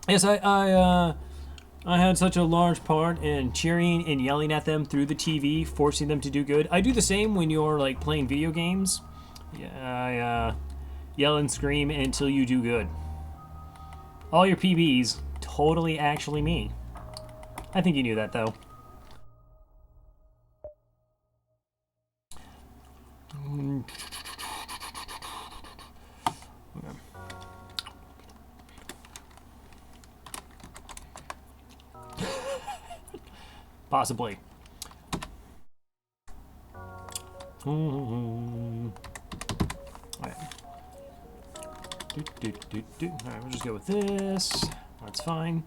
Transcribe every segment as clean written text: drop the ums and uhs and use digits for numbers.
Yes, I had such a large part in cheering and yelling at them through the TV, forcing them to do good. I do the same when you're like playing video games. Yeah, I yell and scream until you do good. All your PBs, totally actually me. I think you knew that though. Possibly. Alright. Alright, we'll just go with this. That's fine.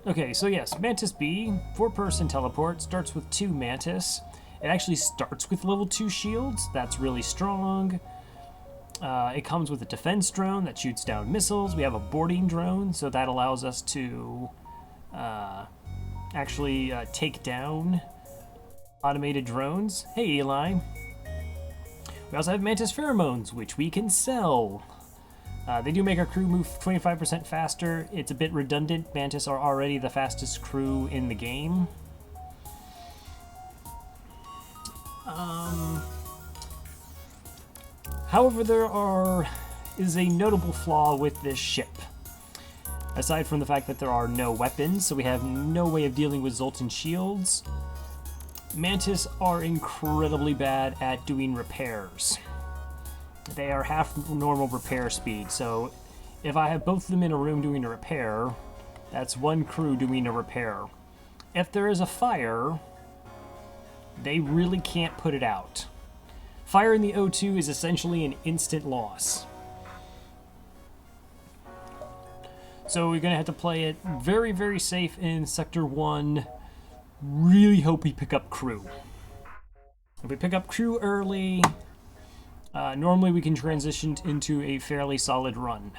Okay, so yes, Mantis B, 4-person teleport, starts with 2 Mantis. It actually starts with level 2 shields. That's really strong. It comes with a defense drone that shoots down missiles. We have a boarding drone, so that allows us to actually take down automated drones. Hey, Eli. We also have Mantis pheromones, which we can sell. They do make our crew move 25% faster. It's a bit redundant. Mantis are already the fastest crew in the game. However, there is a notable flaw with this ship. Aside from the fact that there are no weapons, so we have no way of dealing with Zoltan shields, Mantis are incredibly bad at doing repairs. They are half normal repair speed, so if I have both of them in a room doing a repair, that's one crew doing a repair. If there is a fire, they really can't put it out. Fire in the O2 is essentially an instant loss. So we're going to have to play it very, very safe in Sector 1. Really hope we pick up crew. If we pick up crew early, normally we can transition into a fairly solid run.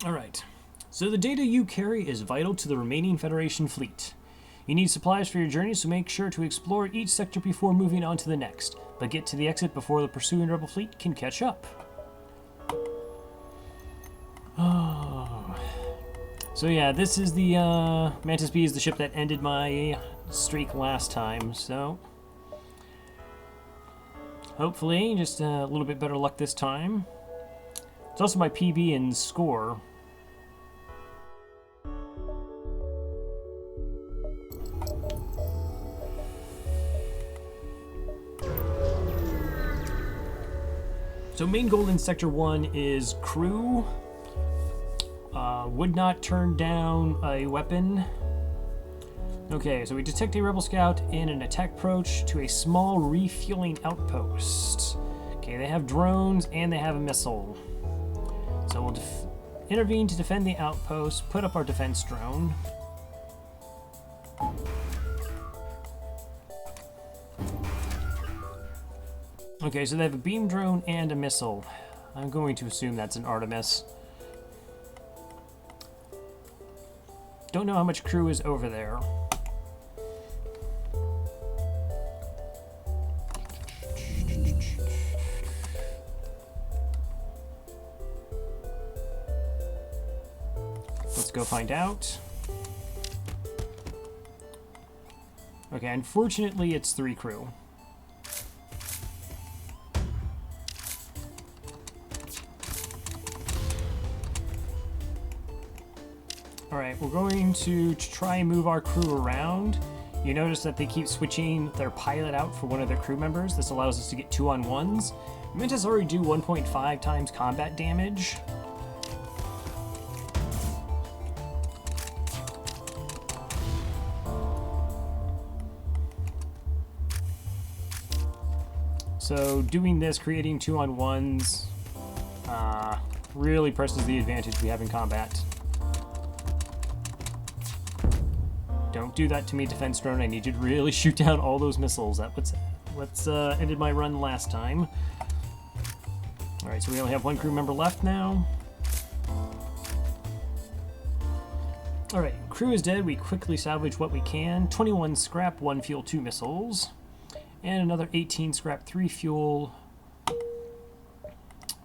Alright, so the data you carry is vital to the remaining Federation fleet. You need supplies for your journey, so make sure to explore each sector before moving on to the next, but get to the exit before the pursuing rebel fleet can catch up. Oh. So yeah, this is the, Mantis B is the ship that ended my streak last time, so hopefully just a little bit better luck this time. It's also my PB and score. So main goal in Sector 1 is crew. Would not turn down a weapon. Okay, so we detect a rebel scout in an attack approach to a small refueling outpost. Okay, they have drones and they have a missile. So we'll intervene to defend the outpost, put up our defense drone. Okay, so they have a beam drone and a missile. I'm going to assume that's an Artemis. Don't know how much crew is over there. Let's go find out. Okay, unfortunately it's 3 crew. Alright, we're going to try and move our crew around. You notice that they keep switching their pilot out for one of their crew members. This allows us to get 2-on-1s. Mantis already do 1.5 times combat damage. So doing this, creating 2-on-1s, really presses the advantage we have in combat. Don't do that to me, defense drone. I need you to really shoot down all those missiles. That's what's ended my run last time. Alright, so we only have 1 crew member left now. Alright, crew is dead. We quickly salvage what we can. 21 scrap, 1 fuel, 2 missiles. And another 18 scrap, 3 fuel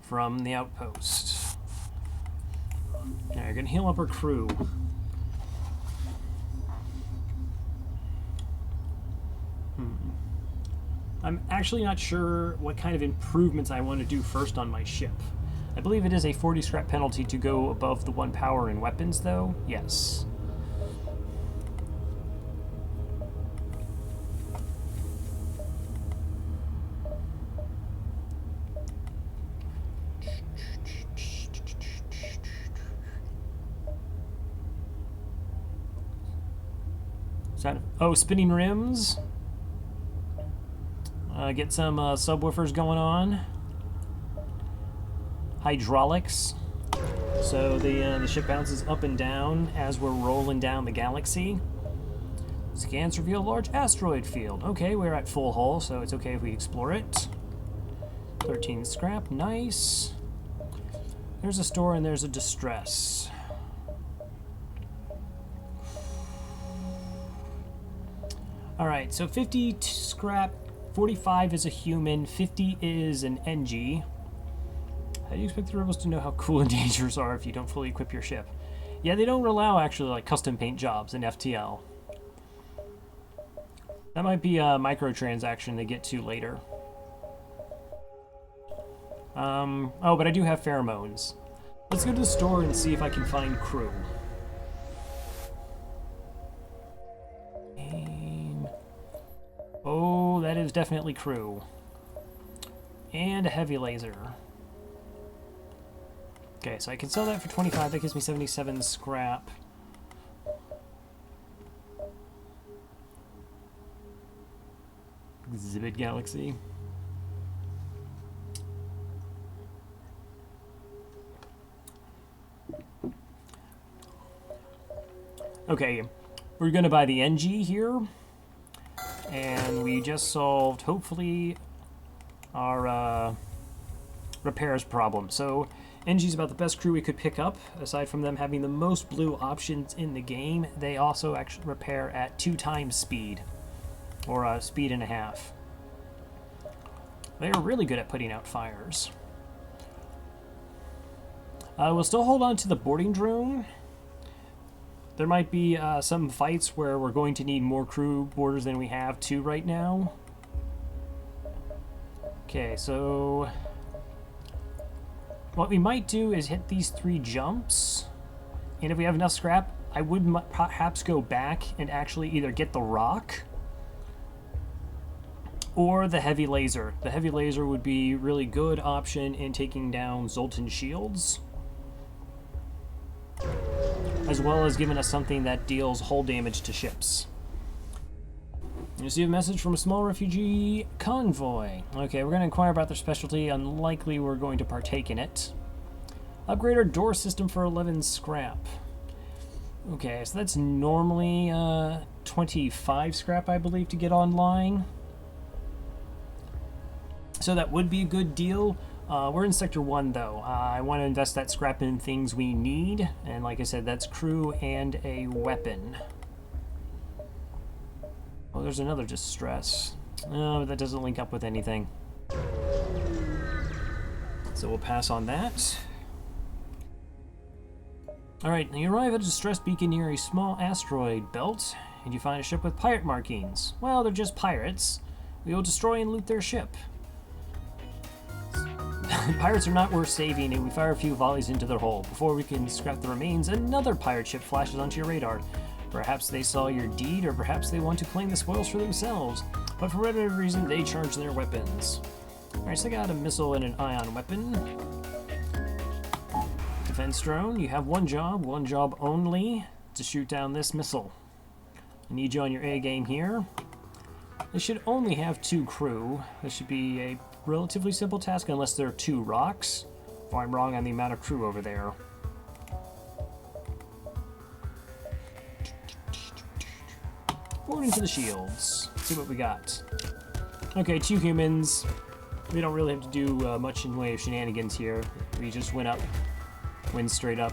from the outpost. Now you're gonna heal up our crew. I'm actually not sure what kind of improvements I want to do first on my ship. I believe it is a 40 scrap penalty to go above the 1 power in weapons, though. Yes. Oh, spinning rims. Get some subwoofers going on. Hydraulics. So the ship bounces up and down as we're rolling down the galaxy. Scans reveal large asteroid field. Okay, we're at full hull, so it's okay if we explore it. 13 scrap, nice. There's a store and there's a distress. Alright, so 50 scrap, 45 is a human, 50 is an NG. How do you expect the rebels to know how cool and dangerous are if you don't fully equip your ship? Yeah, they don't allow actually like custom paint jobs in FTL. That might be a microtransaction they get to later. Oh, but I do have pheromones. Let's go to the store and see if I can find crew. Oh, that is definitely crew. And a heavy laser. Okay, so I can sell that for 25. That gives me 77 scrap. Exhibit Galaxy. Okay, we're gonna buy the NG here. And we just solved, hopefully, our repairs problem. So, NG's about the best crew we could pick up. Aside from them having the most blue options in the game, they also actually repair at 2 times speed. Or speed and a half. They are really good at putting out fires. We'll still hold on to the boarding drone. There might be some fights where we're going to need more crew boarders than we have to right now. Okay, so what we might do is hit these 3 jumps, and if we have enough scrap, I would perhaps go back and actually either get the rock or the heavy laser. The heavy laser would be a really good option in taking down Zoltan shields, as well as giving us something that deals hull damage to ships. You receive a message from a small refugee convoy. Okay, we're going to inquire about their specialty. Unlikely we're going to partake in it. Upgrade our door system for 11 scrap. Okay, so that's normally 25 scrap, I believe, to get online. So that would be a good deal. We're in Sector 1, though. I want to invest that scrap in things we need. And like I said, that's crew and a weapon. Oh, there's another distress. Oh, that doesn't link up with anything. So we'll pass on that. Alright, you arrive at a distress beacon near a small asteroid belt, and you find a ship with pirate markings. Well, they're just pirates. We will destroy and loot their ship. Pirates are not worth saving, and we fire a few volleys into their hull. Before we can scrap the remains, another pirate ship flashes onto your radar. Perhaps they saw your deed, or perhaps they want to claim the spoils for themselves. But for whatever reason, they charge their weapons. Alright, so I got a missile and an ion weapon. Defense drone, you have one job only, to shoot down this missile. I need you on your A game here. They should only have 2 crew. This should be a relatively simple task unless there are 2 rocks. If I'm wrong on the amount of crew over there. Board into the shields. See what we got. Okay, 2 humans. We don't really have to do much in the way of shenanigans here. We just went up. Went straight up.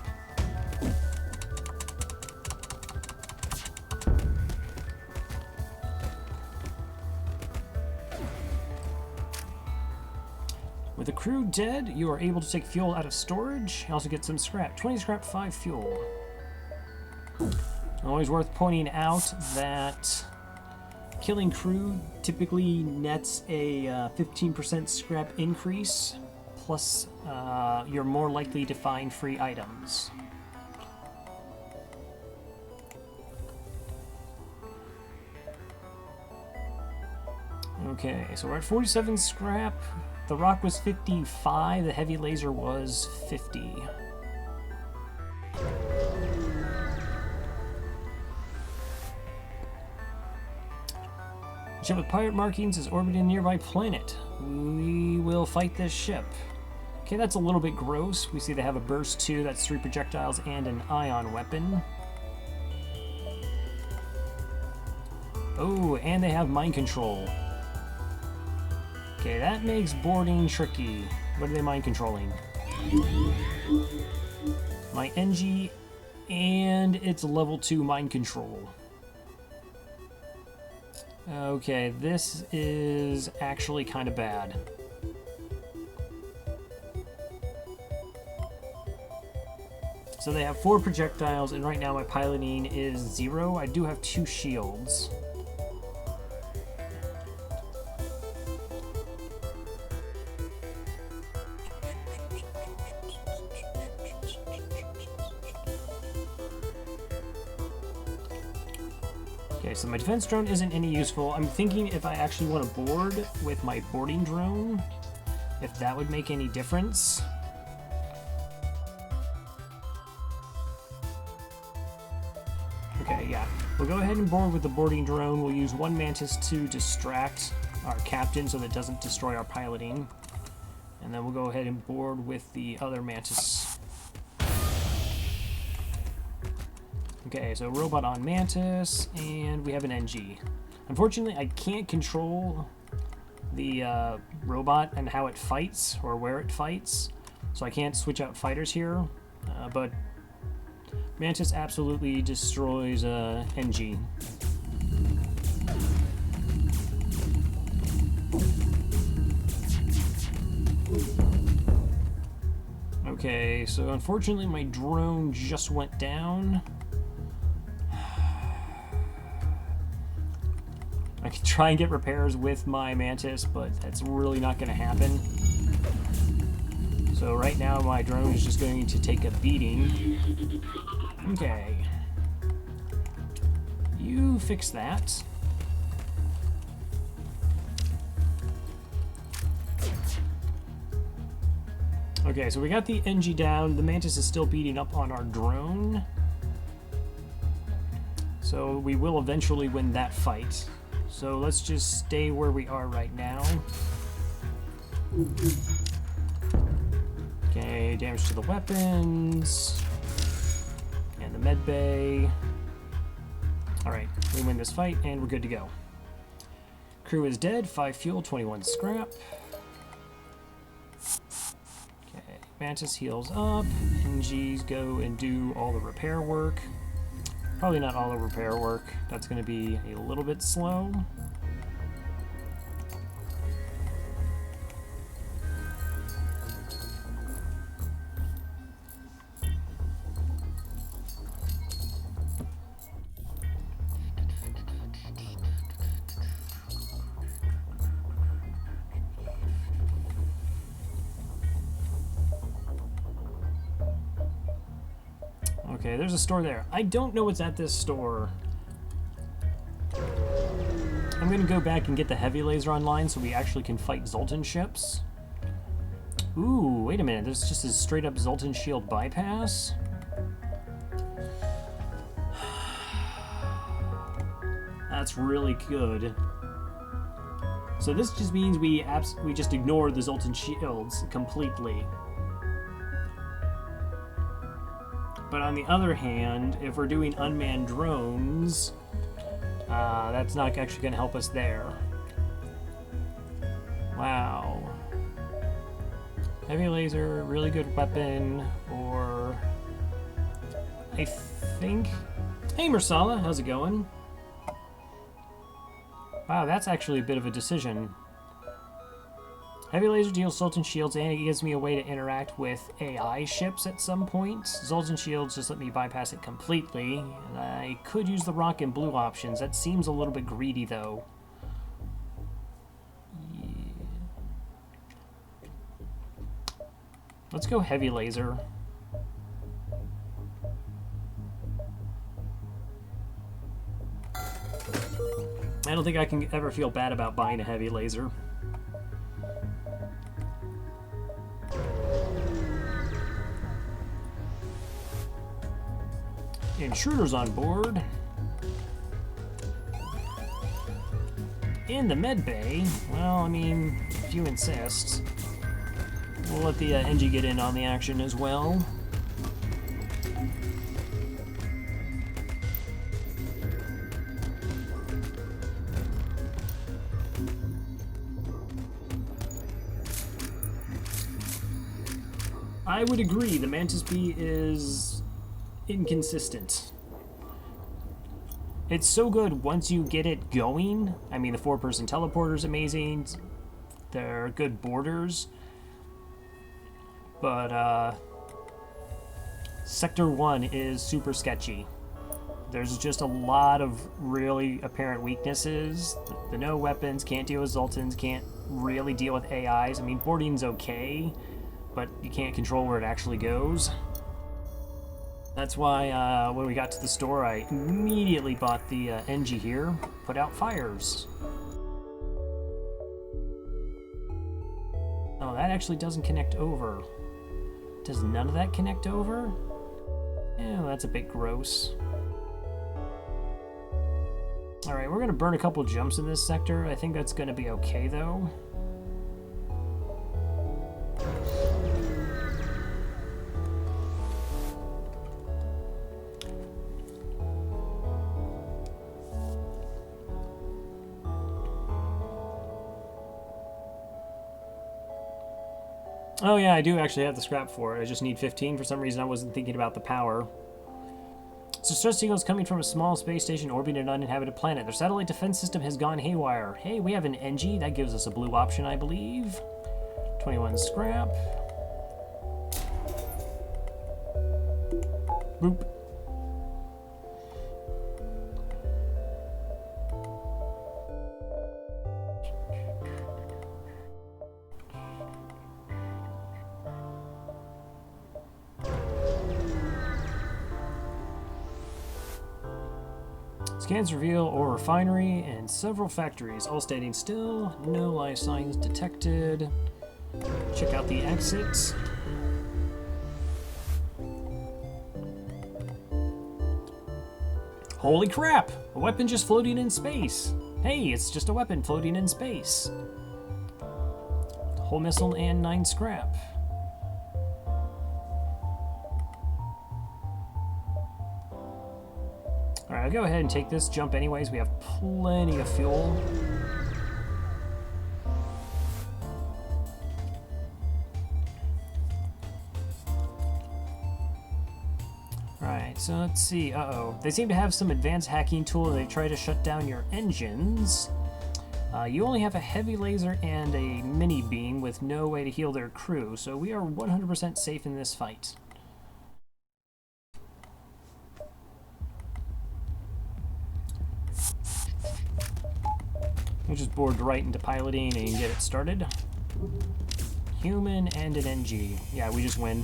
With the crew dead, you are able to take fuel out of storage. You also get some scrap. 20 scrap, 5 fuel. Always worth pointing out that killing crew typically nets a 15% scrap increase, plus you're more likely to find free items. Okay, so we're at 47 scrap. The rock was 55, the heavy laser was 50. The ship with pirate markings is orbiting a nearby planet. We will fight this ship. Okay, that's a little bit gross. We see they have a burst 2, that's 3 projectiles and an ion weapon. Oh, and they have mind control. Okay, that makes boarding tricky. What are they mind controlling? My NG, and it's level 2 mind control. Okay, this is actually kind of bad. So they have 4 projectiles, and right now my piloting is 0. I do have 2 shields. Okay, so my defense drone isn't any useful. I'm thinking if I actually want to board with my boarding drone, if that would make any difference. Okay, yeah. We'll go ahead and board with the boarding drone. We'll use one Mantis to distract our captain so that it doesn't destroy our piloting. And then we'll go ahead and board with the other Mantis. Okay, so robot on Mantis, and we have an NG. Unfortunately, I can't control the robot and how it fights, or where it fights, so I can't switch out fighters here, but Mantis absolutely destroys NG. Okay, so unfortunately my drone just went down. I could try and get repairs with my Mantis, but that's really not going to happen. So right now my drone is just going to take a beating. Okay. You fix that. Okay, so we got the NG down. The Mantis is still beating up on our drone. So we will eventually win that fight. So let's just stay where we are right now. Okay, damage to the weapons. And the med bay. Alright, we win this fight and we're good to go. Crew is dead, 5 fuel, 21 scrap. Okay, Mantis heals up. NGs go and do all the repair work. Probably not all the repair work. That's going to be a little bit slow. Okay, there's a store there. I don't know what's at this store. I'm gonna go back and get the heavy laser online so we actually can fight Zoltan ships. Ooh, wait a minute. There's just a straight up Zoltan shield bypass. That's really good. So this just means we just ignore the Zoltan shields completely. But on the other hand, if we're doing unmanned drones, that's not actually going to help us there. Wow. Heavy laser, really good weapon, or I think... Hey Mersala, how's it going? Wow, that's actually a bit of a decision. Heavy laser deals Zoltan shields, and it gives me a way to interact with AI ships at some point. Zoltan shields just let me bypass it completely. And I could use the rock and blue options. That seems a little bit greedy, though. Yeah. Let's go heavy laser. I don't think I can ever feel bad about buying a heavy laser. Intruders on board. In the med bay, well, I mean, if you insist. We'll let the NG get in on the action as well. I would agree, the Mantis B is inconsistent. It's so good once you get it going. I mean, the 4-person teleporter is amazing. They're good boarders. But, Sector 1 is super sketchy. There's just a lot of really apparent weaknesses. The no weapons, can't deal with Zoltans, can't really deal with AIs. I mean, boarding's okay, but you can't control where it actually goes. That's why when we got to the store, I immediately bought the NG here, put out fires. Oh, that actually doesn't connect over. Does none of that connect over? Yeah, that's a bit gross. Alright, we're going to burn a couple jumps in this sector. I think that's going to be okay, though. Oh yeah, I do actually have the scrap for it. I just need 15. For some reason, I wasn't thinking about the power. So stress eagles coming from a small space station orbiting an uninhabited planet. Their satellite defense system has gone haywire. Hey, we have an NG. That gives us a blue option, I believe. 21 scrap. Boop. Scans reveal ore refinery and several factories, all standing still. No life signs detected. Check out the exits. Holy crap! A weapon just floating in space. Hey, it's just a weapon floating in space. Whole missile and 9 scrap. Alright, I'll go ahead and take this jump anyways. We have plenty of fuel. Alright, so let's see. Uh-oh. They seem to have some advanced hacking tool and they try to shut down your engines. You only have a heavy laser and a mini beam with no way to heal their crew, so we are 100% safe in this fight. We'll just board right into piloting and get it started. Human and an NG. Yeah, we just win.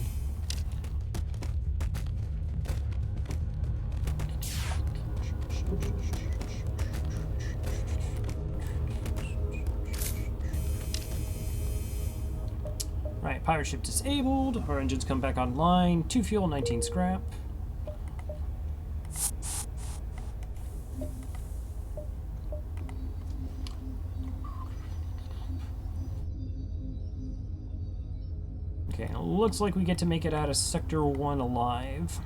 Right, pirate ship disabled. Our engines come back online. 2 fuel, 19 scrap. Okay, looks like we get to make it out of Sector 1 alive.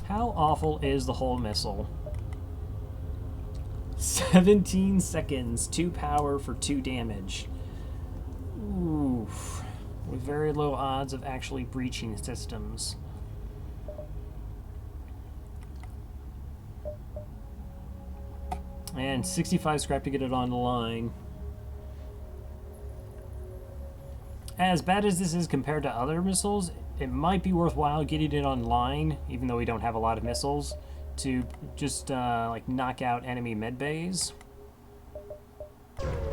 How awful is the whole missile? 17 seconds, 2 power for 2 damage. Oof. With very low odds of actually breaching systems. And 65 scrap to get it on the line. As bad as this is compared to other missiles, it might be worthwhile getting it online, even though we don't have a lot of missiles, to just like knock out enemy med bays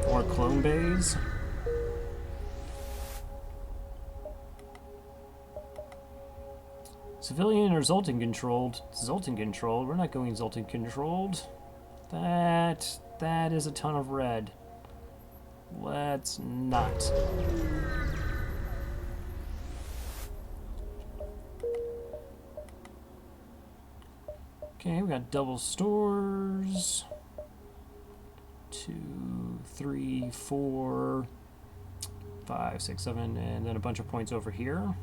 or clone bays. Civilian or Zoltan controlled? Zoltan controlled. We're not going Zoltan controlled. That is a ton of red. Let's not. Okay, we got double stores. 2, 3, 4, 5, 6, 7, and then a bunch of points over here.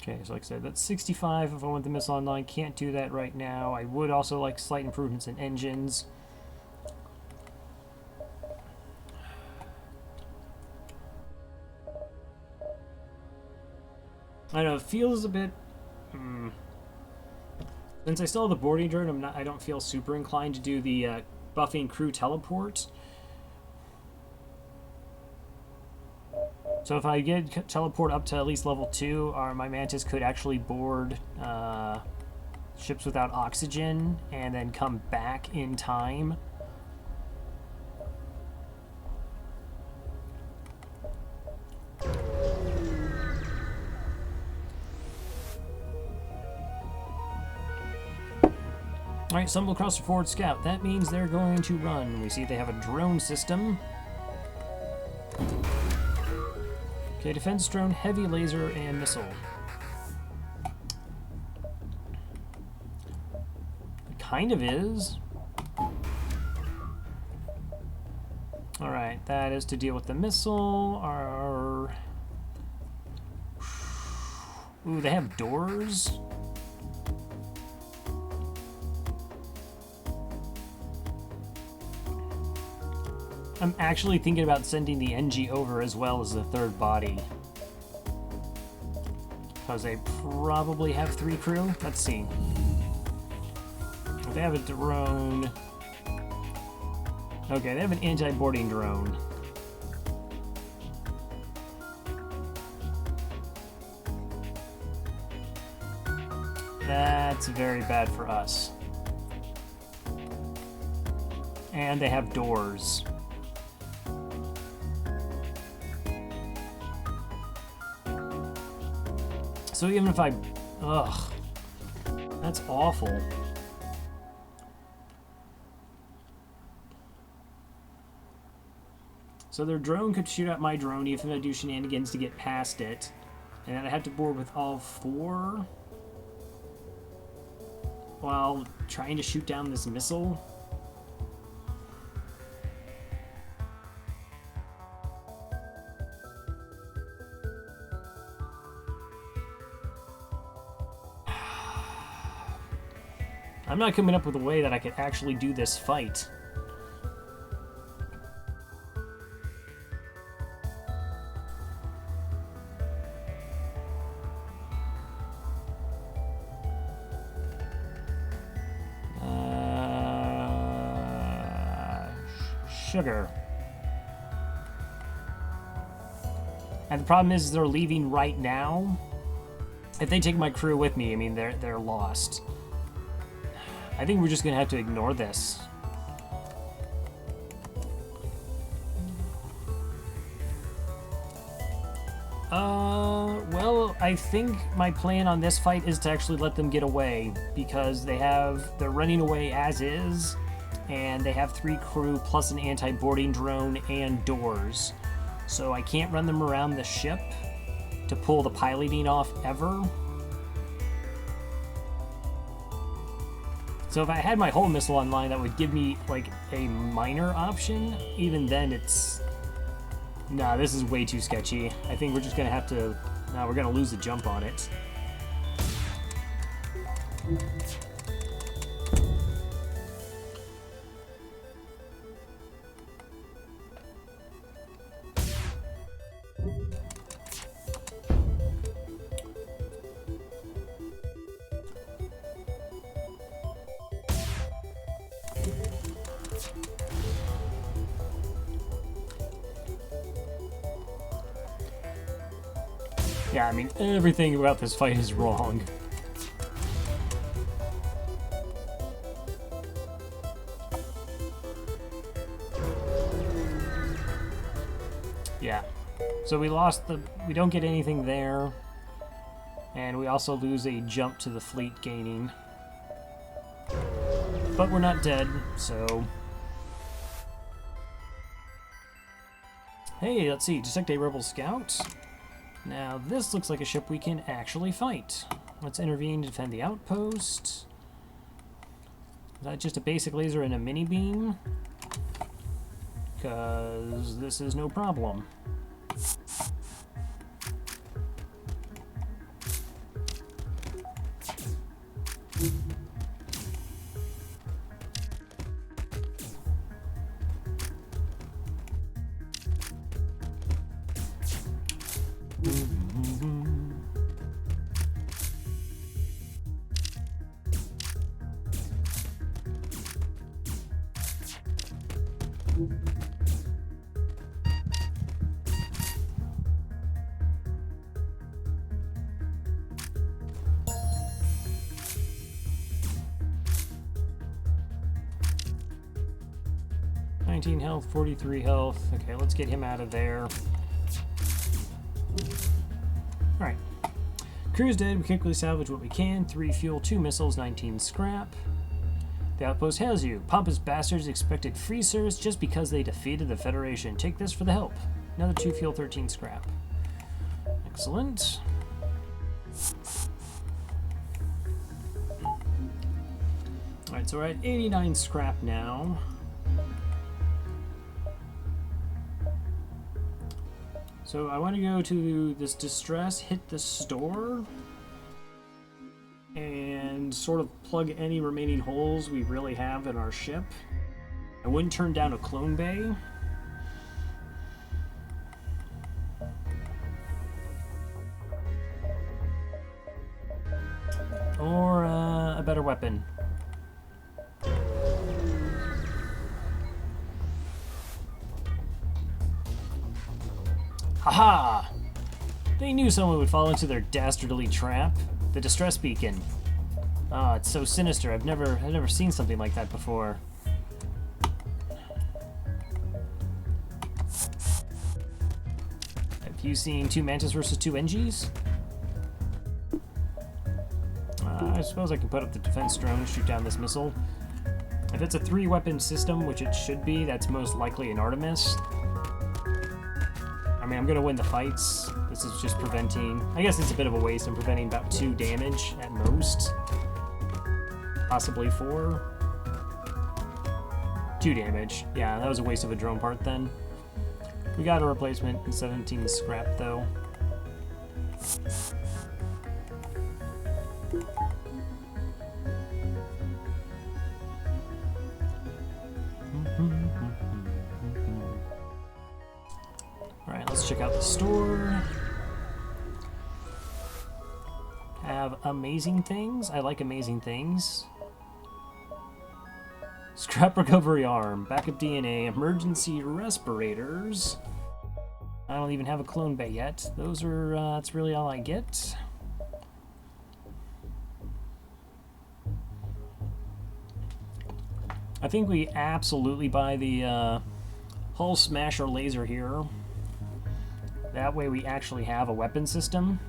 Okay, so like I said, that's 65 if I want the missile online. Can't do that right now. I would also like slight improvements in engines. I know, it feels a bit... Since I still have the boarding drone, I don't feel super inclined to do the buffing crew teleport. So if I get teleport up to at least level 2, my Mantis could actually board ships without oxygen and then come back in time. Alright, stumble across the forward scout. That means they're going to run. We see they have a drone system. Okay, defense drone, heavy laser, and missile. It kind of is. Alright, that is to deal with the missile. Ooh, they have doors? I'm actually thinking about sending the NG over as well as the third body. Because they probably have 3 crew. Let's see. If they have a drone... Okay, they have an anti-boarding drone. That's very bad for us. And they have doors. So even if I... Ugh. That's awful. So their drone could shoot at my drone even if I do shenanigans to get past it. And then I have to board with all 4 while trying to shoot down this missile. I'm not coming up with a way that I could actually do this fight. Sugar. And the problem is they're leaving right now. If they take my crew with me, I mean, they're lost. I think we're just gonna have to ignore this. Well, I think my plan on this fight is to actually let them get away because they're running away as is, and they have 3 crew plus an anti-boarding drone and doors. So I can't run them around the ship to pull the piloting off ever. So if I had my whole missile online, that would give me, like, a minor option. Even then, it's... Nah, this is way too sketchy. I think we're just gonna have to... Nah, we're gonna lose the jump on it. Yeah, I mean, everything about this fight is wrong. Yeah. So we don't get anything there. And we also lose a jump to the fleet gaining. But we're not dead, so... Hey, let's see. Detect a rebel scout. Now, this looks like a ship we can actually fight. Let's intervene to defend the outpost. Is that just a basic laser and a mini beam? Because this is no problem. Health, 43 health. Okay, let's get him out of there. Alright. Crew's dead. We quickly salvage what we can. 3 fuel, 2 missiles, 19 scrap. The outpost hails you. Pompous bastards expected free service just because they defeated the Federation. Take this for the help. Another 2 fuel, 13 scrap. Excellent. Alright, so we're at 89 scrap now. So I want to go to this distress, hit the store, and sort of plug any remaining holes we really have in our ship. I wouldn't turn down a clone bay. Or a better weapon. Haha! They knew someone would fall into their dastardly trap. The distress beacon. Ah, it's so sinister. I've never seen something like that before. Have you seen 2 Mantis versus 2 NGs? I suppose I can put up the defense drone, shoot down this missile. If it's a 3-weapon system, which it should be, that's most likely an Artemis. I mean, I'm gonna win the fights. This is just preventing... I guess it's a bit of a waste. I'm preventing about 2 damage at most. Possibly 4. 2 damage. Yeah, that was a waste of a drone part then. We got a replacement in 17 scrap though. Alright, let's check out the store. Have amazing things. I like amazing things. Scrap recovery arm, backup DNA, emergency respirators. I don't even have a clone bay yet. Those are, that's really all I get. I think we absolutely buy the hull smasher laser here. That way we actually have a weapon system.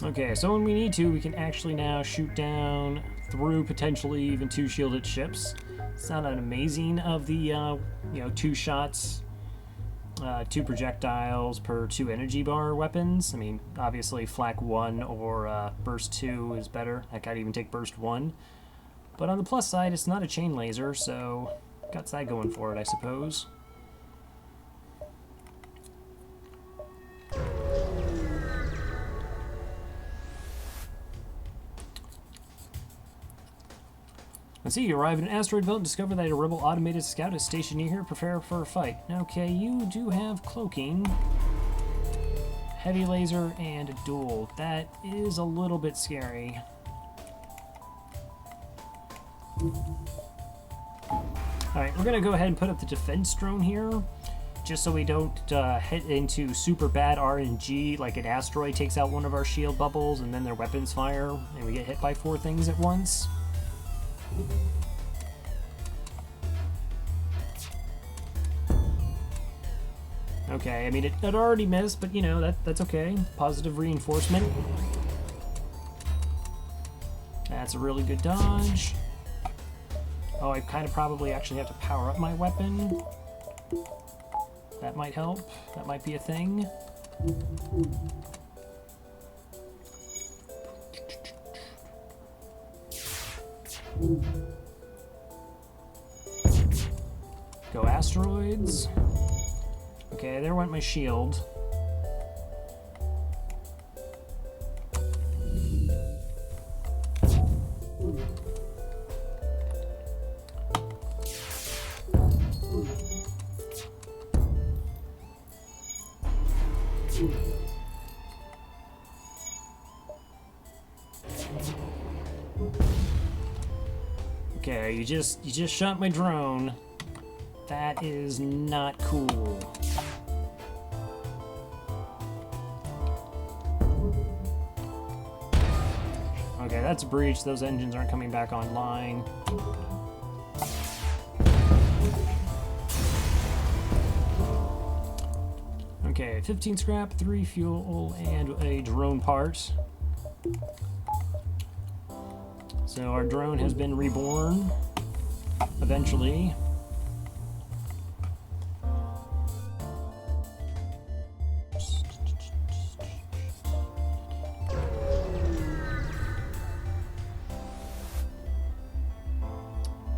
Okay, so when we need to, we can actually now shoot down through potentially even 2 shielded ships. It's not an amazing of the, you know, 2 shots, 2 projectiles per 2 energy bar weapons. I mean, obviously Flak 1 or Burst 2 is better. Heck, I'd even take Burst 1. But on the plus side, it's not a chain laser, so got that going for it, I suppose. Let's see, you arrive at an asteroid belt and discover that a rebel automated scout is stationed near here. Prepare for a fight. Okay, you do have cloaking, heavy laser, and a duel. That is a little bit scary. Alright, we're going to go ahead and put up the defense drone here, just so we don't hit into super bad RNG, like an asteroid takes out one of our shield bubbles and then their weapons fire, and we get hit by 4 things at once. Okay, I mean, it already missed, but you know, that's okay. Positive reinforcement. That's a really good dodge. Oh, I kind of probably actually have to power up my weapon. That might help. That might be a thing. Go asteroids. Okay, there went my shield. Okay, you just shot my drone. That is not cool. Okay, that's a breach. Those engines aren't coming back online. Okay, 15 scrap, 3 fuel, and a drone part. So our drone has been reborn, eventually.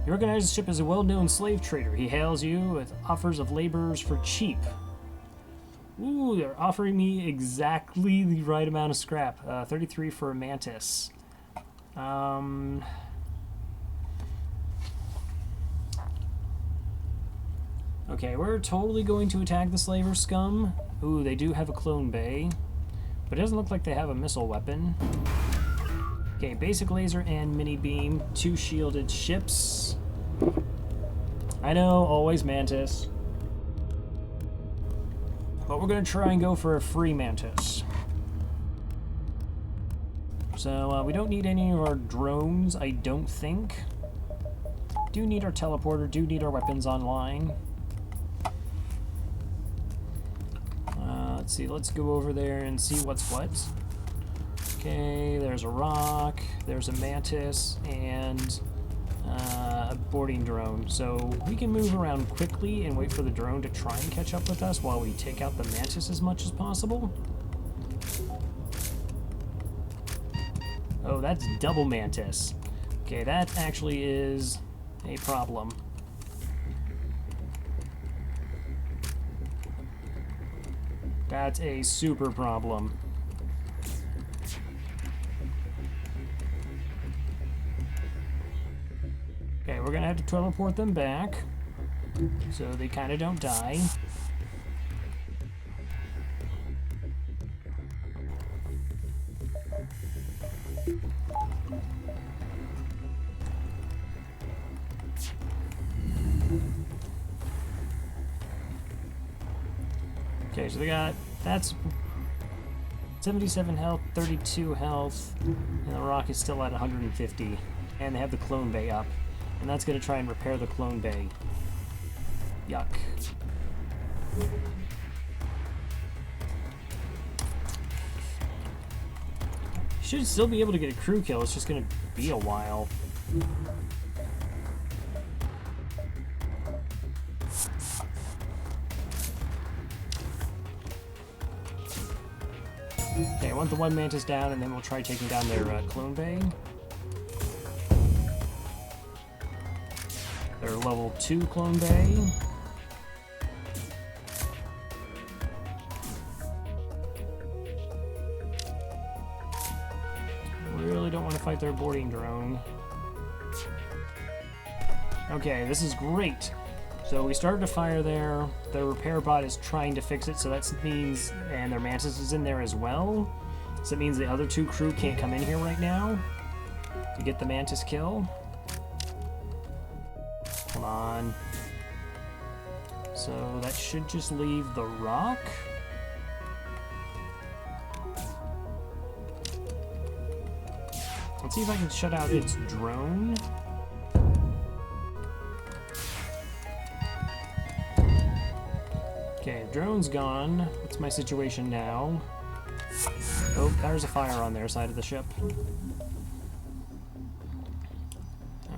You recognize the ship as a well-known slave trader. He hails you with offers of laborers for cheap. Ooh, they're offering me exactly the right amount of scrap. 33 for a Mantis. Okay, we're totally going to attack the slaver scum. Ooh, they do have a clone bay, but it doesn't look like they have a missile weapon. Okay, basic laser and mini beam, 2 shielded ships. I know, always Mantis. But we're going to try and go for a free Mantis. So, we don't need any of our drones, I don't think. Do need our teleporter, do need our weapons online. Let's see, let's go over there and see what's what. Okay, there's a rock, there's a Mantis, and a boarding drone. So we can move around quickly and wait for the drone to try and catch up with us while we take out the Mantis as much as possible. Oh, that's double Mantis. Okay, that actually is a problem. That's a super problem. Okay, we're gonna have to teleport them back so they kind of don't die. Okay, so they got, that's 77 health, 32 health, and the rock is still at 150. And they have the clone bay up. And that's going to try and repair the clone bay. Yuck. Should still be able to get a crew kill, it's just going to be a while. Okay, I want the one Mantis down, and then we'll try taking down their clone bay. Their level 2 clone bay. Really don't want to fight their boarding drone. Okay, this is great. So we started a fire there. The repair bot is trying to fix it, so that means, and their Mantis is in there as well. So it means the other two crew can't come in here right now to get the Mantis kill. Come on. So that should just leave the rock. Let's see if I can shut out its drone. Okay, drone's gone. What's my situation now? Oh, there's a fire on their side of the ship.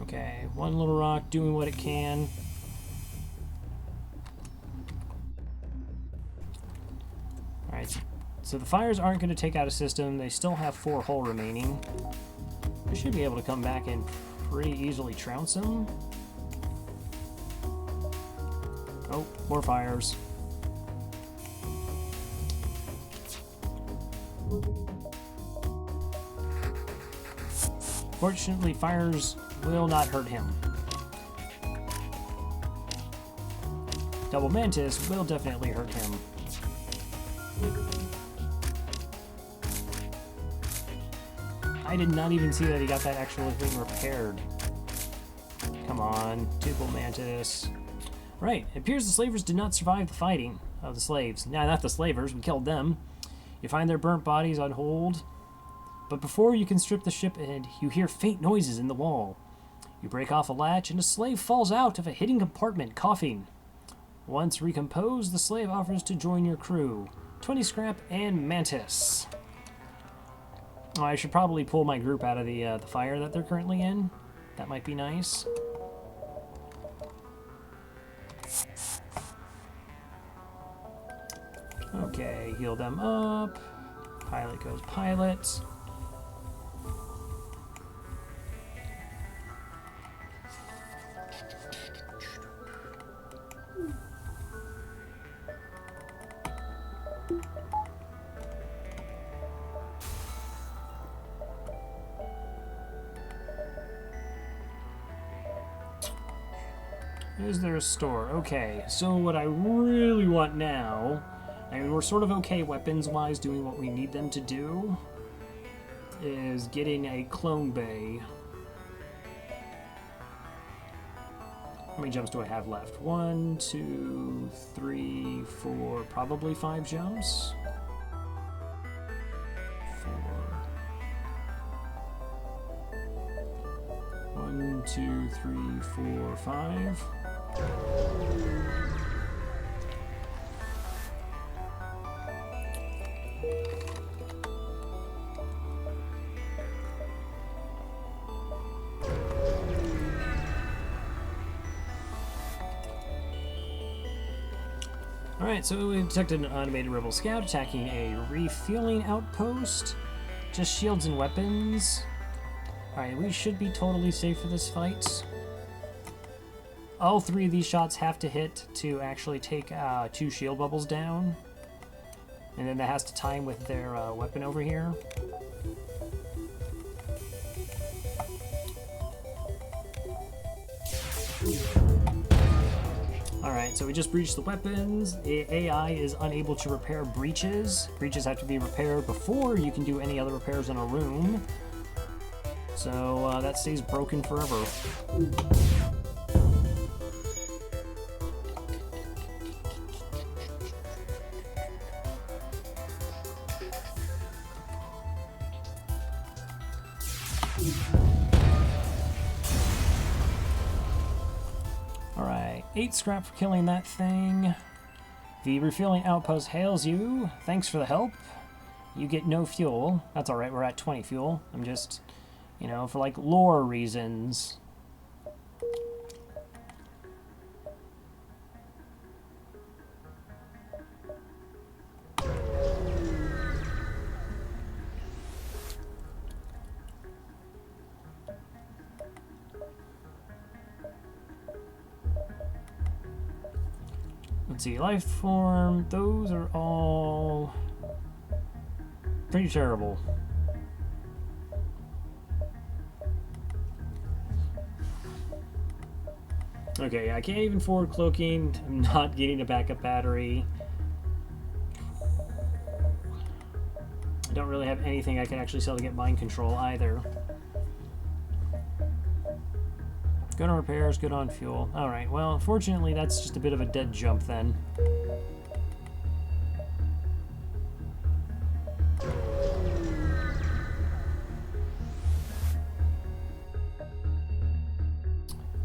Okay, one little rock doing what it can. Alright, so the fires aren't going to take out a system. They still have 4 hull remaining. I should be able to come back and pretty easily trounce them. Oh, more fires. Fortunately, fires will not hurt him. Double Mantis will definitely hurt him. I did not even see that he got that actual thing repaired. Come on, Double Mantis. Right, it appears the slavers did not survive the fighting of the slaves. Nah, not the slavers, we killed them. You find their burnt bodies on hold. But before you can strip the ship and you hear faint noises in the wall. You break off a latch and a slave falls out of a hidden compartment, coughing. Once recomposed, the slave offers to join your crew. 20 scrap and Mantis. Oh, I should probably pull my group out of the fire that they're currently in. That might be nice. Okay, heal them up. Pilot goes pilot. Is there a store? Okay, so what I really want now, I mean, we're sort of okay weapons-wise doing what we need them to do, is getting a clone bay. How many jumps do I have left? 1, 2, 3, 4, probably 5 jumps. 4. 1, 2, 3, 4, 5. Alright, so we detected an automated rebel scout attacking a refueling outpost. Just shields and weapons. Alright, we should be totally safe for this fight. All 3 of these shots have to hit to actually take 2 shield bubbles down. And then that has to time with their weapon over here. Alright, so we just breached the weapons. AI is unable to repair breaches. Breaches have to be repaired before you can do any other repairs in a room. So that stays broken forever. Alright, 8 scrap for killing that thing. The refueling outpost hails you. Thanks for the help. You get no fuel. That's alright, we're at 20 fuel. I'm just, you know, for like lore reasons. Let's see, life form, those are all pretty terrible. Okay, I can't even forward cloaking. I'm not getting a backup battery. I don't really have anything I can actually sell to get mind control either. Good on repairs, good on fuel. Alright, well, unfortunately, that's just a bit of a dead jump then.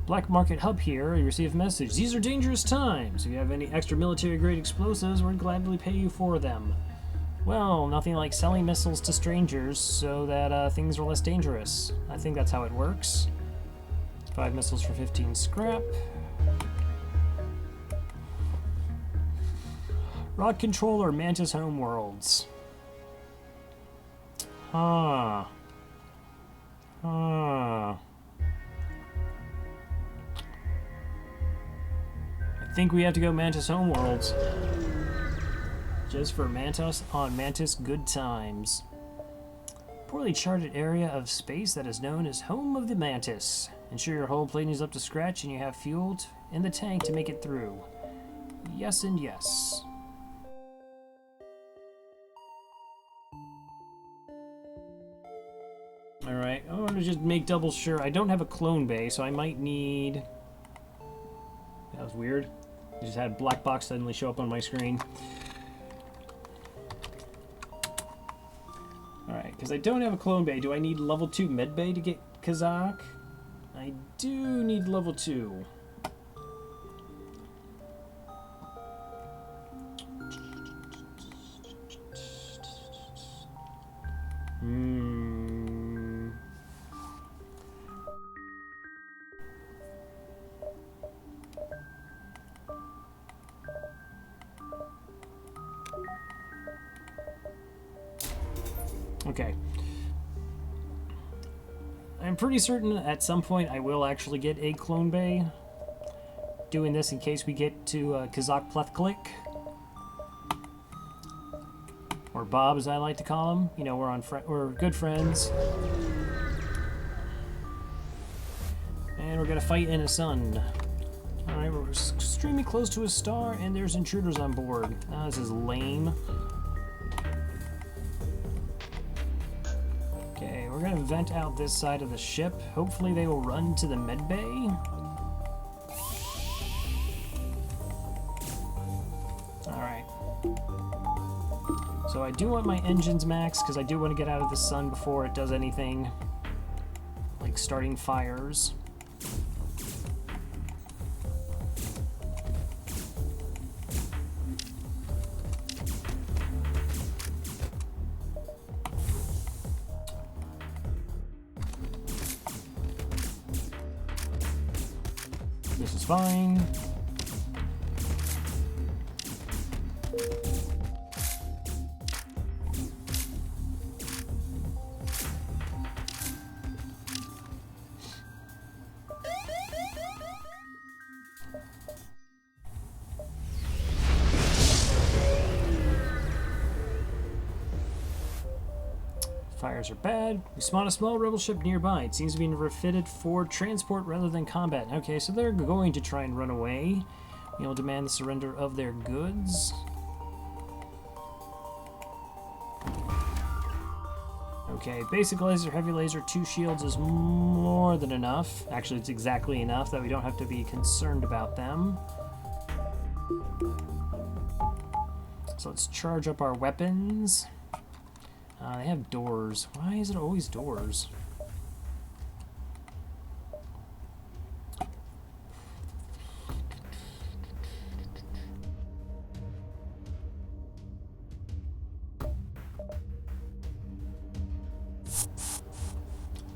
Black Market Hub here. You receive a message. These are dangerous times. If you have any extra military-grade explosives, we'd gladly pay you for them. Well, nothing like selling missiles to strangers so that things are less dangerous. I think that's how it works. 5 missiles for 15 scrap. Rod Controller, Mantis Homeworlds. Huh. Huh. I think we have to go Mantis Homeworlds. Just for Mantis on Mantis good times. Poorly charted area of space that is known as Home of the Mantis. Ensure your whole plane is up to scratch and you have fuel in the tank to make it through. Yes and yes. Alright, I want to just make double sure. I don't have a clone bay, so I might need... That was weird. I just had a black box suddenly show up on my screen. Alright, because I don't have a clone bay, do I need level 2 med bay to get Kazakh? I do need level 2. Okay. I'm pretty certain at some point I will actually get a clone bay. Doing this in case we get to Kazakh Plethklik. Or Bob, as I like to call him. You know, we're good friends. And we're gonna fight in a sun. Alright, we're extremely close to a star, and there's intruders on board. Oh, this is lame. Okay, we're gonna vent out this side of the ship. Hopefully they will run to the med bay. Alright. So I do want my engines maxed, because I do want to get out of the sun before it does anything like starting fires. This is fine. Fires are bad. We spawn a small rebel ship nearby. It seems to be refitted for transport rather than combat. Okay, so they're going to try and run away. You'll demand the surrender of their goods. Okay, basic laser, heavy laser, 2 shields is more than enough. Actually, it's exactly enough that we don't have to be concerned about them. So let's charge up our weapons. They have doors. Why is it always doors?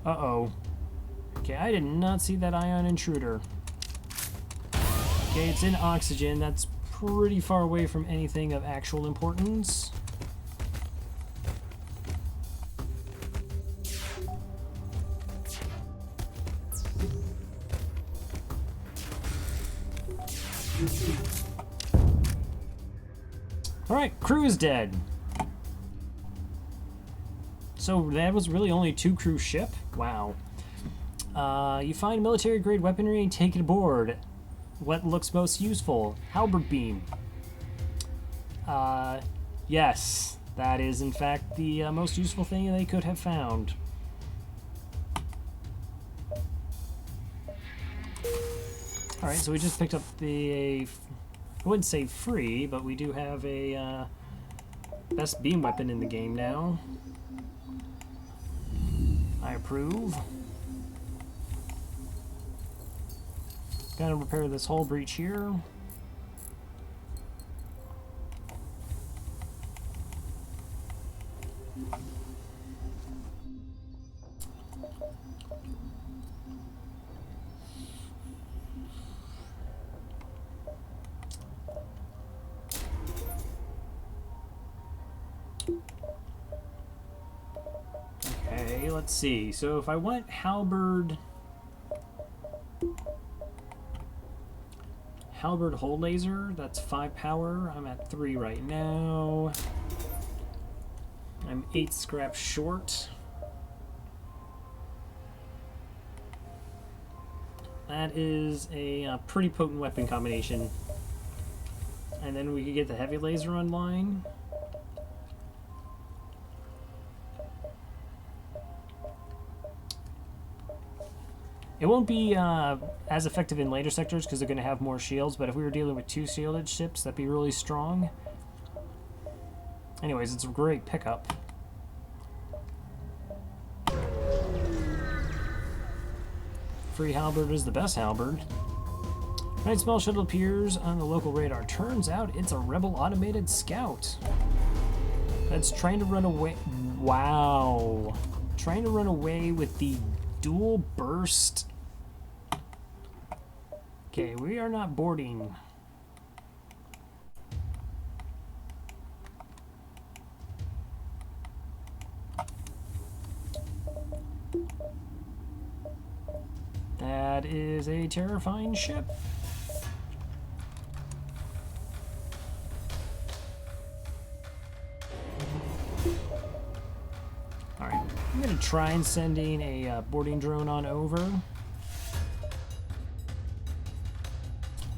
Uh-oh. Okay, I did not see that ion intruder. Okay, it's in oxygen. That's pretty far away from anything of actual importance. Alright, crew is dead. So that was really only 2 crew ship? Wow. You find military-grade weaponry and take it aboard. what looks most useful? Halberd beam. Yes, that is in fact the most useful thing they could have found. Alright, so we just picked up the... I wouldn't say free, but we do have a best beam weapon in the game now. I approve. Gotta repair this hull breach here. Okay, let's see. So if I want halberd hull laser, that's 5 power. I'm at 3 right now. I'm 8 scrap short. That is a pretty potent weapon combination. And then we could get the heavy laser online. It won't be as effective in later sectors because they're going to have more shields, but if we were dealing with 2 shielded ships, that'd be really strong. Anyways, it's a great pickup. Free halberd is the best halberd. Night small shuttle appears on the local radar. Turns out it's a rebel automated scout that's trying to run away. Wow. Trying to run away with the dual burst. Okay, we are not boarding. That is a terrifying ship. Alright, I'm going to try and sending a boarding drone on over.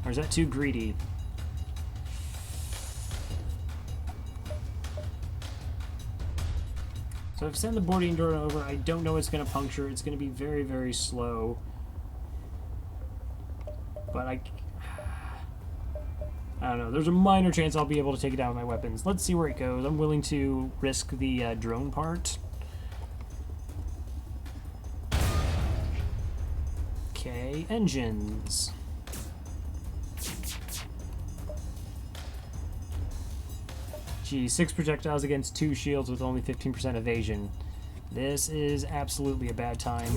Or is that too greedy? So if I send the boarding drone over, I don't know it's going to puncture. It's going to be very, very slow. But I don't know. There's a minor chance I'll be able to take it down with my weapons. Let's see where it goes. I'm willing to risk the drone part. Okay, engines. Gee, 6 projectiles against 2 shields with only 15% evasion. This is absolutely a bad time.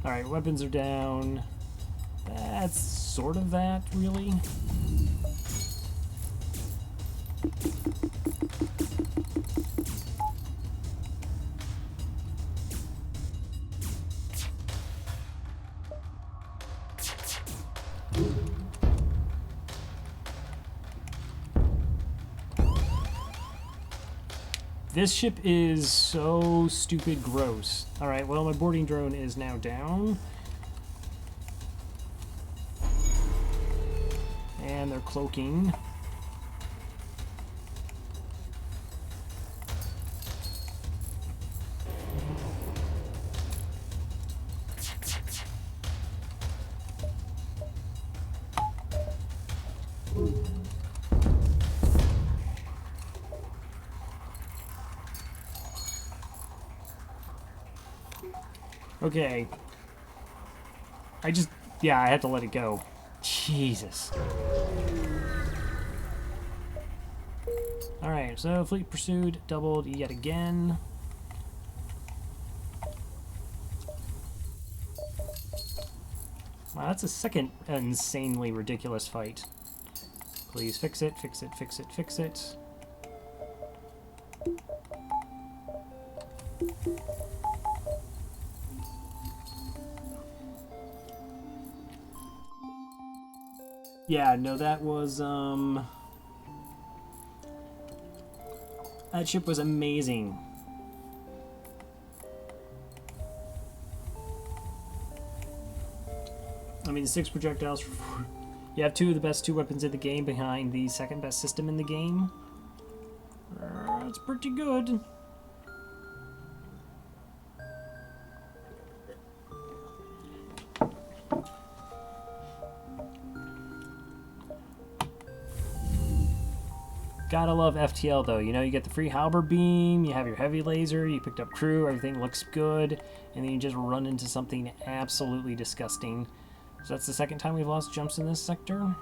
Alright, weapons are down. That's sort of that, really. This ship is so stupid gross. Alright, well, my boarding drone is now down. And they're cloaking. Okay. Yeah, I had to let it go. Jesus. Alright, so fleet pursued doubled yet again. Wow, that's a second insanely ridiculous fight. Please fix it, fix it, fix it, fix it. Yeah, no, that was, that ship was amazing. I mean, 6 projectiles. You have 2 of the best 2 weapons in the game behind the second best system in the game. That's pretty good. Gotta love FTL though. You know, you get the free halberd beam, you have your heavy laser, you picked up crew, everything looks good, and then you just run into something absolutely disgusting. So that's the second time we've lost jumps in this sector.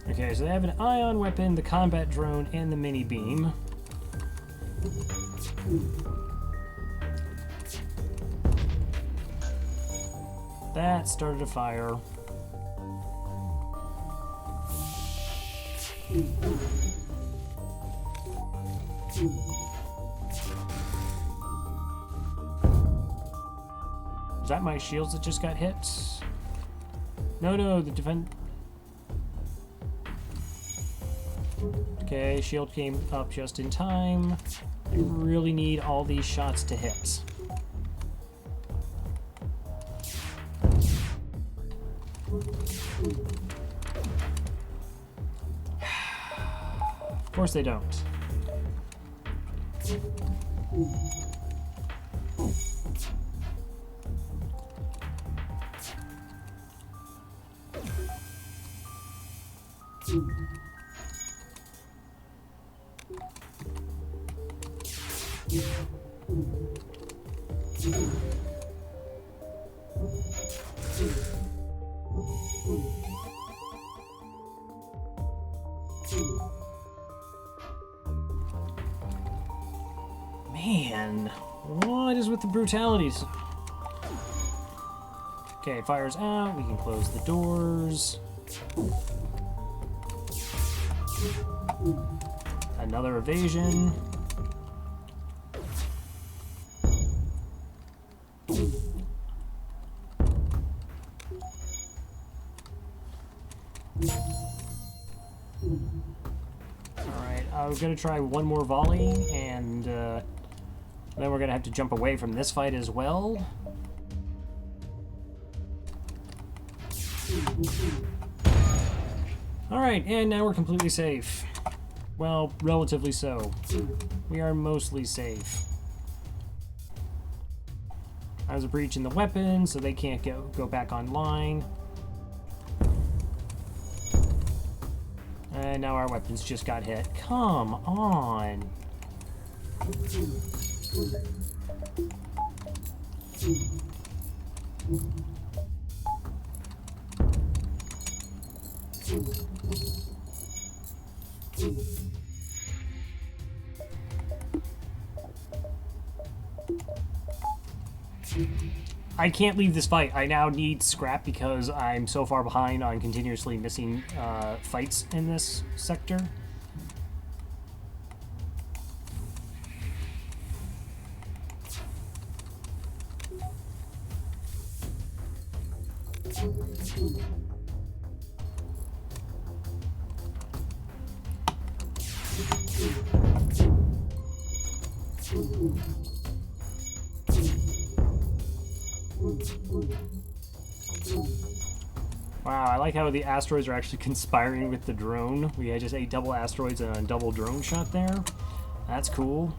Okay, so they have an ion weapon, the combat drone, and the mini beam. That started a fire. Is that my shields that just got hit? No, the defense. Okay, shield came up just in time. I really need all these shots to hit. Of course they don't. Man, what is with the brutalities? Okay, fire's out. We can close the doors. Another evasion. Alright, I was going to try one more volley, and then we're going to have to jump away from this fight as well. Alright, and now we're completely safe. Well, relatively so. We are mostly safe. I was a breach in the weapon, so they can't go back online. And now our weapons just got hit. Come on! I can't leave this fight. I now need scrap because I'm so far behind on continuously missing fights in this sector. Wow, I like how the asteroids are actually conspiring with the drone. We had just 8 double asteroids and a double drone shot there. That's cool.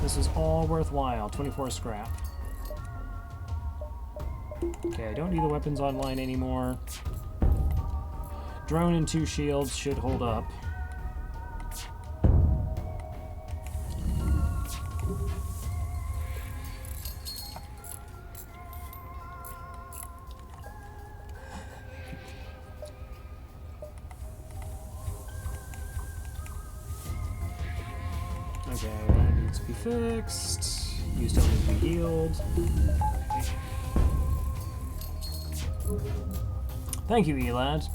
This is all worthwhile. 24 scrap. Okay, I don't need the weapons online anymore. Drone and 2 shields should hold up. Okay, that needs to be fixed. You still need to be healed. Thank you, Elad.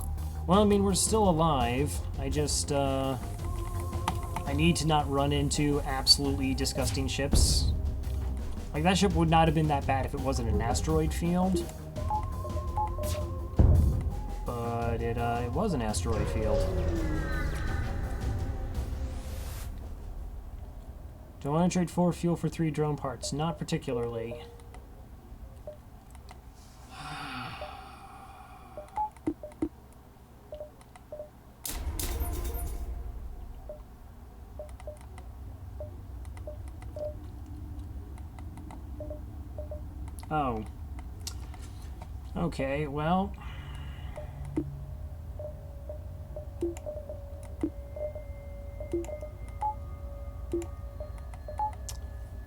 Well, I mean, we're still alive. I just, I need to not run into absolutely disgusting ships. Like, that ship would not have been that bad if it wasn't an asteroid field. But it was an asteroid field. Do I want to trade 4 fuel for 3 drone parts? Not particularly. Oh. Okay, well...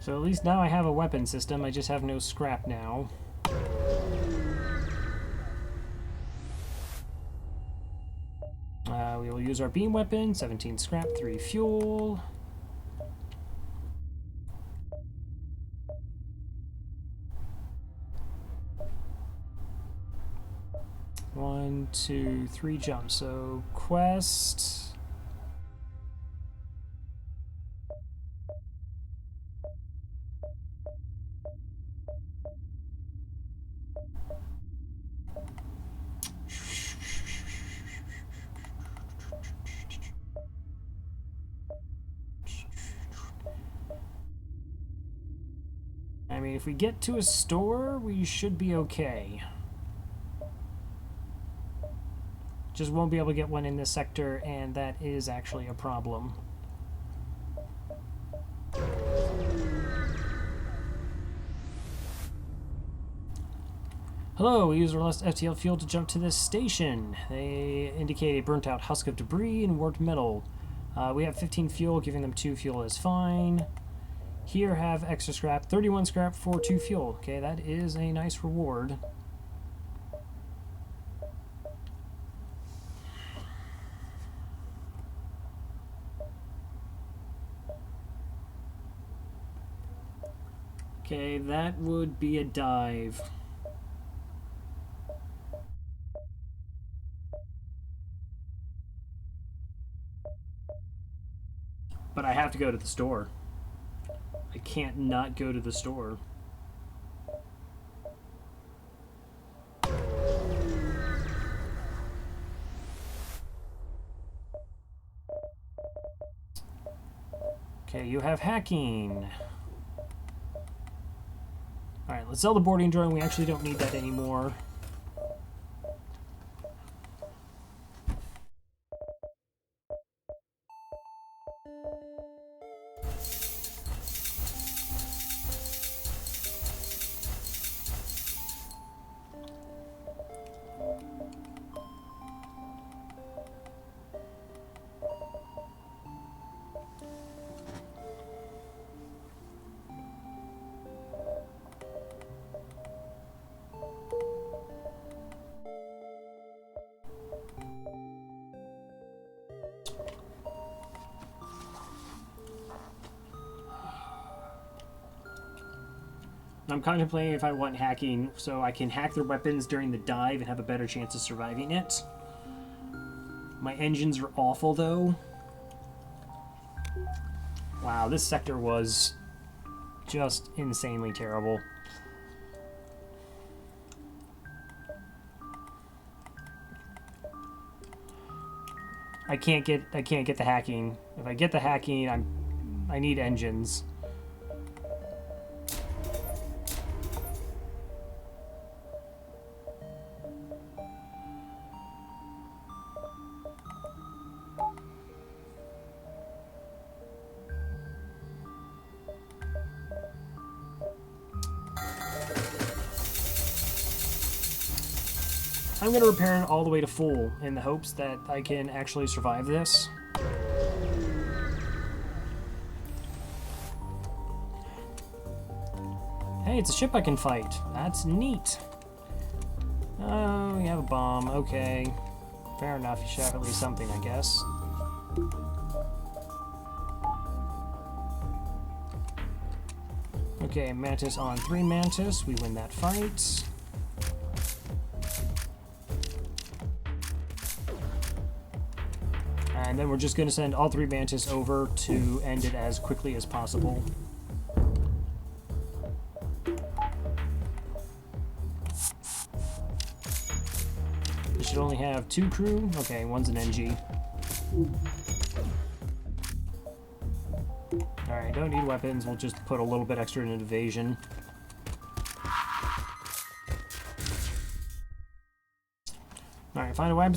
So at least now I have a weapon system, I just have no scrap now. We will use our beam weapon, 17 scrap, 3 fuel. One, two, 3 jumps. So quest. I mean, if we get to a store, we should be okay. Just won't be able to get one in this sector, and that is actually a problem. Hello, we used our last FTL fuel to jump to this station. They indicate a burnt out husk of debris and warped metal. We have 15 fuel, giving them 2 fuel is fine. Here have extra scrap, 31 scrap for 2 fuel. Okay, that is a nice reward. Okay, that would be a dive. But I have to go to the store. I can't not go to the store. Okay, you have hacking. Alright, let's sell the boarding drone. We actually don't need that anymore. I'm contemplating if I want hacking so I can hack their weapons during the dive and have a better chance of surviving it. My engines are awful, though. Wow, this sector was just insanely terrible. I can't get the hacking. If I get the hacking, I need engines. I'm going to repair it all the way to full in the hopes that I can actually survive this. Hey, it's a ship I can fight. That's neat. Oh, you have a bomb. Okay. Fair enough. You should have at least something, I guess. Okay, Mantis on 3 Mantis. We win that fight. And then we're just going to send all 3 Mantis over to end it as quickly as possible. It should only have 2 crew. Okay, one's an NG. Alright, don't need weapons. We'll just put a little bit extra in evasion. Alright, find a weapon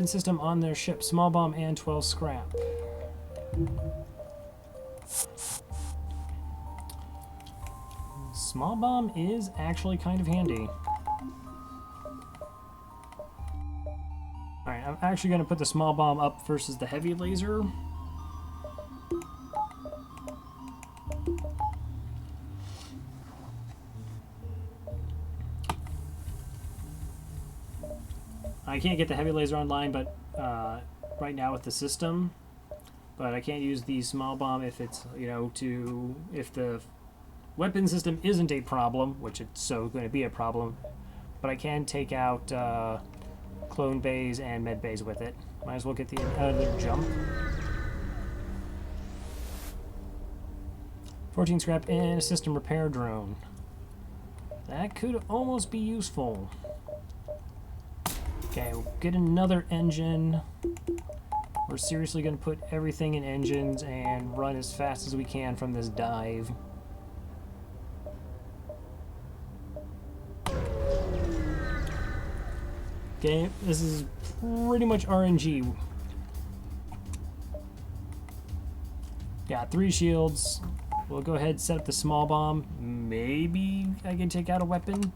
system on their ship. Small bomb and 12 scrap. Small bomb is actually kind of handy. Alright, I'm actually going to put the small bomb up versus the heavy laser. I can't get the heavy laser online, but right now with the system. But I can't use the small bomb if it's, you know, if the weapon system isn't a problem, which it's so going to be a problem. But I can take out clone bays and med bays with it. Might as well get the other jump. 14 scrap and a system repair drone. That could almost be useful. Okay, we'll get another engine. We're seriously going to put everything in engines and run as fast as we can from this dive. Okay, this is pretty much RNG. Got 3 shields. We'll go ahead and set up the small bomb. Maybe I can take out a weapon.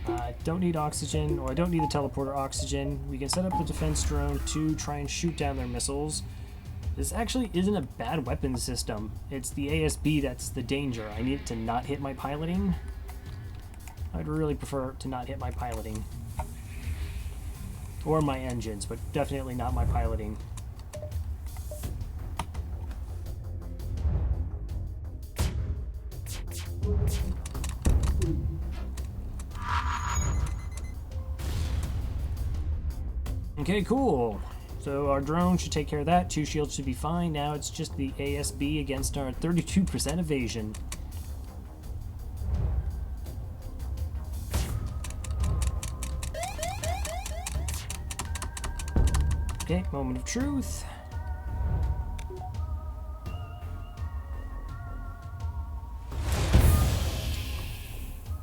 I don't need oxygen, or I don't need the teleporter oxygen. We can set up the defense drone to try and shoot down their missiles. This actually isn't a bad weapon system. It's the ASB that's the danger. I need it to not hit my piloting. I'd really prefer to not hit my piloting. Or my engines, but definitely not my piloting. Okay, cool. So our drone should take care of that. 2 shields should be fine. Now it's just the ASB against our 32% evasion. Okay, moment of truth.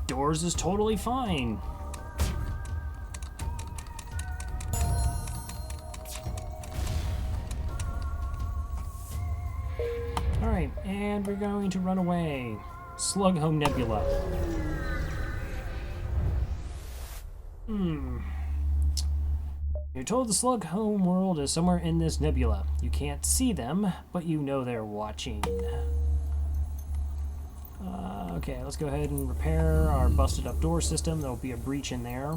Doors is totally fine. Alright, and we're going to run away. Slug Home Nebula. You're told the Slug Home world is somewhere in this nebula. You can't see them, but you know they're watching. Okay, let's go ahead and repair our busted up door system. There'll be a breach in there.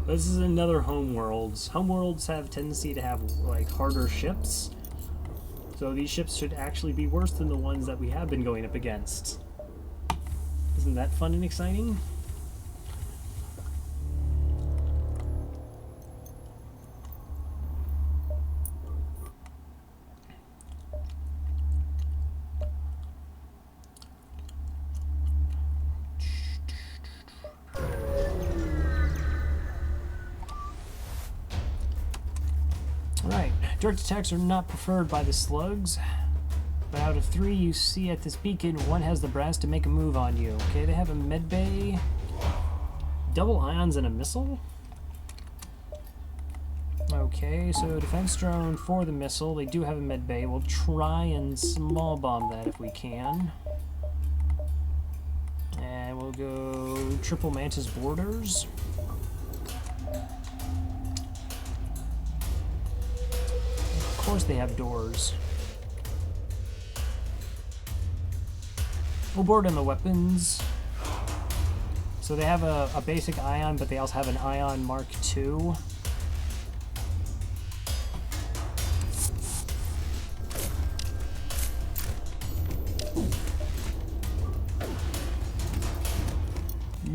This is another homeworlds. Homeworlds have a tendency to have like harder ships. So these ships should actually be worse than the ones that we have been going up against. Isn't that fun and exciting? Alright, direct attacks are not preferred by the slugs. But out of 3 you see at this beacon, 1 has the brass to make a move on you. Okay, they have a med bay, double ions and a missile. Okay, so defense drone for the missile. They do have a med bay. We'll try and small bomb that if we can. And we'll go triple Mantis borders. Of course they have doors. We'll board on the weapons. So they have a basic ion, but they also have an ion Mark II.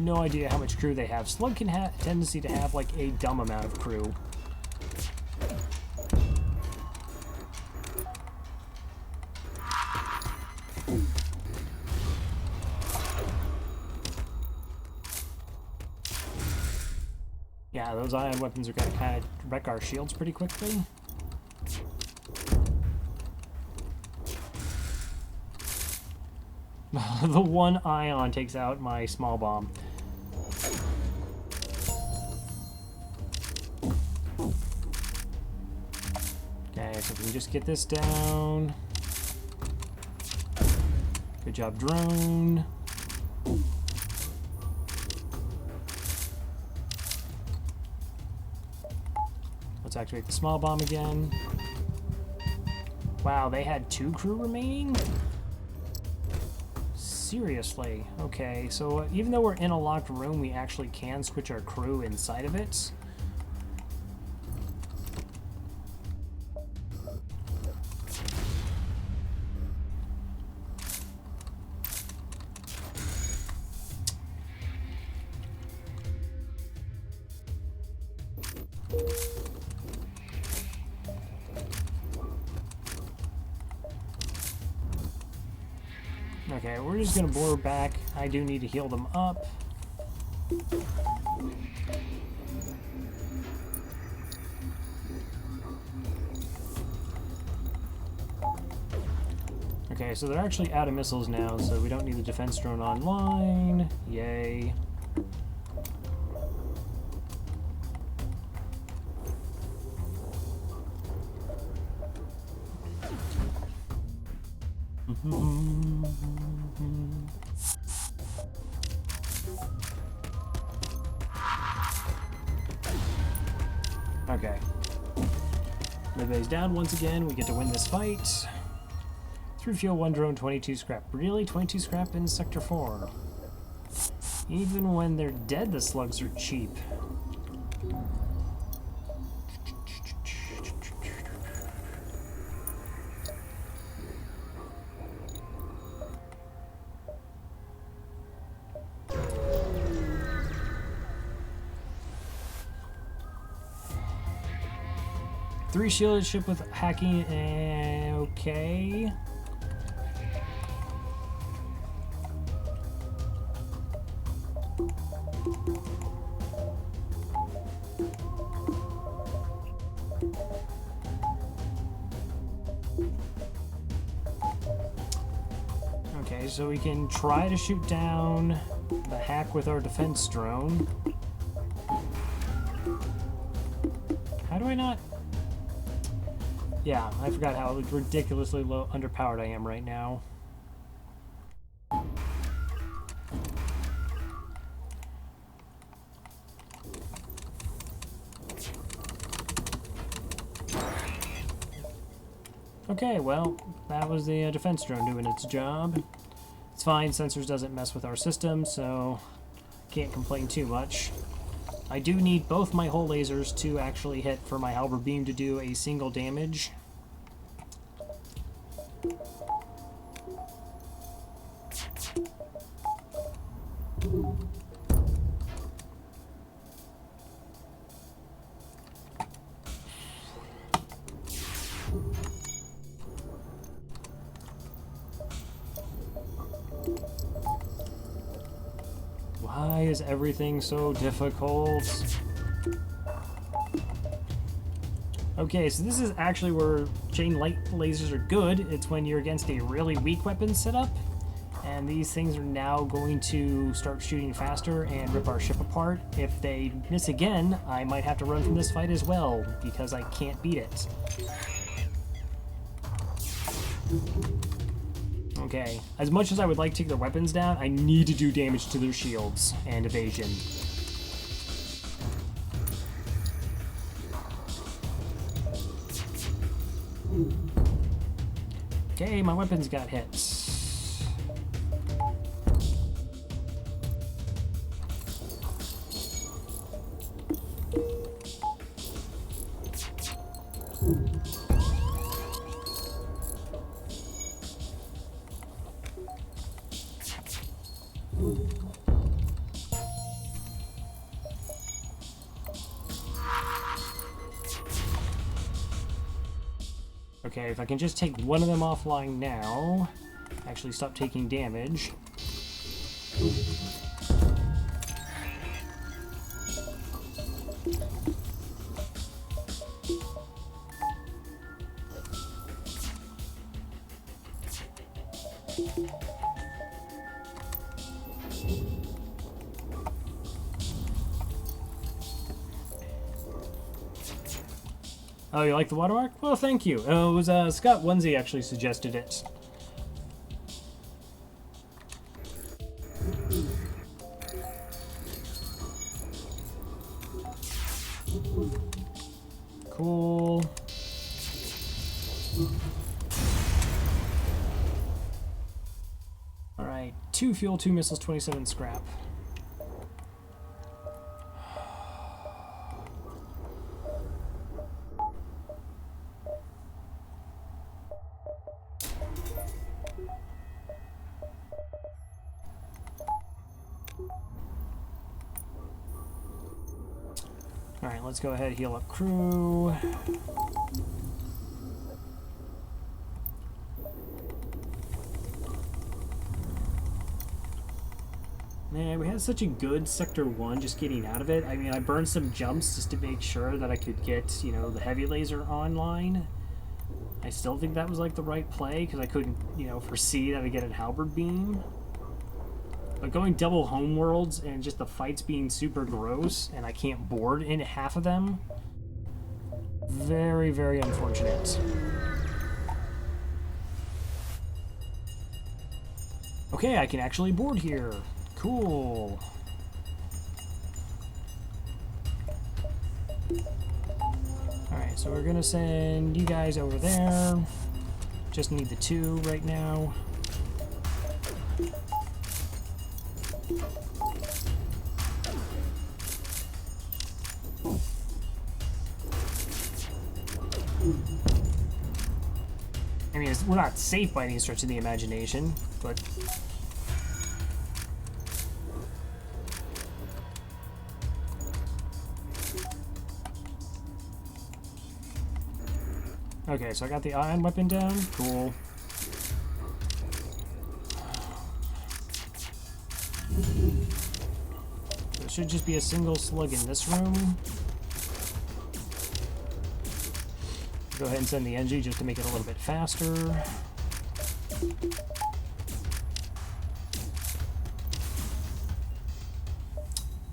no idea how much crew they have. Slug can have a tendency to have like a dumb amount of crew. Yeah, those ion weapons are going to kind of wreck our shields pretty quickly. The one ion takes out my small bomb. Okay, so if we can just get this down. Good job, drone. Let's activate the small bomb again. Wow, they had 2 crew remaining? Seriously. Okay, so even though we're in a locked room, we actually can switch our crew inside of it. Okay, we're just gonna bore back. I do need to heal them up. Okay, so they're actually out of missiles now, so we don't need the defense drone online. Yay. Okay. Midway's down once again. We get to win this fight. 3 fuel, 1 drone, 22 scrap. Really? 22 scrap in Sector 4? Even when they're dead, the slugs are cheap. Three shielded ship with hacking, okay. Okay, so we can try to shoot down the hack with our defense drone. How do I not? Yeah, I forgot how ridiculously low underpowered I am right now. Okay, well, that was the defense drone doing its job. It's fine, sensors doesn't mess with our system, so can't complain too much. I do need both my hull lasers to actually hit for my halberd beam to do a single damage. Why is everything so difficult? Okay, so this is actually where chain light lasers are good. It's when you're against a really weak weapon setup, and these things are now going to start shooting faster and rip our ship apart. If they miss again, I might have to run from this fight as well, because I can't beat it. Okay, as much as I would like to take their weapons down, I need to do damage to their shields and evasion. Okay, my weapons got hit. Okay, if I can just take one of them offline now, actually stop taking damage. Oh, you like the watermark? Well, thank you. It was Scott Onesie actually suggested it. Cool. Alright, 2 fuel, 2 missiles, 27 scrap. Alright, let's go ahead and heal up crew. Man, we had such a good Sector 1 just getting out of it. I mean, I burned some jumps just to make sure that I could get, you know, the heavy laser online. I still think that was, like, the right play, because I couldn't, you know, foresee that I'd get a halberd beam. But going double homeworlds and just the fights being super gross, and I can't board in half of them, very, very unfortunate. Okay, I can actually board here. Cool. Alright, so we're gonna send you guys over there. Just need the 2 right now. I mean, we're not safe by any stretch of the imagination, but... Okay, so I got the ion weapon down. Cool. So it should just be a single slug in this room. Go ahead and send the NG just to make it a little bit faster.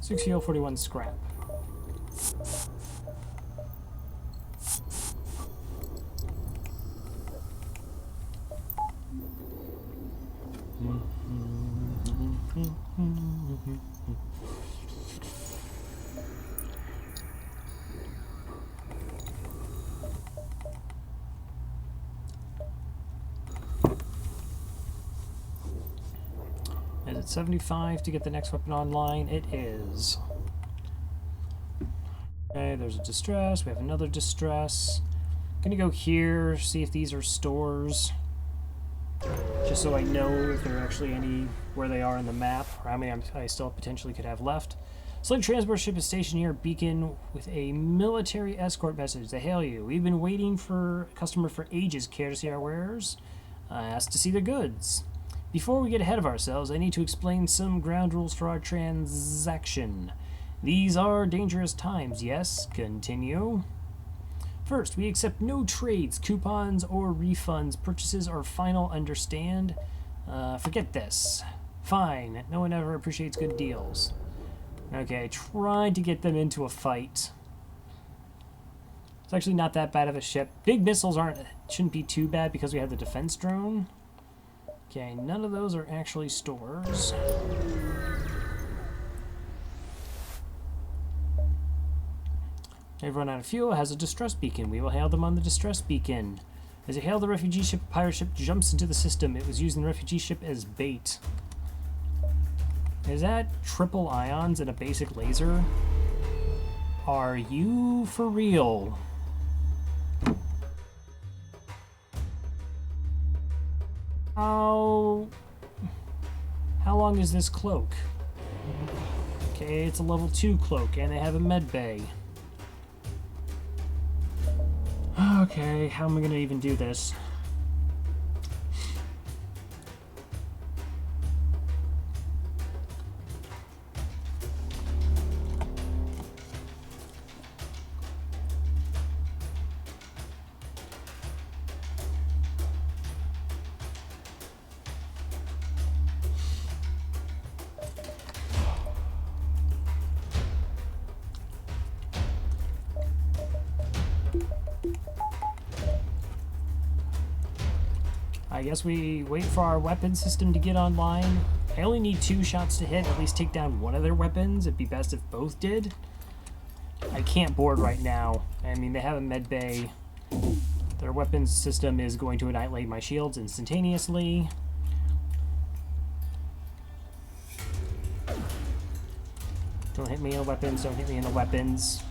Six heal, 41 scrap. Is it 75 to get the next weapon online? It is. Okay, there's a distress. We have another distress. Gonna go here, see if these are stores. Just so I know if there are actually any, where they are in the map, or how many I still potentially could have left. Slug transport ship is stationed near Beacon with a military escort message. They hail you. We've been waiting for a customer for ages. Care to see our wares? Asked to see the goods. Before we get ahead of ourselves, I need to explain some ground rules for our transaction. These are dangerous times, yes? Continue. First, we accept no trades, coupons, or refunds. Purchases are final, understand? Forget this. Fine, no one ever appreciates good deals. Okay, trying to get them into a fight. It's actually not that bad of a ship. Big missiles shouldn't be too bad because we have the defense drone. Okay, none of those are actually stores. They've run out of fuel, has a distress beacon. We will hail them on the distress beacon. As they hail the refugee ship, a pirate ship jumps into the system. It was using the refugee ship as bait. Is that triple ions and a basic laser? Are you for real? How long is this cloak? Okay, it's a level 2 cloak, and they have a med bay. Okay, how am I gonna even do this? I guess we wait for our weapon system to get online. I only need 2 shots to hit, at least take down one of their weapons. It'd be best if both did. I can't board right now. I mean, they have a med bay. Their weapons system is going to annihilate my shields instantaneously. Don't hit me in the weapons, don't hit me in the weapons.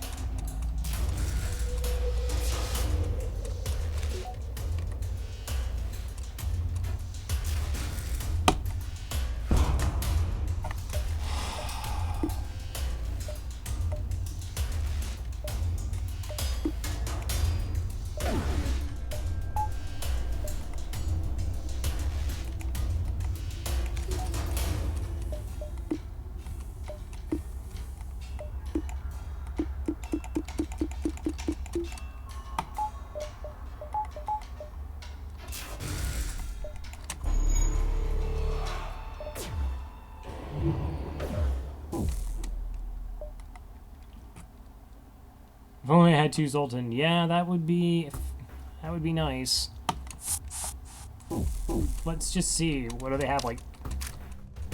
If only I had 2 Zoltan. Yeah, that would be nice. Let's just see. What do they have, like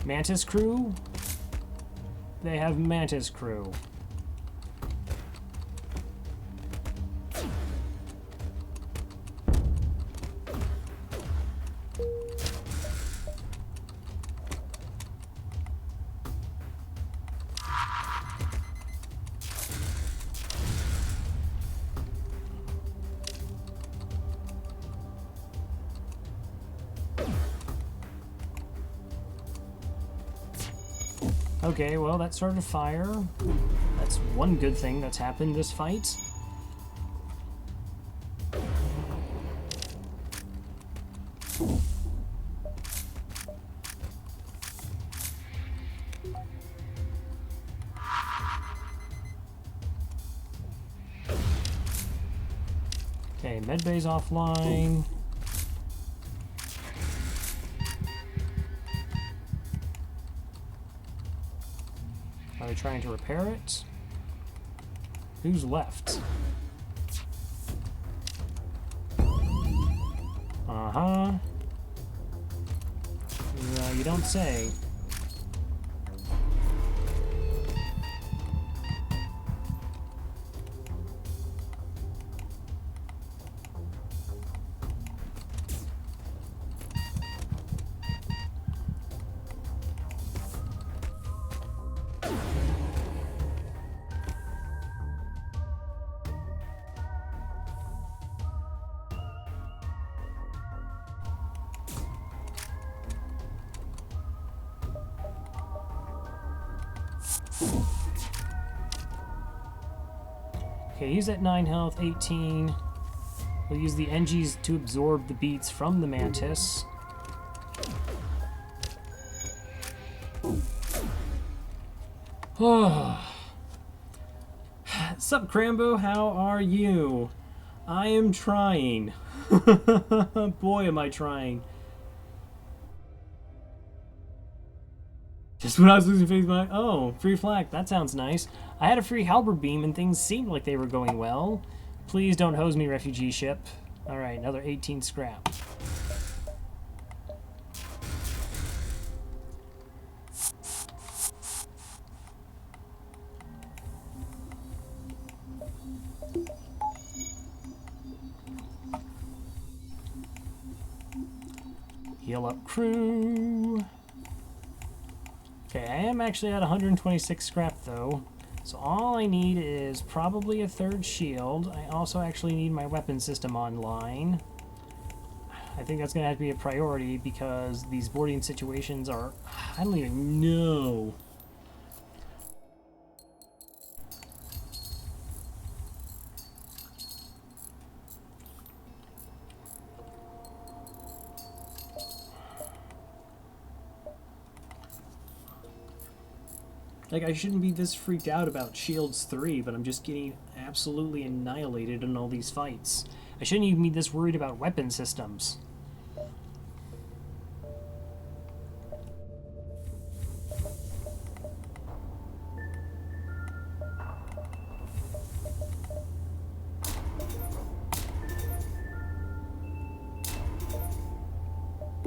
Mantis crew? They have Mantis crew. Okay, well, that started a fire. That's one good thing that's happened this fight. Okay, medbay's offline. Are they trying to repair it? Who's left? Uh-huh. You don't say. Okay, he's at 9 health, 18. We'll use the NGs to absorb the beats from the Mantis. Sup, Crambo? How are you? I am trying. Boy, am I trying. Just when I was losing faith, oh, free flak. That sounds nice. I had a free halberd beam and things seemed like they were going well. Please don't hose me, refugee ship. Alright, another 18 scrap. Heal up crew. Okay, I am actually at 126 scrap though. So all I need is probably a 3rd shield. I also actually need my weapon system online. I think that's going to have to be a priority because these boarding situations are... I don't even know. Like, I shouldn't be this freaked out about Shields 3, but I'm just getting absolutely annihilated in all these fights. I shouldn't even be this worried about weapon systems.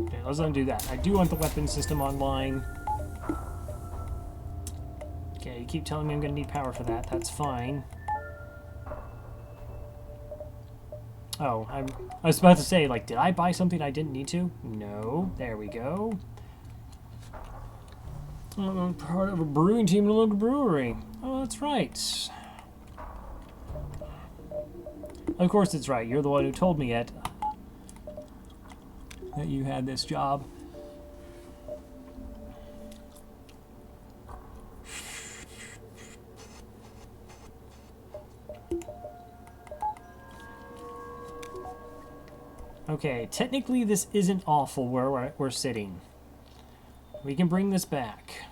Okay, let's undo that. I do want the weapon system online. Okay, you keep telling me I'm going to need power for that. That's fine. Oh, I was about to say, like, did I buy something I didn't need to? No. There we go. I'm part of a brewing team in a local brewery. Oh, that's right. Of course it's right. You're the one who told me it. That you had this job. Okay, technically this isn't awful where we're sitting. We can bring this back.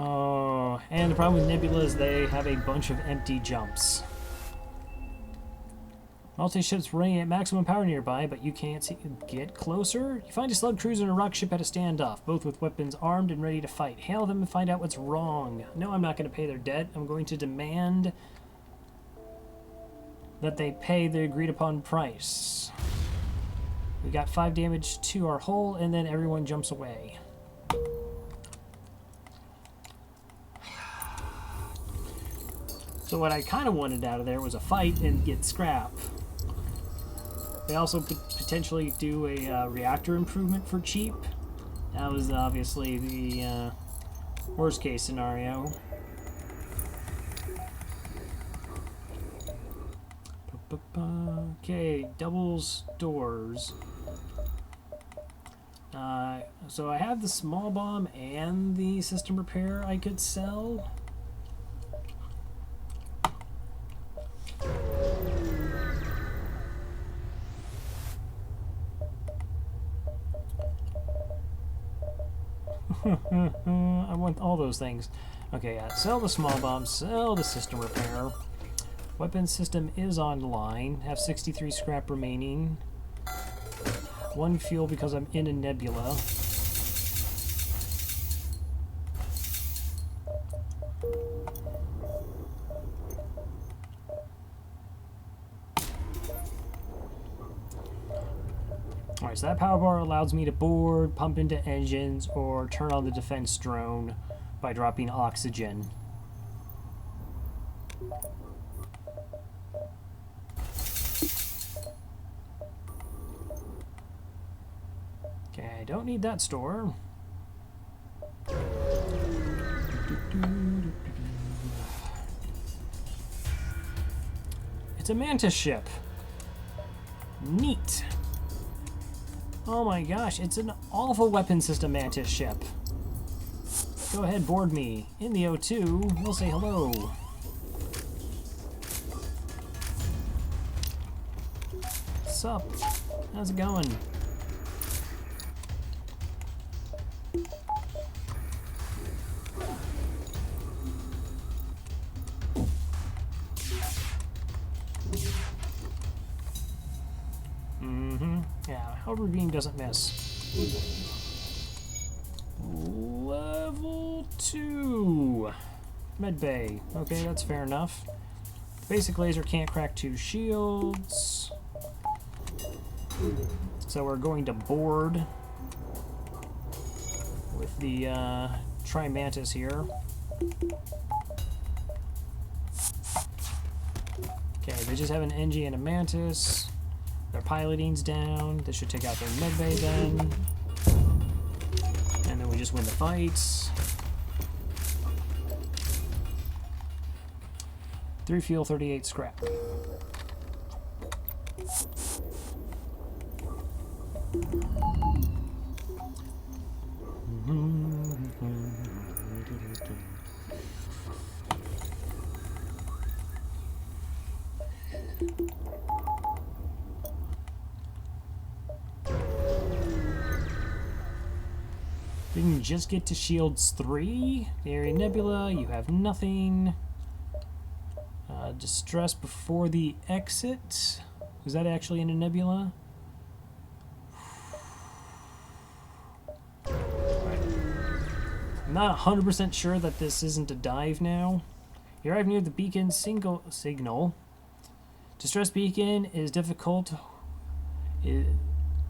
Oh, and the problem with Nebula is they have a bunch of empty jumps. Multi-ships running at maximum power nearby, but you can't see. Get closer? You find a slug cruiser and a rock ship at a standoff, both with weapons armed and ready to fight. Hail them and find out what's wrong. No, I'm not going to pay their debt. I'm going to demand that they pay the agreed-upon price. We got 5 damage to our hull, and then everyone jumps away. So what I kind of wanted out of there was a fight and get scrap. They also could potentially do a reactor improvement for cheap. That was obviously the worst case scenario. Okay, doubles doors. So I have the small bomb and the system repair I could sell. I want all those things. Okay, sell the small bomb, sell the system repair. Weapon system is online. Have 63 scrap remaining. 1 fuel because I'm in a nebula. Alright, so that power bar allows me to board, pump into engines, or turn on the defense drone by dropping oxygen. Okay, I don't need that store. It's a Mantis ship. Neat. Oh my gosh, it's an awful weapon system Mantis ship. Go ahead, board me. In the O2, we'll say hello. What's up? How's it going? Yeah, Hover Beam doesn't miss. Level 2. Medbay. Okay, that's fair enough. Basic laser can't crack 2 shields. So we're going to board with the Tri-Mantis here. Okay, they just have an NG and a Mantis. Their piloting's down. This should take out their medbay then. And then we just win the fights. 3 fuel, 38 scrap. Didn't just get to Shields 3. The Area Nebula, you have nothing. Distress before the exit. Was that actually in a nebula? Right. I'm not 100% sure that this isn't a dive now. You arrive near the beacon signal. Distress beacon is difficult.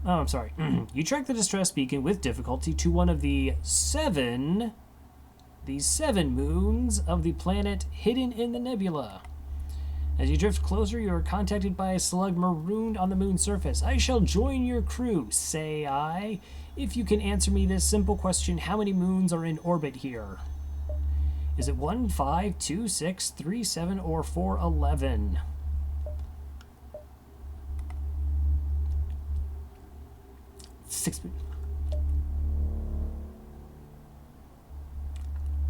I'm sorry. You track the distress beacon with difficulty to one of the seven moons of the planet hidden in the nebula. As you drift closer, you are contacted by a slug marooned on the moon's surface. I shall join your crew, say I, if you can answer me this simple question: how many moons are in orbit here? Is it 1, 5, 2, 6, 3, 7, or 4, 11?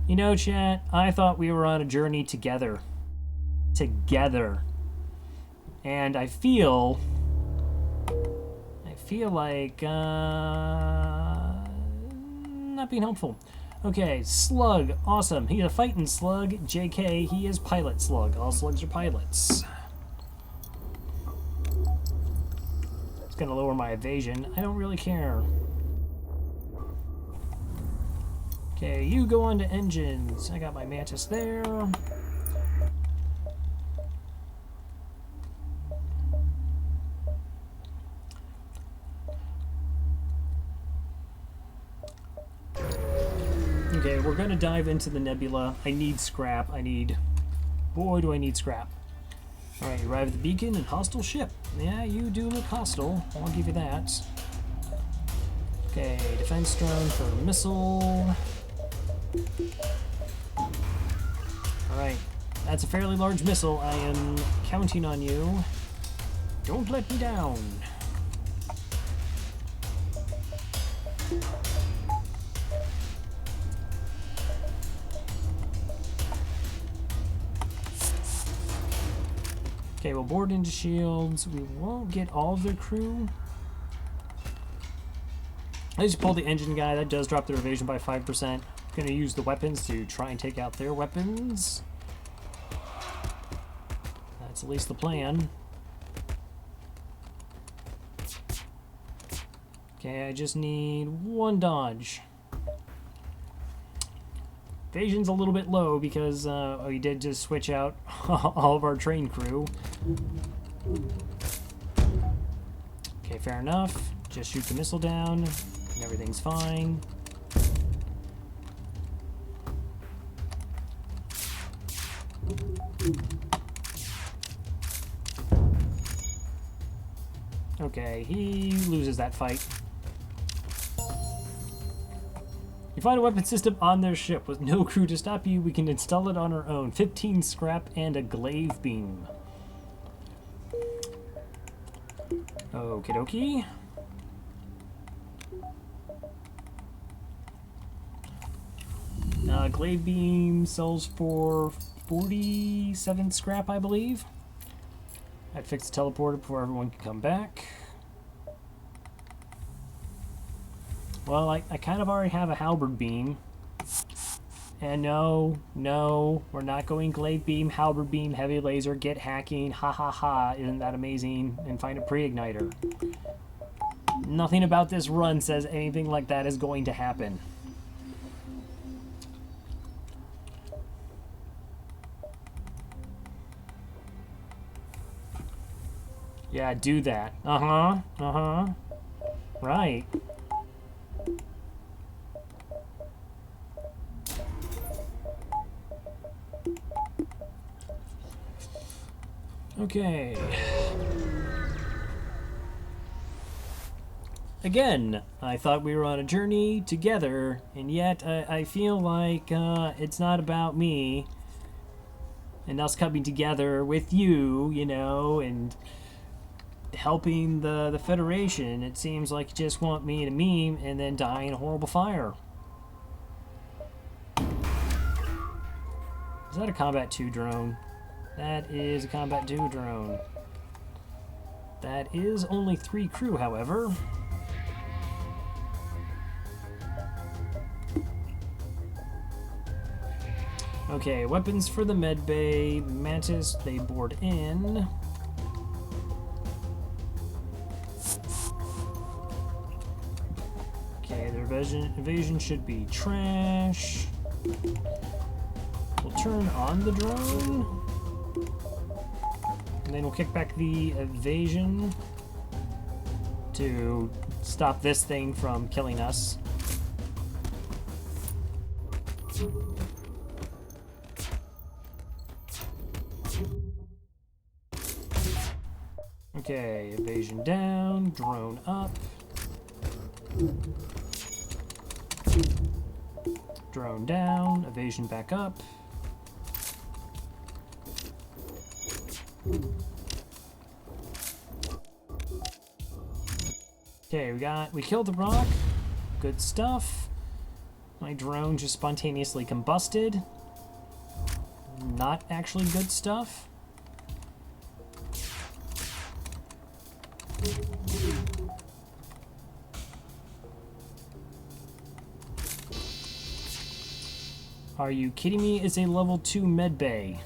You know, chat, I thought we were on a journey together. And I feel like not being helpful. Okay, slug, awesome. He's a fighting slug. JK, he is pilot slug. All slugs are pilots. It's gonna lower my evasion. I don't really care. Okay, you go on to engines. I got my Mantis there. Okay, we're gonna dive into the nebula. I need scrap. Boy, do I need scrap. Alright, you arrive at the beacon and hostile ship. Yeah, you do look hostile. I'll give you that. Okay, defense drone for missile. Alright, that's a fairly large missile. I am counting on you. Don't let me down. Okay, we'll board into shields. We won't get all of their crew. I just pulled the engine guy. That does drop their evasion by 5%. Gonna use the weapons to try and take out their weapons. That's at least the plan. Okay, I just need one dodge. Evasion's a little bit low because we did just switch out all of our train crew. Okay, fair enough. Just shoot the missile down and everything's fine. Okay, he loses that fight. You find a weapon system on their ship. With no crew to stop you, we can install it on our own. 15 scrap and a glaive beam. Okie dokie. Glaive beam sells for 47 scrap, I believe. I'd fix the teleporter before everyone can come back. Well, I kind of already have a halberd beam. And no, we're not going glaive beam, halberd beam, heavy laser, get hacking, ha ha ha, isn't that amazing? And find a pre-igniter. Nothing about this run says anything like that is going to happen. Yeah, do that. Right. Okay. Again, I thought we were on a journey together, and yet I feel like it's not about me and us coming together with you, you know, and helping the Federation. It seems like you just want me to meme and then die in a horrible fire. Is that a Combat 2 drone? That is a Combat 2 drone. That is only 3 crew, however. Okay, weapons for the med bay. Mantis, they board in. Okay, their evasion should be trash. We'll turn on the drone. And then we'll kick back the evasion to stop this thing from killing us. Okay, evasion down, drone up. Drone down, evasion back up. Okay, we killed the rock. Good stuff. My drone just spontaneously combusted. Not actually good stuff. Are you kidding me? It's a level 2 medbay.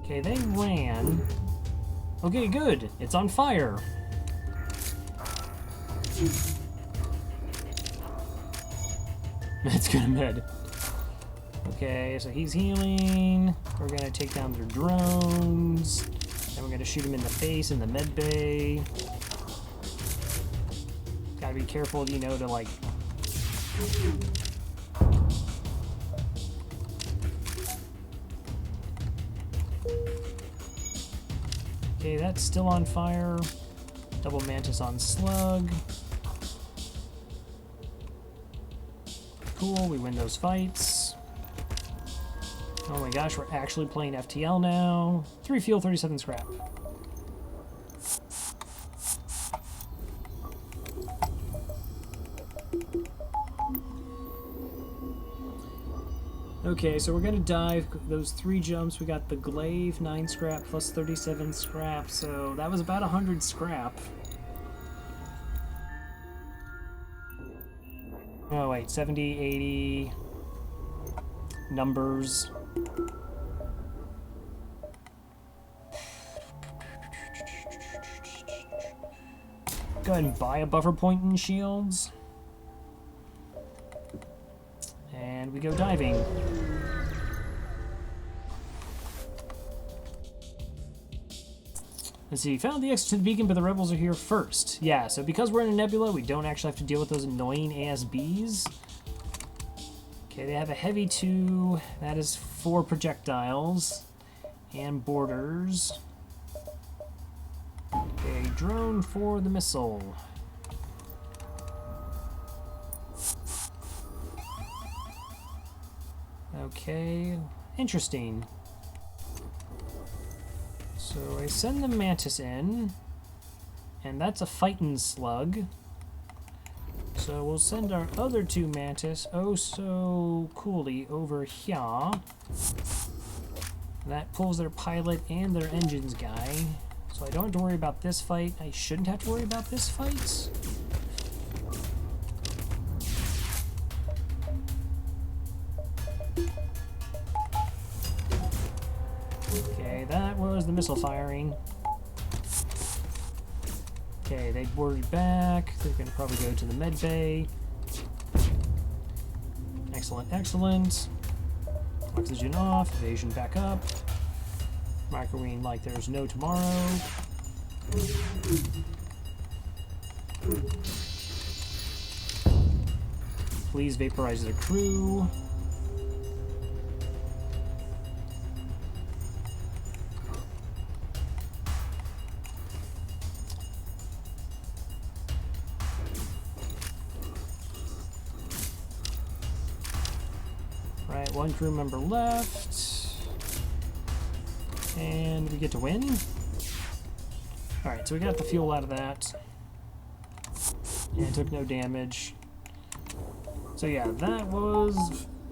Okay, they ran. Okay, good. It's on fire. It's gonna med. Okay, so he's healing. We're gonna take down their drones. And we're gonna shoot him in the face in the med bay. Gotta be careful, you know, to like... Okay, that's still on fire. Double Mantis on slug. Cool, we win those fights. Oh my gosh, we're actually playing FTL now. 3 fuel, 37 scrap. Okay, so we're gonna dive those 3 jumps. We got the glaive, 9 scrap plus 37 scrap, so that was about 100 scrap. Oh wait, 70, 80 numbers. Go ahead and buy a buffer point in shields. And we go diving. Let's see, found the exit to the beacon, but the rebels are here first. Yeah, so because we're in a nebula, we don't actually have to deal with those annoying ASBs. Okay, they have a heavy 2. That is 4 projectiles. And borders. Okay, drone for the missile. Okay, interesting. So I send the Mantis in, and that's a fighting slug. So we'll send our other 2 Mantis oh so coolly over here. That pulls their pilot and their engines guy. So I don't have to worry about this fight. I shouldn't have to worry about this fight. Okay, that was the missile firing. Okay, they boarded back. They're going to probably go to the med bay. Excellent, excellent. Oxygen off, evasion back up. Microwing like there's no tomorrow. Please vaporize the crew. Right, one crew member left. And we get to win. Alright, so we got the fuel out of that. And took no damage. So yeah,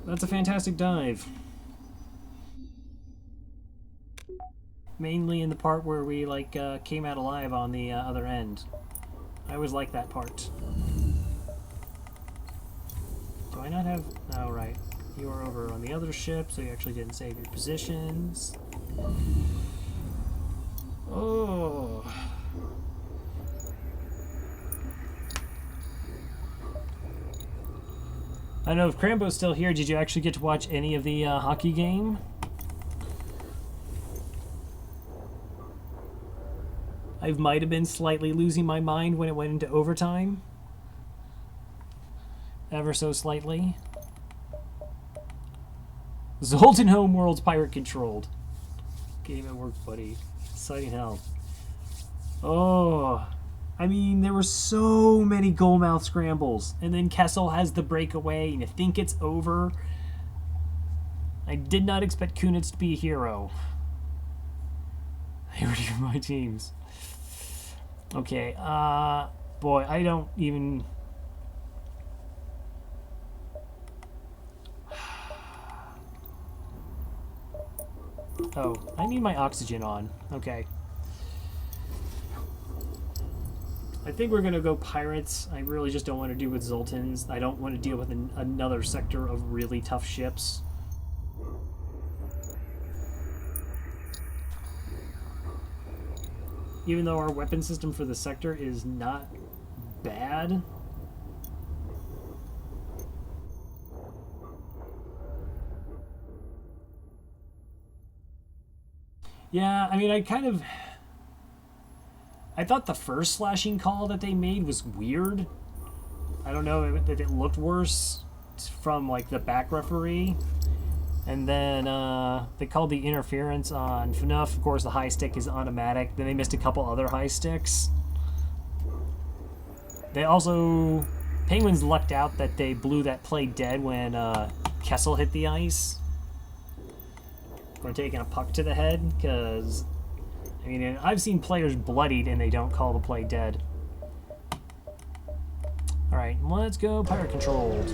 that's a fantastic dive. Mainly in the part where we like came out alive on the other end. I always like that part. Do I not have... Oh, right. You are over on the other ship, so you actually didn't save your positions. Oh. I don't know if Crambo's still here. Did you actually get to watch any of the hockey game? I might have been slightly losing my mind when it went into overtime. Ever so slightly. Zoltan Homeworld's pirate controlled. Game at work, buddy. Exciting hell. Oh, I mean, there were so many goalmouth scrambles. And then Kessel has the breakaway, and you think it's over. I did not expect Kunitz to be a hero. They were my teams. Okay, boy, I don't even... Oh, I need my oxygen on. Okay. I think we're going to go pirates. I really just don't want to deal with Zoltans. I don't want to deal with another sector of really tough ships. Even though our weapon system for the sector is not bad. Yeah, I mean, I thought the first slashing call that they made was weird. I don't know if it looked worse from, like, the back referee. And then they called the interference on FNUF. Of course, the high stick is automatic. Then they missed a couple other high sticks. They also... Penguins lucked out that they blew that play dead when Kessel hit the ice. We're taking a puck to the head, because... I mean, I've seen players bloodied and they don't call the play dead. Alright, let's go pirate controlled.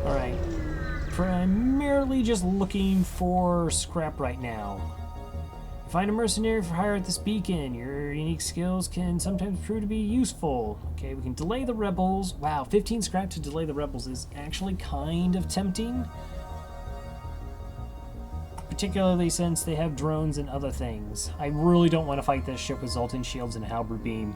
Alright. Primarily just looking for scrap right now. Find a mercenary for hire at this beacon. Your unique skills can sometimes prove to be useful. Okay, we can delay the rebels. Wow, 15 scrap to delay the rebels is actually kind of tempting. Particularly since they have drones and other things. I really don't want to fight this ship with Zoltan shields and halberd beam.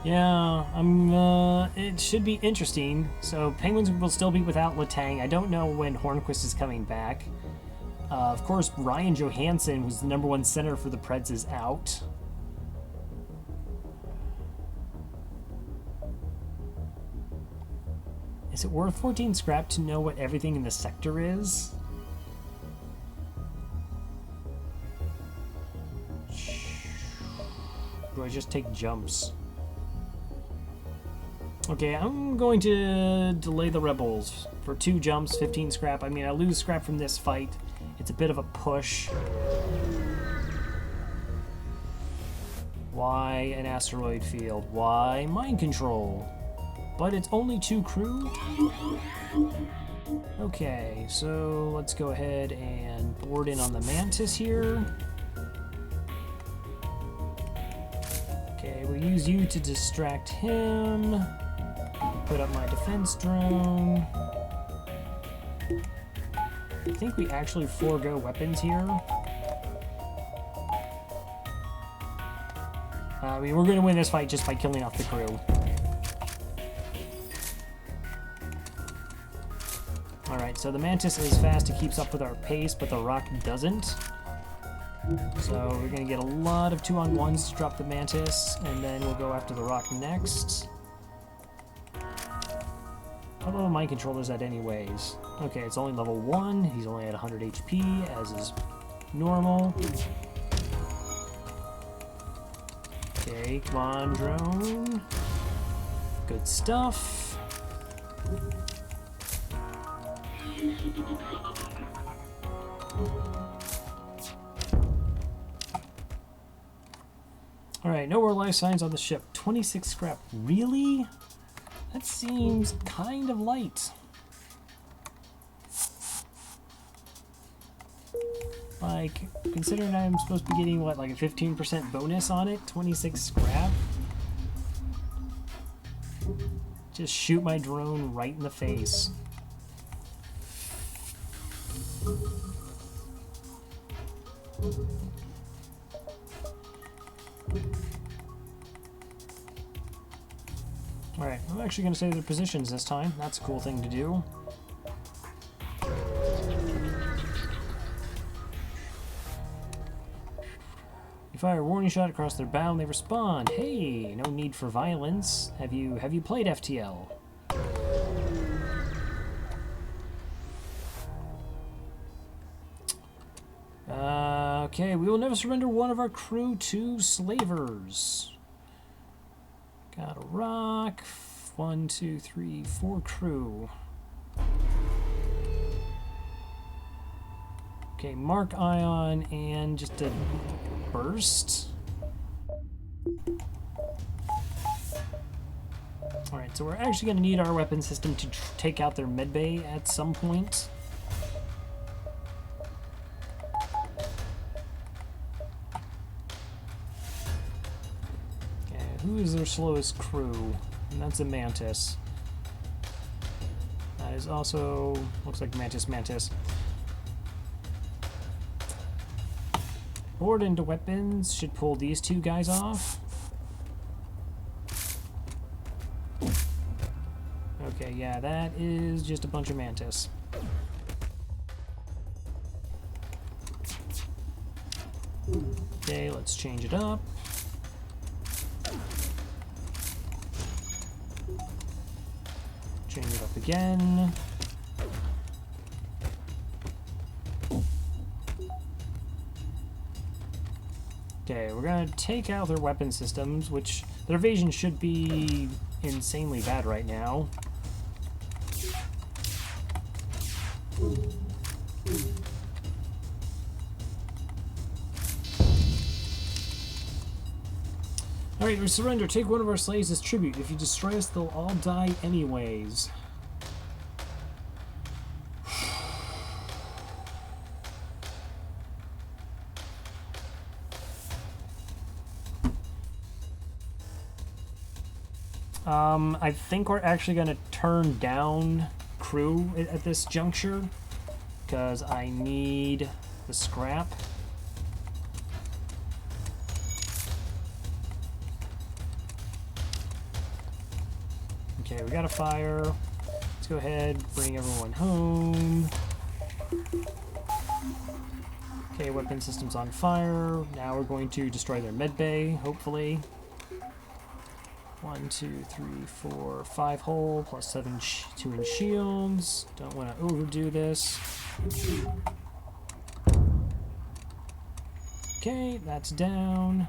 Yeah, it should be interesting. So Penguins will still be without Letang. I don't know when Hornquist is coming back. Of course, Ryan Johansson, who's the #1 center for the Preds, is out. Is it worth 14 scrap to know what everything in the sector is? Do I just take jumps? Okay, I'm going to delay the rebels for 2 jumps, 15 scrap. I mean, I lose scrap from this fight. It's a bit of a push. Why an asteroid field? Why mind control? But it's only 2 crew? Okay, so let's go ahead and board in on the Mantis here. Okay, we'll use you to distract him. Put up my defense drone. I think we actually forego weapons here. I mean, we're going to win this fight just by killing off the crew. Alright, so the Mantis is fast, it keeps up with our pace, but the Rock doesn't. So we're going to get a lot of 2-on-1s to drop the Mantis, and then we'll go after the Rock next. What level mind controller's at anyways? Okay, it's only level 1. He's only at 100 HP, as is normal. Okay, come on, drone. Good stuff. Alright, no more life signs on the ship. 26 scrap. Really? That seems kind of light. Like, considering I'm supposed to be getting, what, like a 15% bonus on it? 26 scrap? Just shoot my drone right in the face. Alright, I'm actually going to save their positions this time. That's a cool thing to do. You fire a warning shot across their bow and they respond. Hey, no need for violence. Have you played FTL? Okay, we will never surrender one of our crew to slavers. Got a rock. 1, 2, 3, 4 crew. Okay, mark ion and just a burst. Alright, so we're actually going to need our weapon system to take out their medbay at some point. Who is their slowest crew? And that's a Mantis. That is also... looks like Mantis. Board into weapons should pull these two guys off. Okay, yeah, that is just a bunch of Mantis. Okay, let's change it up. Change it up again. Okay, we're gonna take out their weapon systems, which their evasion should be insanely bad right now. Alright, we surrender. Take one of our slaves as tribute. If you destroy us, they'll all die anyways. I think we're actually going to turn down crew at this juncture, because I need the scrap. Okay, we got a fire. Let's go ahead, bring everyone home. Okay, weapon system's on fire. Now we're going to destroy their medbay, hopefully. 1, 2, 3, 4, 5 hull, plus 2 in shields. Don't want to overdo this. Okay, that's down.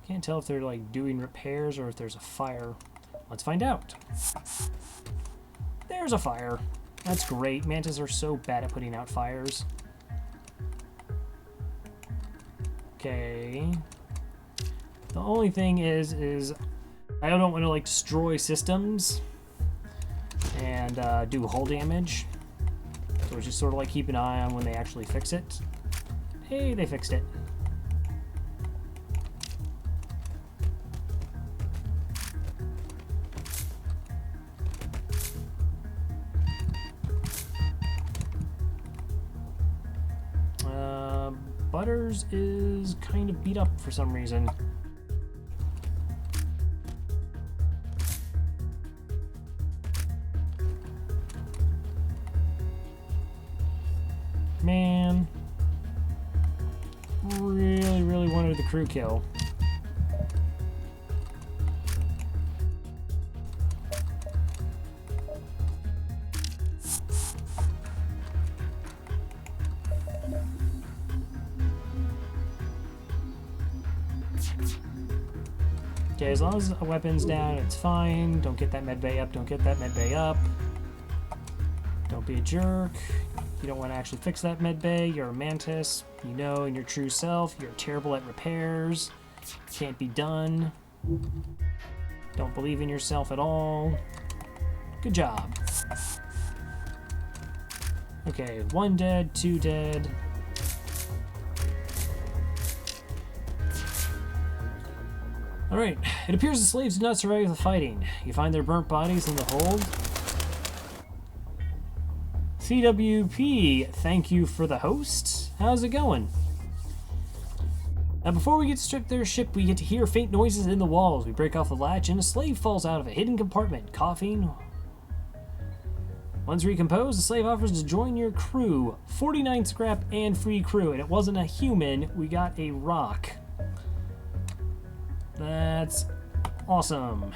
Can't tell if they're like doing repairs or if there's a fire. Let's find out. There's a fire. That's great. Mantis are so bad at putting out fires. Okay. The only thing is I don't want to like destroy systems and do hull damage. So just sort of like keep an eye on when they actually fix it. Hey, they fixed it. Butters is kind of beat up for some reason. Man. Really wanted the crew kill. Okay, as long as a weapon's down, it's fine. Don't get that med bay up. Don't get that med bay up. Don't be a jerk. You don't want to actually fix that med bay. You're a Mantis. You know in your true self, you're terrible at repairs. Can't be done. Don't believe in yourself at all. Good job. Okay, 1 dead, 2 dead. Alright, it appears the slaves did not survive the fighting. You find their burnt bodies in the hold. CWP, thank you for the host. How's it going? Now before we get to strip their ship, we get to hear faint noises in the walls. We break off the latch and a slave falls out of a hidden compartment, coughing. Once recomposed, the slave offers to join your crew. 49 scrap and free crew, and it wasn't a human, we got a rock. That's awesome.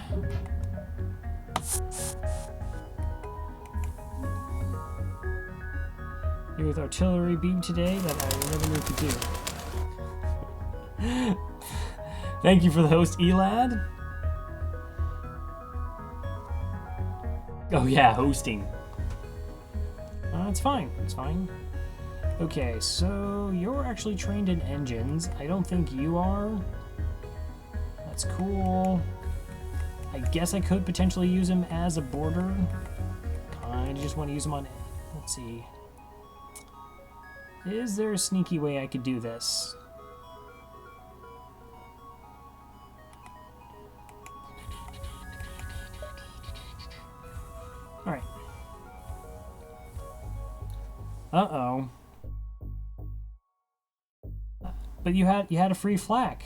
You with artillery beam today that I never knew could do. Thank you for the host, Elad. Oh yeah, hosting. It's fine. It's fine. Okay, so you're actually trained in engines. I don't think you are. That's cool. I guess I could potentially use him as a border. Kinda just want to use him on... Let's see. Is there a sneaky way I could do this? Alright. Uh-oh. But you had a free flak.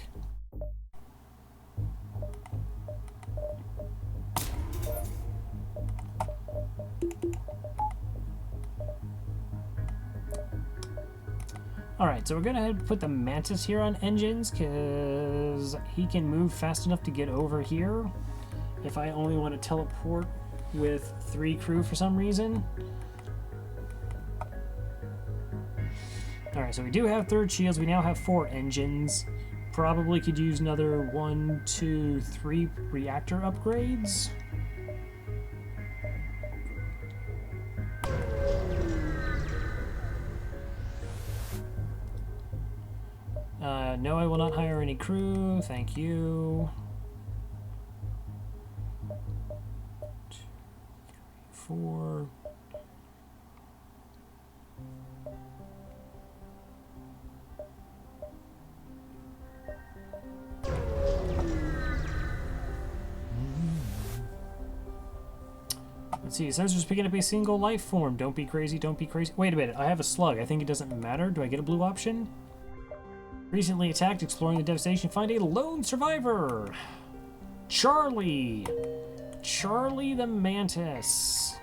Alright, so we're gonna put the Mantis here on engines because he can move fast enough to get over here if I only want to teleport with 3 crew for some reason. Alright, so we do have 3rd shields. We now have 4 engines. Probably could use another 1, 2, 3 reactor upgrades. No, I will not hire any crew. Thank you. 2, 3, 4. Let's see, sensors picking up a single life form. Don't be crazy, don't be crazy. Wait a minute, I have a slug. I think it doesn't matter. Do I get a blue option? Recently attacked, exploring the devastation, find a lone survivor. Charlie. Charlie the Mantis.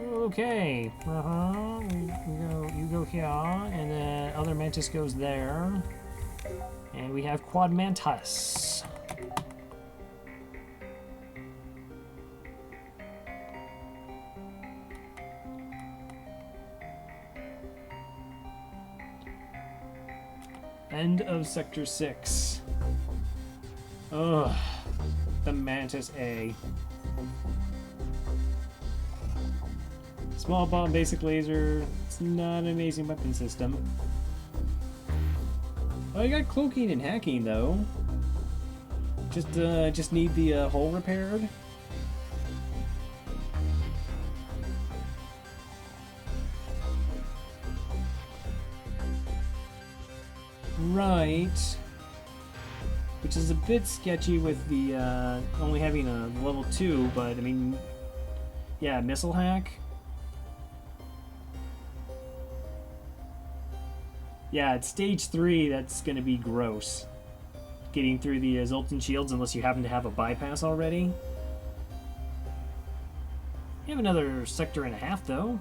Okay. You go here, and then other Mantis goes there. And we have Quad Mantis. End of Sector 6. Ugh. The Mantis A. Small bomb, basic laser. It's not an amazing weapon system. Oh, I got cloaking and hacking though. Just need the hull repaired. Right. Which is a bit sketchy with the only having a level 2, but I mean, yeah, missile hack. Yeah, at stage 3, that's gonna be gross. Getting through the Zoltan shields unless you happen to have a bypass already. You have another sector and a half though.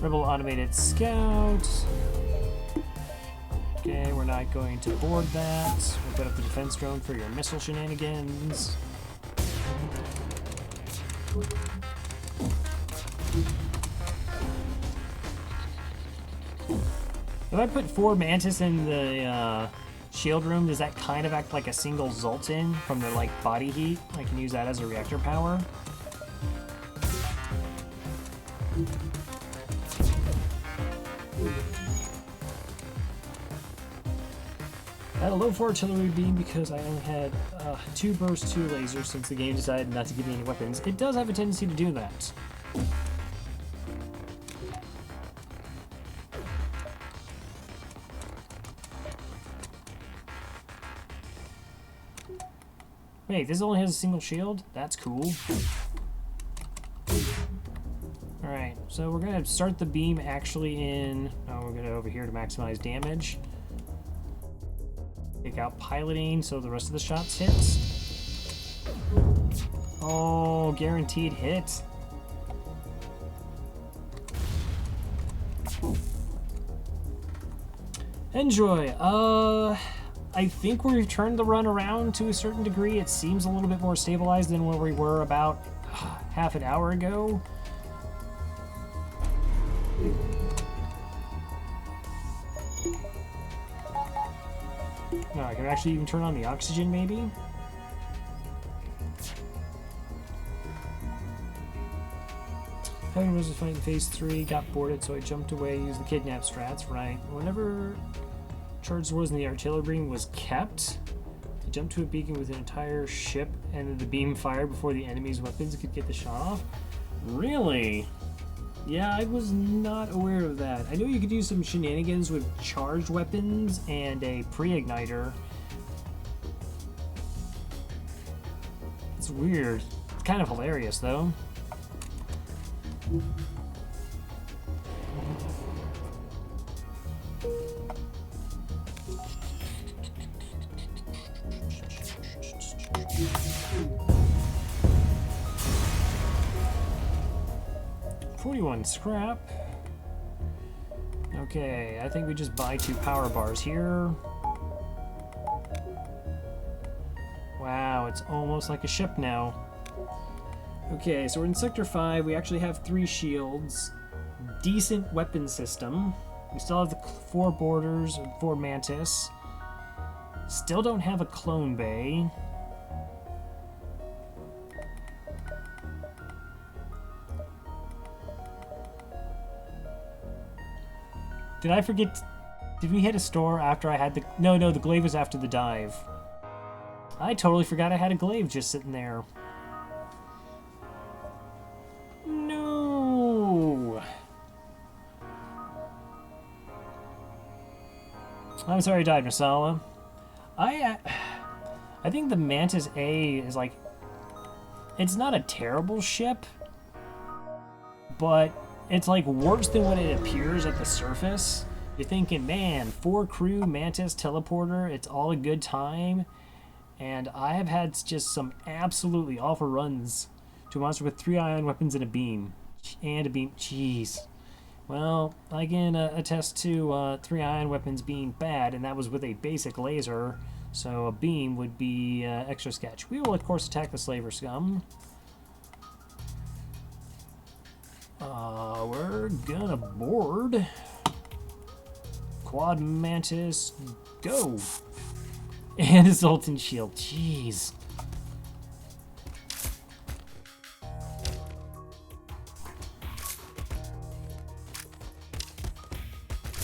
Rebel automated scout. Okay, we're not going to board that. We'll put up the defense drone for your missile shenanigans. If I put 4 Mantis in the shield room, does that kind of act like a single Zoltan from the like body heat? I can use that as a reactor power. I had a low for artillery beam because I only had 2 burst 2 lasers since the game decided not to give me any weapons. It does have a tendency to do that. Wait, this only has a single shield? That's cool. Alright, so we're going to start the beam actually in... Oh, we're going to over here to maximize damage. Take out piloting so the rest of the shots hit. Oh, guaranteed hit. Enjoy. I think we've turned the run around to a certain degree. It seems a little bit more stabilized than where we were about half an hour ago. No, I can actually even turn on the oxygen, maybe? Having was fight in phase 3, got boarded, so I jumped away, used the kidnap strats, right? Whenever charged was in the artillery beam was kept, I jumped to a beacon with an entire ship, and then the beam fired before the enemy's weapons could get the shot off. Really? Yeah, I was not aware of that. I know you could do some shenanigans with charged weapons and a pre-igniter. It's weird. It's kind of hilarious, though. $41 scrap. Okay, I think we just buy 2 power bars here. Wow, it's almost like a ship now. Okay, so we're in Sector 5. We actually have 3 shields. Decent weapon system. We still have the 4 boarders and 4 Mantis. Still don't have a clone bay. Did I forget? Did we hit a store after I had the... No, the glaive was after the dive. I totally forgot I had a glaive just sitting there. No! I'm sorry I died, Masala. I think the Mantis A is like... It's not a terrible ship, but it's like worse than what it appears at the surface. You're thinking, man, 4 crew, Mantis, teleporter, it's all a good time. And I have had just some absolutely awful runs to a monster with 3 ion weapons and a beam. Jeez. Well, I can attest to 3 ion weapons being bad, and that was with a basic laser, so a beam would be extra sketch. We will, of course, attack the slaver scum. We're gonna board. Quad Mantis, go! And a Zoltan shield, jeez.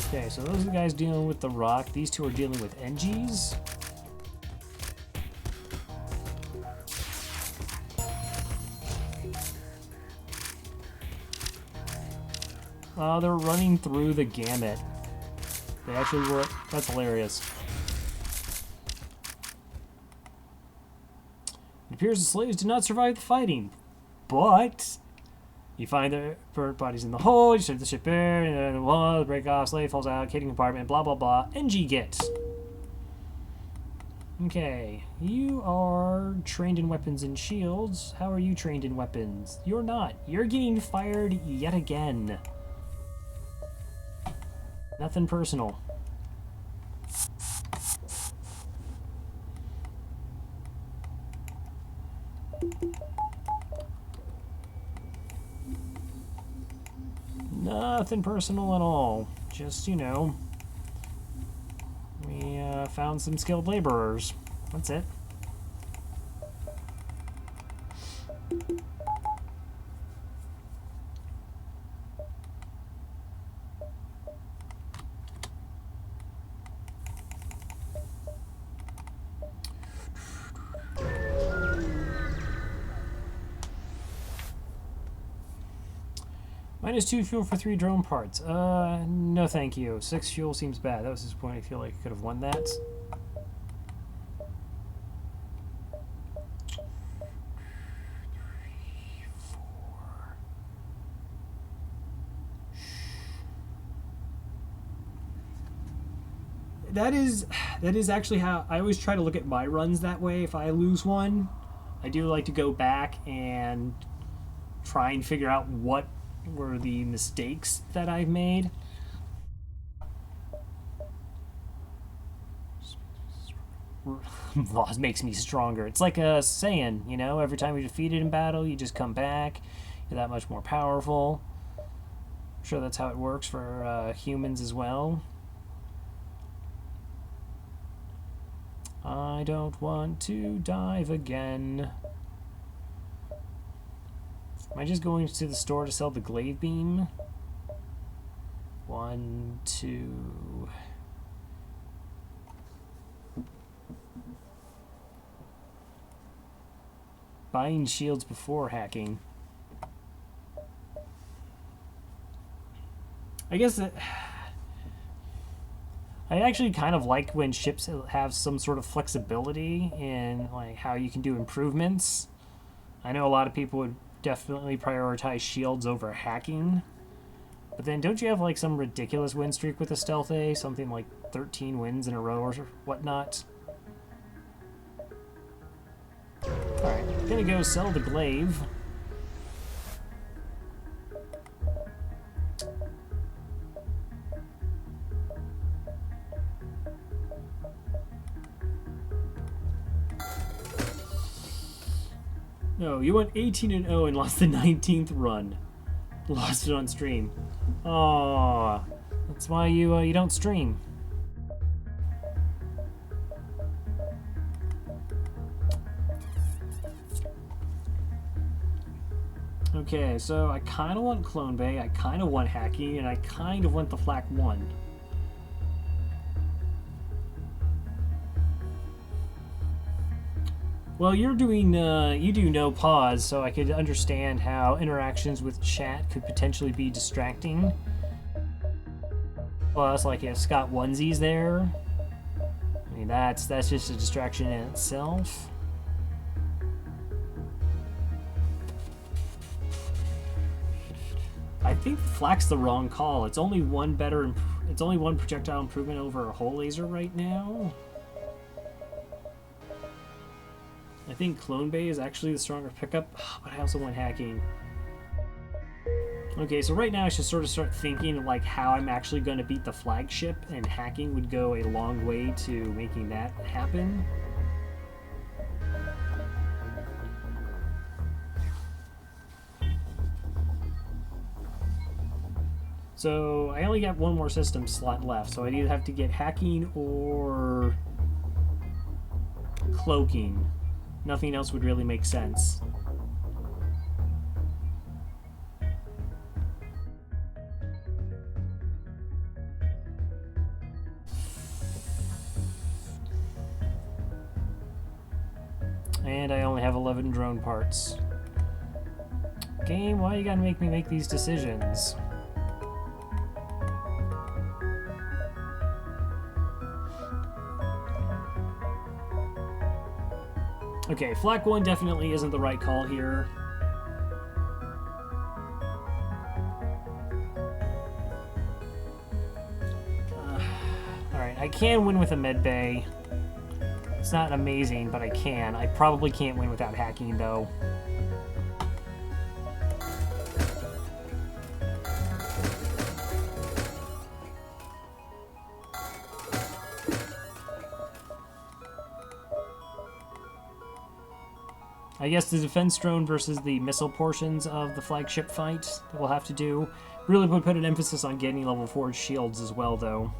Okay, so those are the guys dealing with the rock. These 2 are dealing with NGs. They're running through the gamut. They actually were. That's hilarious. It appears the slaves did not survive the fighting, but you find their burnt bodies in the hold, you set the ship there, and then the wall, break off, slave falls out, catering compartment, blah blah blah. NG gets. Okay, you are trained in weapons and shields. How are you trained in weapons? You're not. You're getting fired yet again. Nothing personal. Nothing personal at all. Just, you know, we found some skilled laborers. That's it. -2 fuel for 3 drone parts. No thank you. 6 fuel seems bad. That was disappointing. I feel like I could have won that. That is actually how I always try to look at my runs that way. If I lose one, I do like to go back and try and figure out what were the mistakes that I've made. Loss makes me stronger. It's like a saying, you know, every time you're defeated in battle, you just come back. You're that much more powerful. I'm sure that's how it works for humans as well. I don't want to dive again. Am I just going to the store to sell the glaive beam? 1, 2... Buying shields before hacking. I guess that... I actually kind of like when ships have some sort of flexibility in like how you can do improvements. I know a lot of people would definitely prioritize shields over hacking. But then don't you have like some ridiculous win streak with a stealth A? Something like 13 wins in a row or whatnot? Alright, gonna go sell the glaive. No, you went 18-0 and lost the 19th run. Lost it on stream. Aww. That's why you don't stream. Okay, so I kind of want Clone Bay, I kind of want hacking, and I kind of want the Flak 1. Well, you're doing, you do no pause, so I could understand how interactions with chat could potentially be distracting. Plus, like, if Scott Onesies there, I mean, that's just a distraction in itself. I think Flak's the wrong call. It's only one it's only one projectile improvement over a hull laser right now. I think Clone Bay is actually the stronger pickup, but I also want hacking. Okay, so right now I should sort of start thinking of like how I'm actually going to beat the flagship, and hacking would go a long way to making that happen. So I only got one more system slot left, so I'd either have to get hacking or cloaking. Nothing else would really make sense. And I only have 11 drone parts. Game, why you gotta make me make these decisions? Okay, Flak 1 definitely isn't the right call here. Alright, I can win with a med bay. It's not amazing, but I can. I probably can't win without hacking, though. I guess the defense drone versus the missile portions of the flagship fight that we'll have to do. Really would put an emphasis on getting level 4 shields as well, though.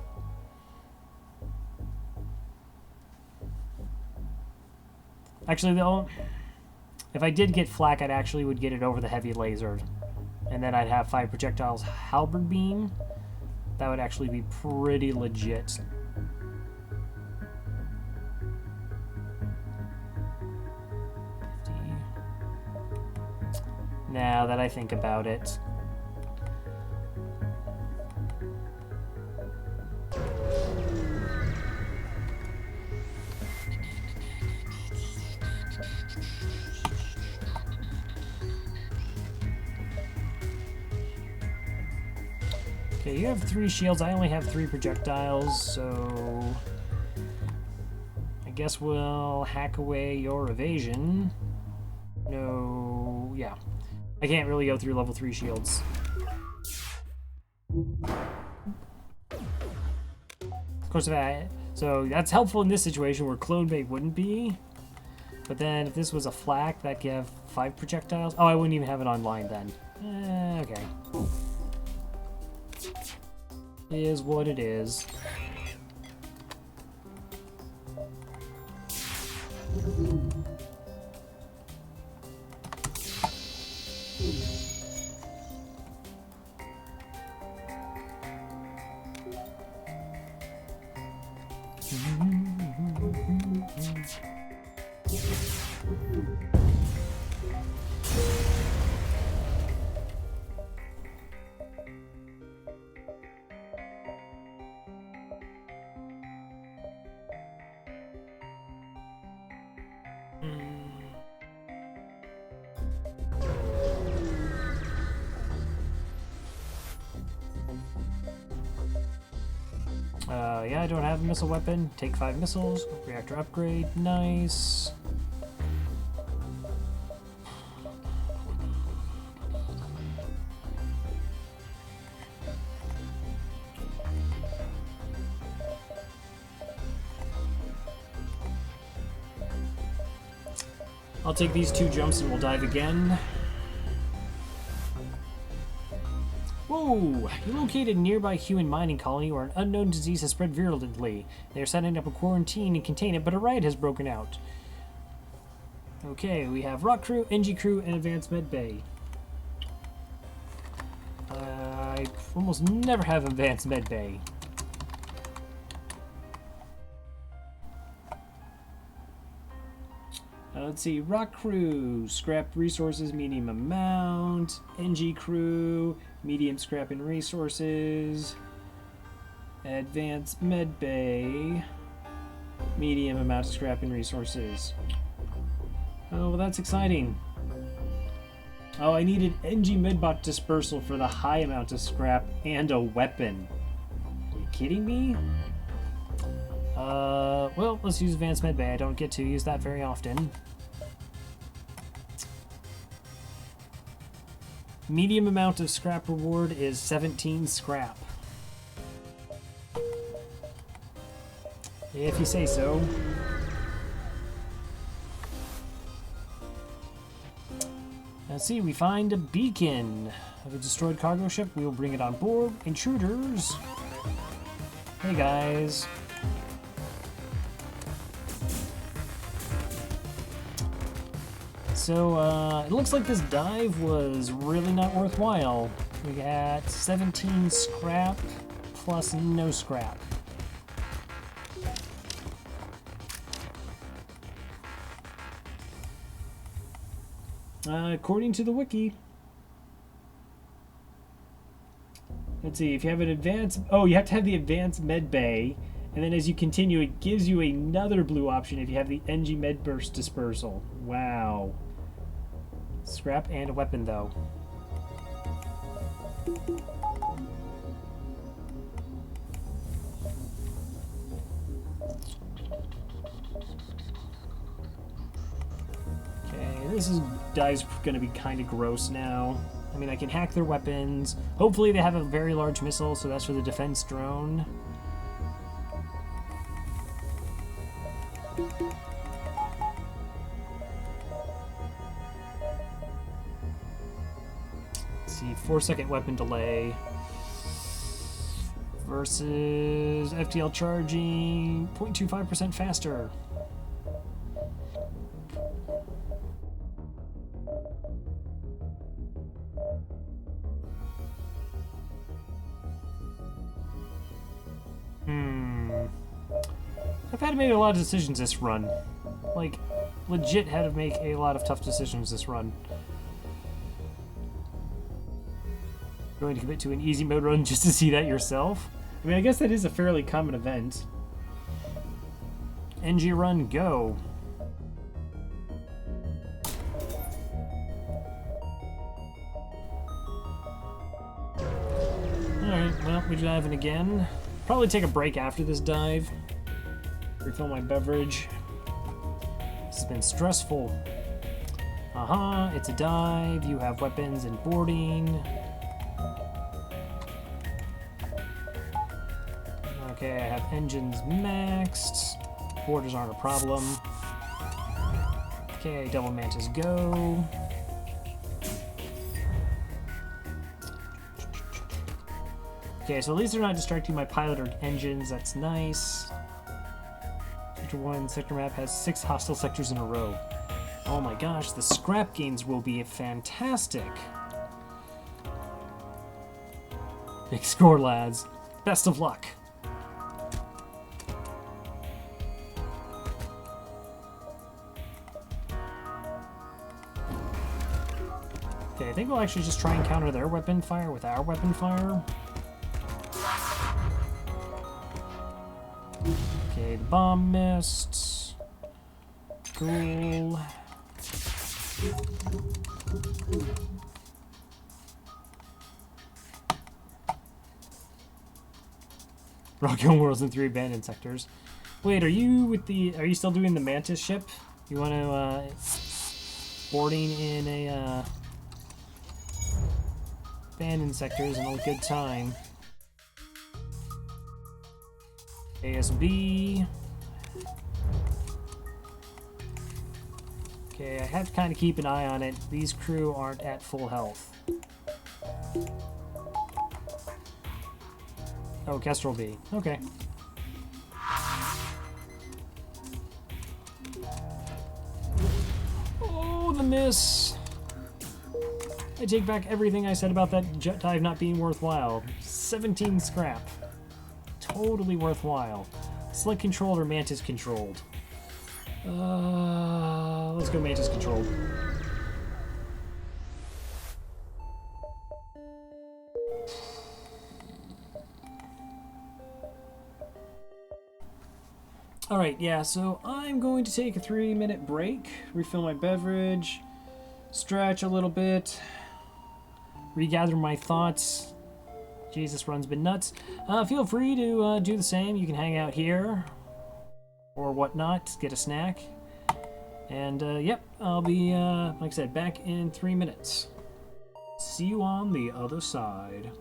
Actually, though, if I did get flak, I'd actually would get it over the heavy laser. And then I'd have 5 projectiles halberd beam. That would actually be pretty legit. Now that I think about it. Okay, you have 3 shields. I only have 3 projectiles, so I guess we'll hack away your evasion. No, yeah. I can't really go through level 3 shields. Of course, so that's helpful in this situation where clone bait wouldn't be. But then if this was a flak, that could have 5 projectiles. Oh, I wouldn't even have it online then. Okay. It is what it is. Yeah, I don't have a missile weapon. Take 5 missiles. Reactor upgrade. Nice. I'll take these 2 jumps and we'll dive again. Whoa! You're located nearby a human mining colony where an unknown disease has spread virulently. They are setting up a quarantine and contain it, but a riot has broken out. Okay, we have Rock Crew, NG Crew, and Advanced Med Bay. I almost never have Advanced Med Bay. Let's see, Rock Crew, scrap resources, medium amount. NG Crew, medium scrap and resources. Advanced Med Bay, medium amount of scrap and resources. Oh, well, that's exciting. Oh, I needed NG Medbot dispersal for the high amount of scrap and a weapon. Are you kidding me? Well, let's use Advanced Med Bay. I don't get to use that very often. Medium amount of scrap reward is 17 scrap. If you say so. Let's see, we find a beacon of a destroyed cargo ship. We will bring it on board. Intruders! Hey guys. So, it looks like this dive was really not worthwhile. We got 17 scrap plus no scrap. According to the wiki. Let's see, if you have an advanced... Oh, you have to have the advanced med bay. And then as you continue, it gives you another blue option if you have the NG med burst dispersal. Wow. Scrap and a weapon, though. Okay, this dive's gonna be kind of gross now. I mean, I can hack their weapons. Hopefully they have a very large missile, so that's for the defense drone. see, 4-second weapon delay versus FTL charging 0.25% faster. I've had to make a lot of decisions this run. Like, legit had to make a lot of tough decisions this run. Going to commit to an easy mode run just to see that yourself? I mean, I guess that is a fairly common event. NG run, go. Alright, well, we're diving again. Probably take a break after this dive. Refill my beverage. This has been stressful. It's a dive. You have weapons and boarding. Okay, I have engines maxed. Borders aren't a problem. Okay, double Mantis go. Okay, so at least they're not distracting my pilot or engines. That's nice. Sector 1 sector map has 6 hostile sectors in a row. Oh my gosh, the scrap gains will be fantastic. Big score, lads. Best of luck. Okay, I think we'll actually just try and counter their weapon fire with our weapon fire. Okay, the bomb missed. Cool. Rocky Worlds in 3 abandoned sectors. Wait, are you still doing the Mantis ship? You want to, boarding in a, abandoned sectors in a good time. ASB. Okay, I have to kind of keep an eye on it. These crew aren't at full health. Oh, Kestrel B. Okay. Oh, the miss! I take back everything I said about that jet dive not being worthwhile. 17 scrap. Totally worthwhile. Slick controlled or Mantis controlled? Let's go Mantis controlled. Alright, yeah, so I'm going to take a 3-minute break, refill my beverage, stretch a little bit, regather my thoughts. Jesus, run's been nuts. Feel free to do the same. You can hang out here or whatnot, get a snack. And, yep, I'll be, like I said, back in 3 minutes. See you on the other side.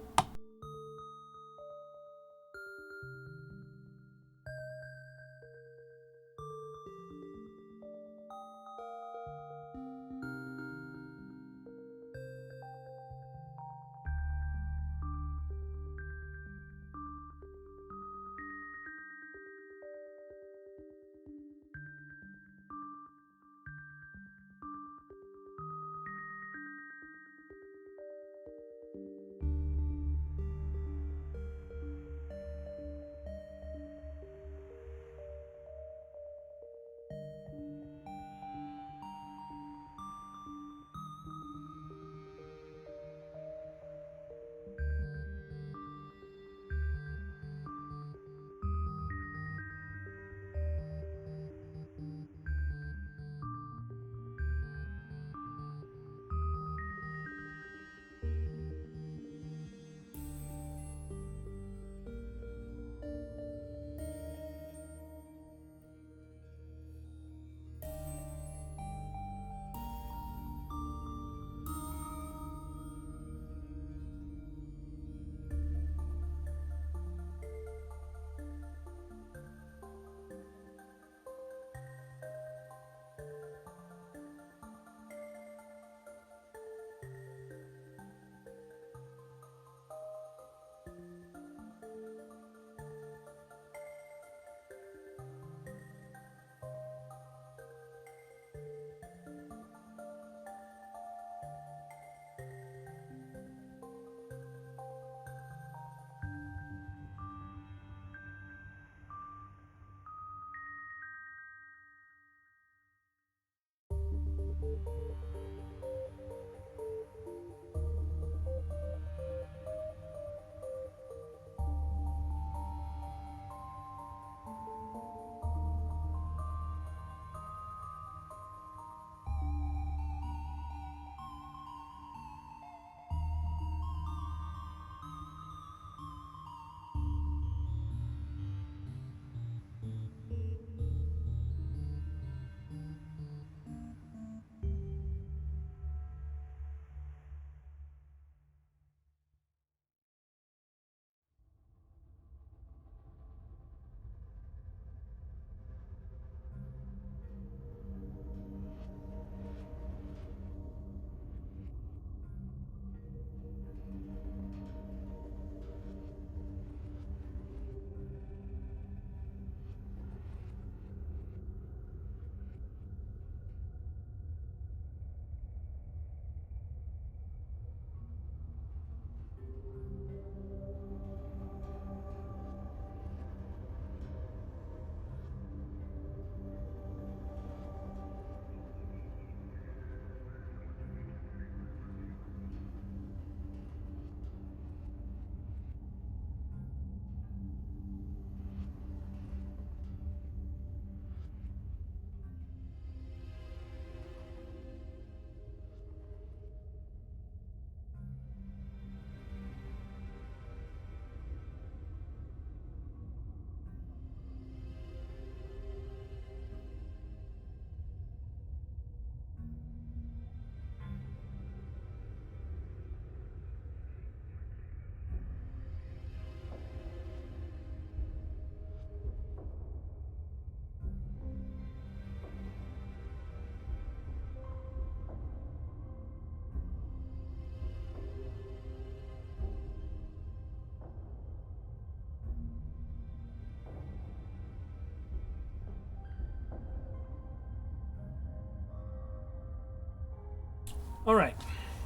Alright,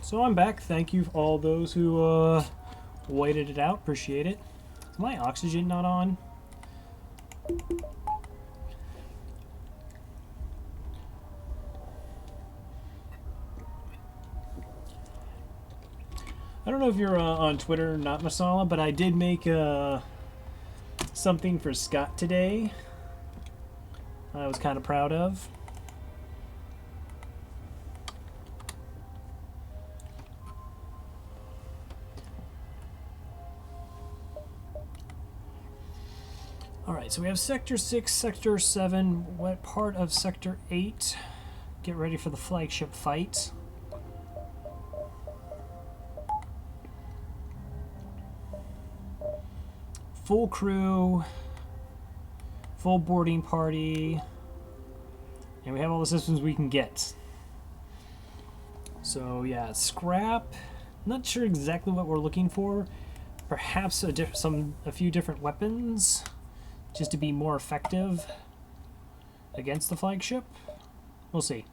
so I'm back. Thank you all those who waited it out. Appreciate it. Is my oxygen not on? I don't know if you're on Twitter, not Masala, but I did make something for Scott today. I was kind of proud of. Alright, so we have Sector 6, Sector 7, what part of Sector 8? Get ready for the flagship fight. Full crew, full boarding party, and we have all the systems we can get. So yeah, scrap. Not sure exactly what we're looking for. Perhaps a few different weapons, just to be more effective against the flagship. We'll see.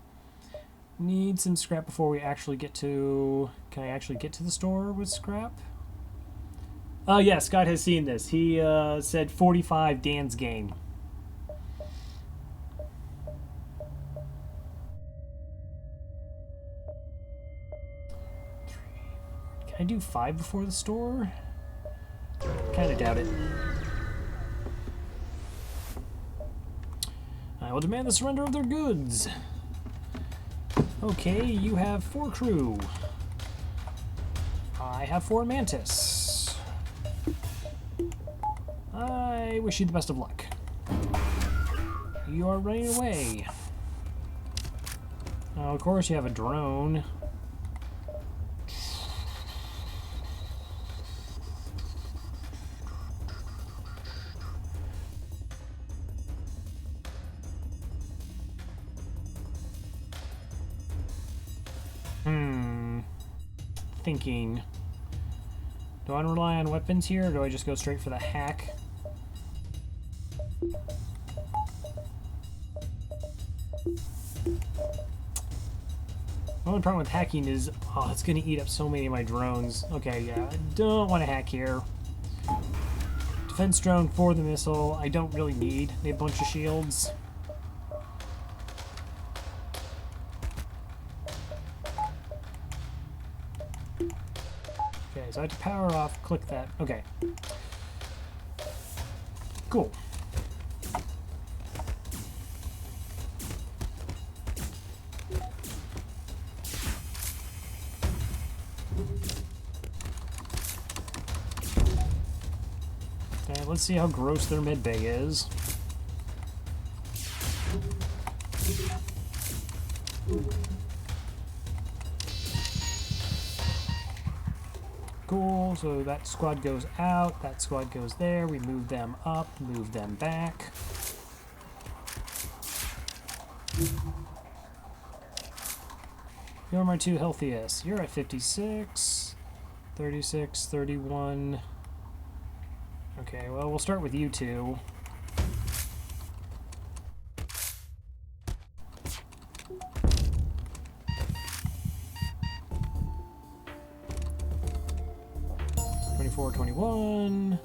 Need some scrap before we actually get to... Can I actually get to the store with scrap? Oh yeah, Scott has seen this. He said 45 Dan's game. Can I do 5 before the store? Kinda doubt it. I will demand the surrender of their goods. Okay, you have 4 crew. I have 4 Mantis. I wish you the best of luck. You are running away. Now, of course, you have a drone. Thinking. Do I want to rely on weapons here, or do I just go straight for the hack? The only problem with hacking is, oh, it's going to eat up so many of my drones. Okay, yeah, I don't want to hack here. Defense drone for the missile, I don't really need a bunch of shields. Okay, so I have to power off, click that. Okay. Cool. Okay, let's see how gross their mid bay is. Cool, so that squad goes out, that squad goes there, we move them up, move them back. You're my 2 healthiest. You're at 56, 36, 31. Okay, well, we'll start with you 2. Four 21.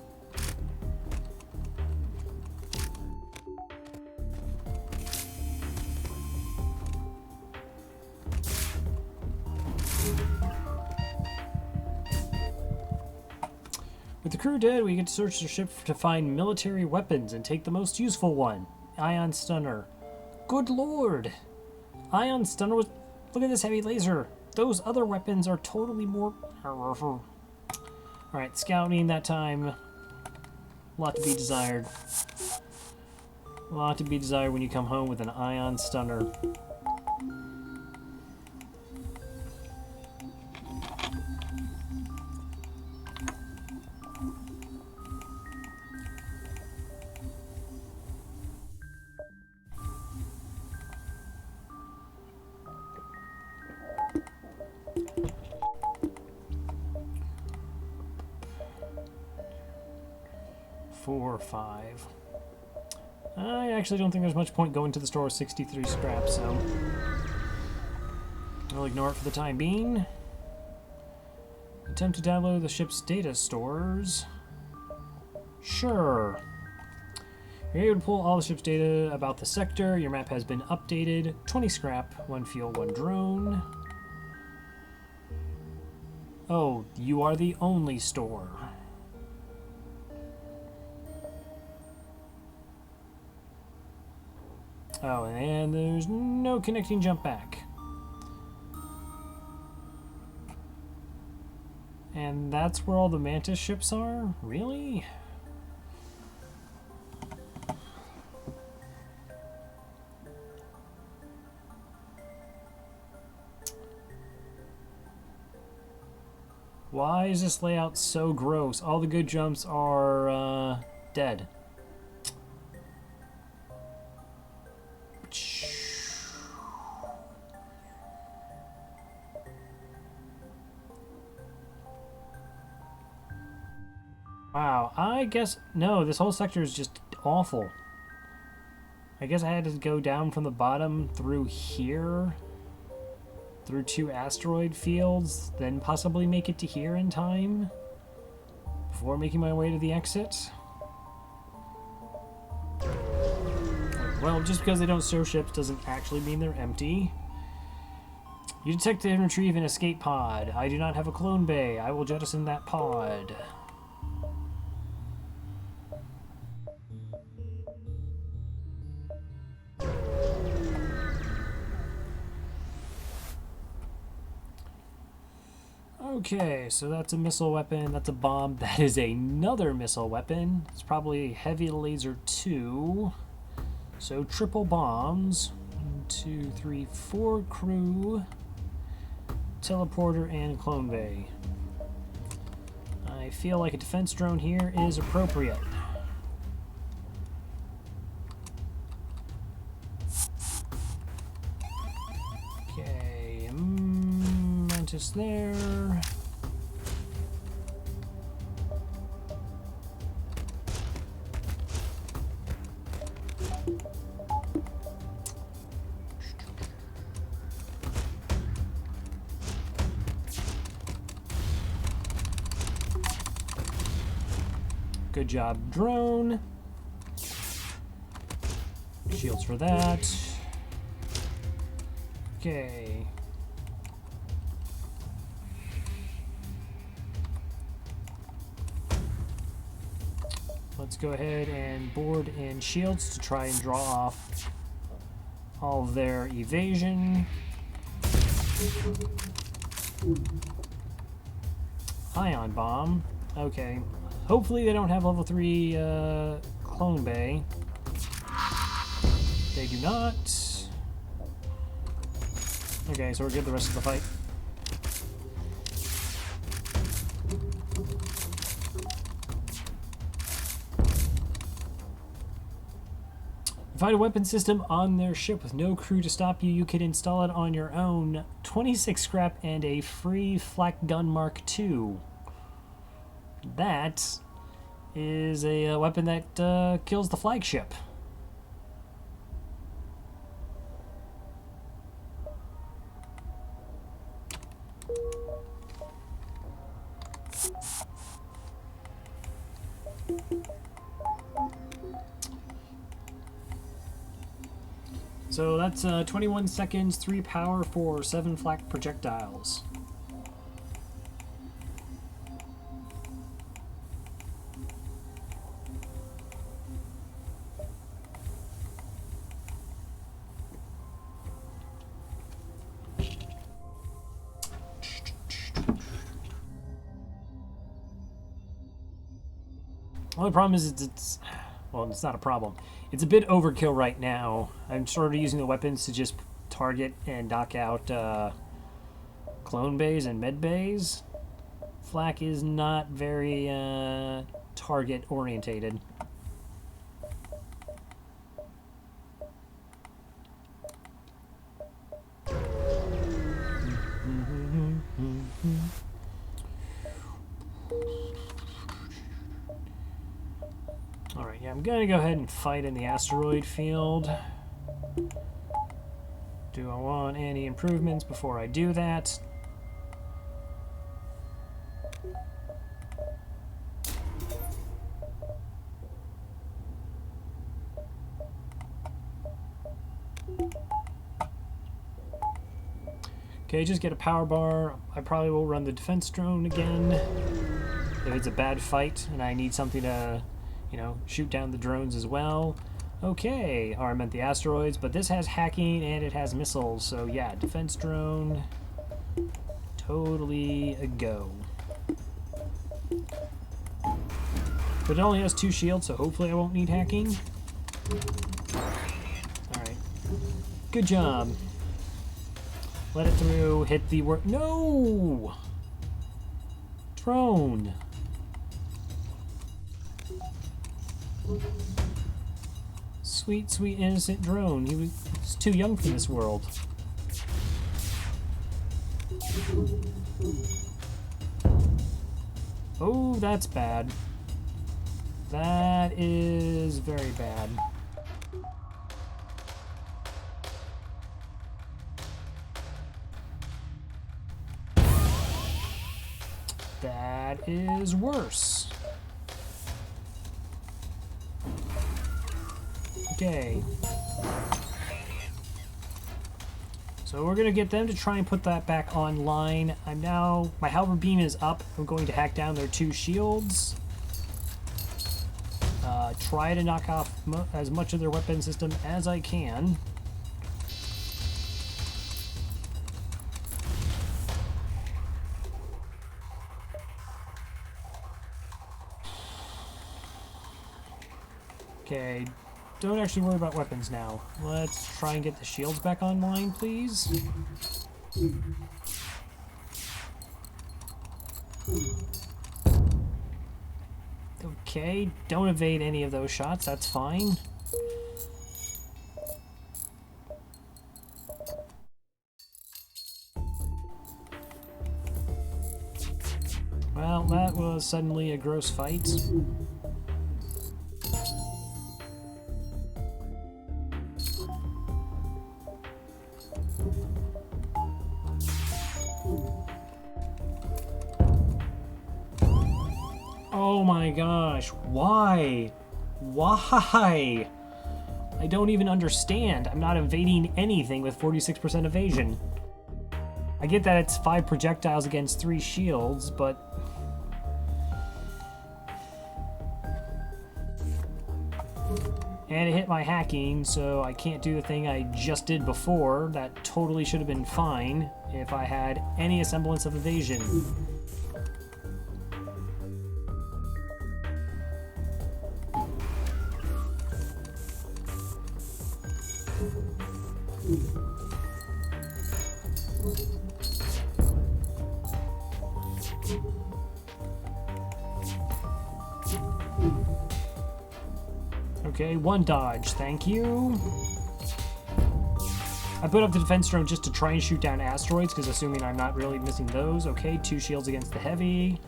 With the crew dead, we get to search the ship to find military weapons and take the most useful one. Ion Stunner. Good lord! Ion Stunner was... Look at this heavy laser. Those other weapons are totally more... Alright, scouting that time. A lot to be desired. A lot to be desired when you come home with an Ion Stunner. Four or 5. I actually don't think there's much point going to the store with 63 scrap, so... We'll ignore it for the time being. Attempt to download the ship's data stores. Sure. You're able to pull all the ship's data about the sector. Your map has been updated. 20 scrap, 1 fuel, 1 drone. Oh, you are the only store. Oh, and there's no connecting jump back. And that's where all the Mantis ships are? Really? Why is this layout so gross? All the good jumps are dead. Wow, I guess... No, this whole sector is just awful. I guess I had to go down from the bottom through here, through 2 asteroid fields, then possibly make it to here in time before making my way to the exit. Well, just because they don't show ships doesn't actually mean they're empty. You detect and retrieve an escape pod. I do not have a clone bay. I will jettison that pod. Okay, so that's a missile weapon, that's a bomb, that is another missile weapon. It's probably heavy laser 2. So triple bombs. 1, 2, 3, 4 crew, teleporter, and clone bay. I feel like a defense drone here is appropriate. Okay, Mantis there. Good job, drone. Shields for that. Okay. Let's go ahead and board in shields to try and draw off all of their evasion. Ion bomb. Okay. Hopefully they don't have level 3 clone bay. They do not. Okay, so we're good the rest of the fight. Find a weapon system on their ship with no crew to stop you. You can install it on your own. 26 scrap and a free flak gun Mark II. That is a weapon that kills the flagship. So that's 21 seconds, 3 power for 7 flak projectiles. Only problem is well, it's not a problem. It's a bit overkill right now. I'm sort of using the weapons to just target and knock out clone bays and med bays. Flak is not very target orientated. Alright, yeah, I'm gonna go ahead and fight in the asteroid field. Do I want any improvements before I do that? Okay, just get a power bar. I probably will run the defense drone again if it's a bad fight and I need something to, you know, shoot down the drones as well. Okay, or I meant the asteroids, but this has hacking and it has missiles, so yeah, defense drone, totally a go. But it only has 2 shields, so hopefully I won't need hacking. Alright, good job. Let it through, hit the work. No! Drone. Sweet, sweet, innocent drone. He was too young for this world. Oh, that's bad. That is very bad. That is worse. Okay. So we're gonna get them to try and put that back online. My halberd beam is up. I'm going to hack down their 2 shields. Try to knock off as much of their weapon system as I can. Okay, don't actually worry about weapons now. Let's try and get the shields back online, please. Okay, don't evade any of those shots, that's fine. Well, that was suddenly a gross fight. Oh my gosh, why? Why? I don't even understand. I'm not evading anything with 46% evasion. I get that it's 5 projectiles against 3 shields, but... And it hit my hacking, so I can't do the thing I just did before. That totally should have been fine if I had any semblance of evasion. Okay, 1 dodge, thank you. I put up the defense drone just to try and shoot down asteroids, because assuming I'm not really missing those. Okay, 2 shields against the heavy.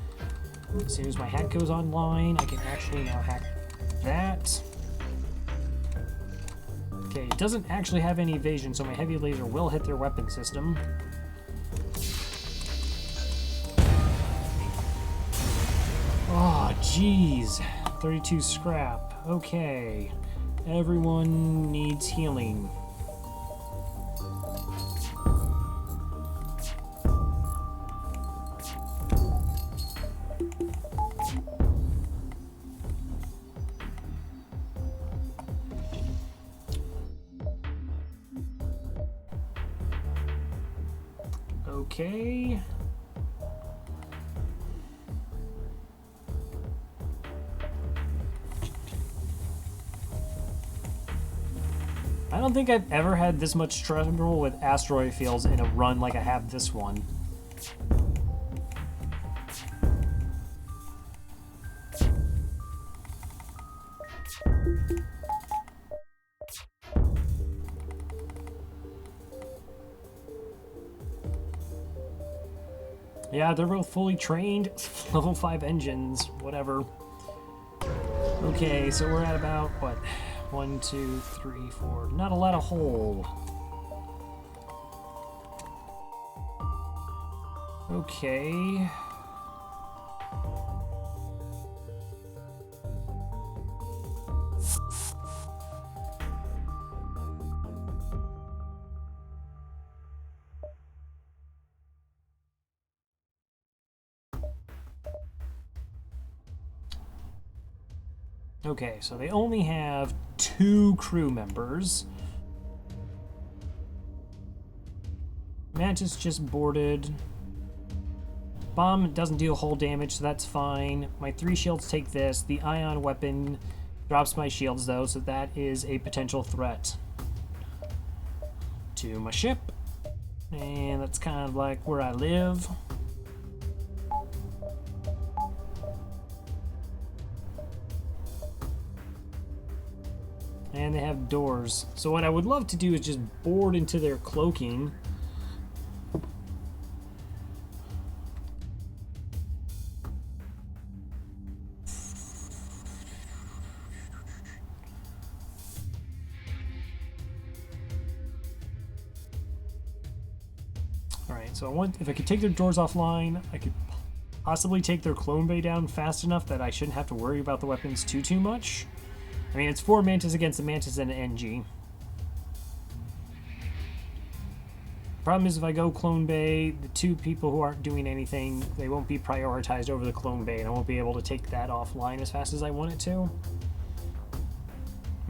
As soon as my hack goes online, I can actually now hack that. Okay, it doesn't actually have any evasion, so my heavy laser will hit their weapon system. Oh, jeez. 32 scrap. Okay. Everyone needs healing. Okay. I don't think I've ever had this much trouble with asteroid fields in a run like I have this one. Yeah, they're both fully trained, level 5 engines, whatever. Okay, so we're at about, what, 1, 2, 3, 4, not a lot of hole. Okay. Okay, so they only have 2 crew members. Mantis just boarded. Bomb doesn't deal hull damage, so that's fine. My 3 shields take this. The ion weapon drops my shields, though, so that is a potential threat to my ship. And that's kind of like where I live. And they have doors. So what I would love to do is just board into their cloaking. Alright, so if I could take their doors offline, I could possibly take their clone bay down fast enough that I shouldn't have to worry about the weapons too much. I mean, it's 4 Mantis against a Mantis and an NG. Problem is, if I go clone bay, the 2 people who aren't doing anything, they won't be prioritized over the clone bay, and I won't be able to take that offline as fast as I want it to.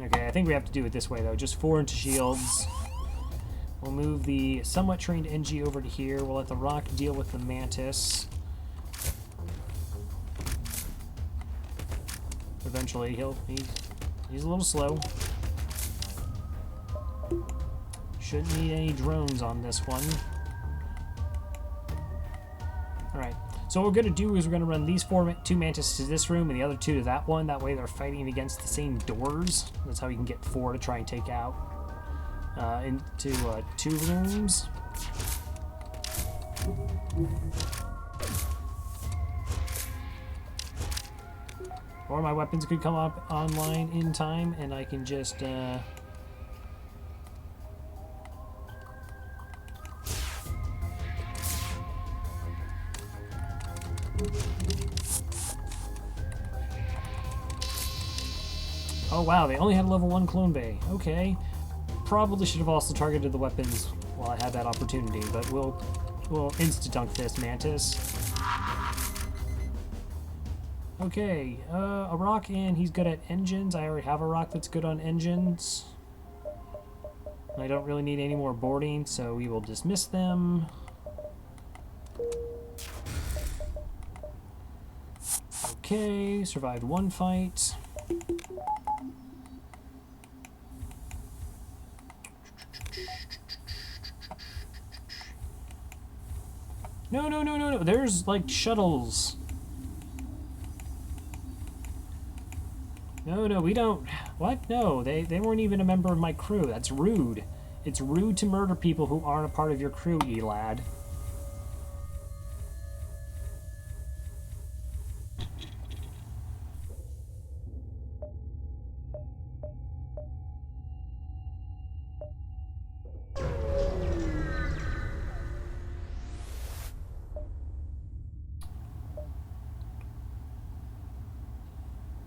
Okay, I think we have to do it this way, though. Just 4 into shields. We'll move the somewhat trained NG over to here. We'll let the Rock deal with the Mantis. Eventually, he's a little slow. Shouldn't need any drones on this one. Alright, so what we're going to do is we're going to run these 2 Mantis to this room and the other 2 to that one. That way they're fighting against the same doors. That's how you can get 4 to try and take out into 2 rooms. Or my weapons could come up online in time, and I can just oh wow, they only had level 1 clone bay. Okay. Probably should have also targeted the weapons while I had that opportunity, but we'll insta-dunk this Mantis. Okay, a Rock, and he's good at engines. I already have a Rock that's good on engines. I don't really need any more boarding, so we will dismiss them. Okay, survived 1 fight. No, there's like shuttles. No, we don't. What? No, they weren't even a member of my crew. That's rude. It's rude to murder people who aren't a part of your crew, E-lad.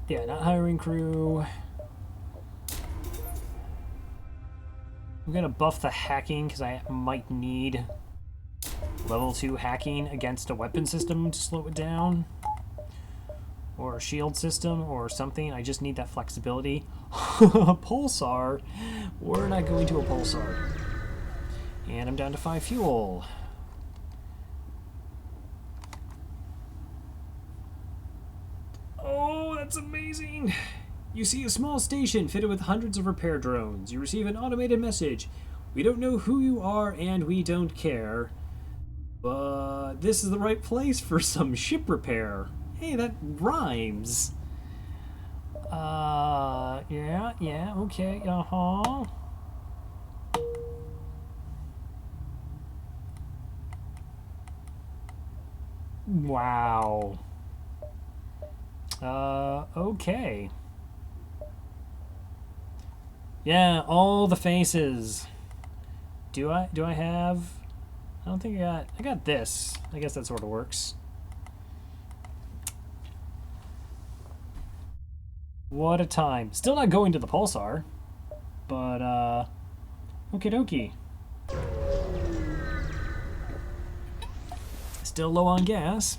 Yeah, not hiring crew. I'm gonna buff the hacking because I might need level 2 hacking against a weapon system to slow it down. Or a shield system or something. I just need that flexibility. Pulsar? We're not going to a pulsar. And I'm down to 5 fuel. Oh, that's amazing! You see a small station fitted with hundreds of repair drones. You receive an automated message. We don't know who you are and we don't care. But this is the right place for some ship repair. Hey, that rhymes. Yeah, okay, uh-huh. Wow. Okay. Yeah, all the faces. Do I have I don't think I got this. I guess that sort of works. What a time. Still not going to the pulsar, but okie dokie. Still low on gas.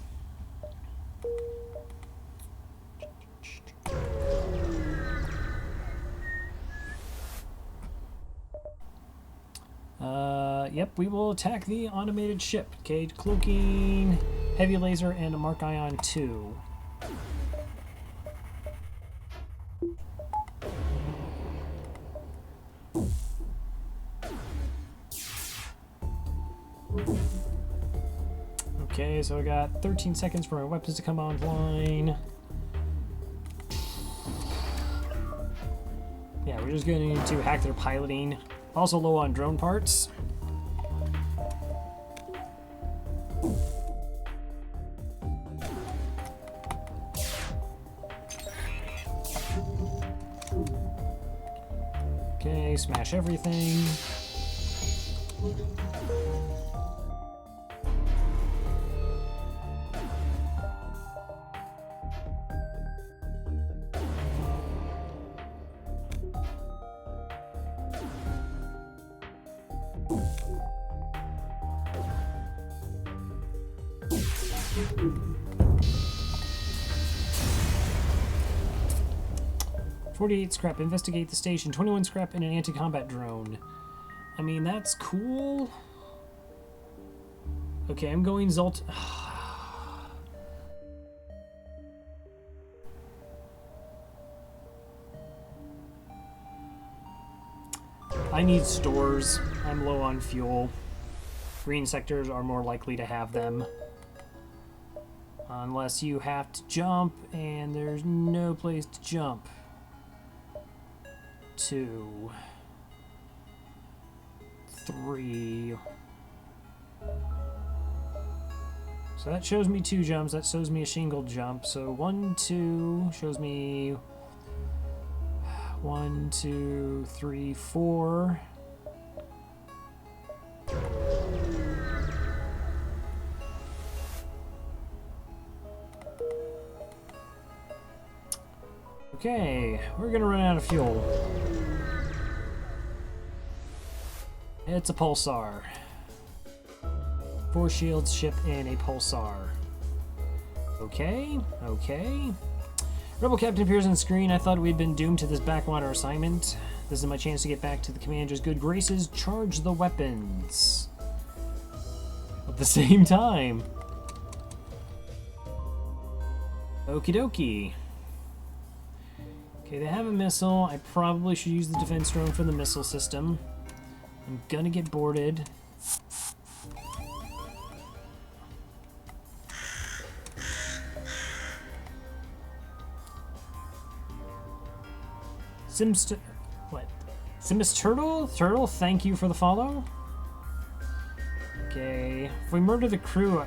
Yep, we will attack the automated ship. Okay, cloaking, heavy laser, and a Mark Ion 2. Okay, so I got 13 seconds for my weapons to come online. Yeah, we're just going to hack their piloting. Also low on drone parts. Okay, smash everything. $48 scrap. Investigate the station. 21 scrap and an anti-combat drone. I mean, that's cool. Okay, I'm going Zolt. I need stores. I'm low on fuel. Green sectors are more likely to have them. Unless you have to jump, and there's no place to jump. 2, 3. So that shows me 2 jumps. That shows me a shingle jump. So 1, 2 shows me 1, 2, 3, 4. Okay, we're gonna run out of fuel. It's a pulsar. 4 shields ship in a pulsar. Okay, okay. Rebel Captain appears on the screen. I thought we'd been doomed to this backwater assignment. This is my chance to get back to the commander's good graces. Charge the weapons. At the same time. Okie dokie. Okay, they have a missile. I probably should use the defense drone for the missile system. I'm gonna get boarded. What? Simus Turtle? Turtle, thank you for the follow. Okay, if we murder the crew,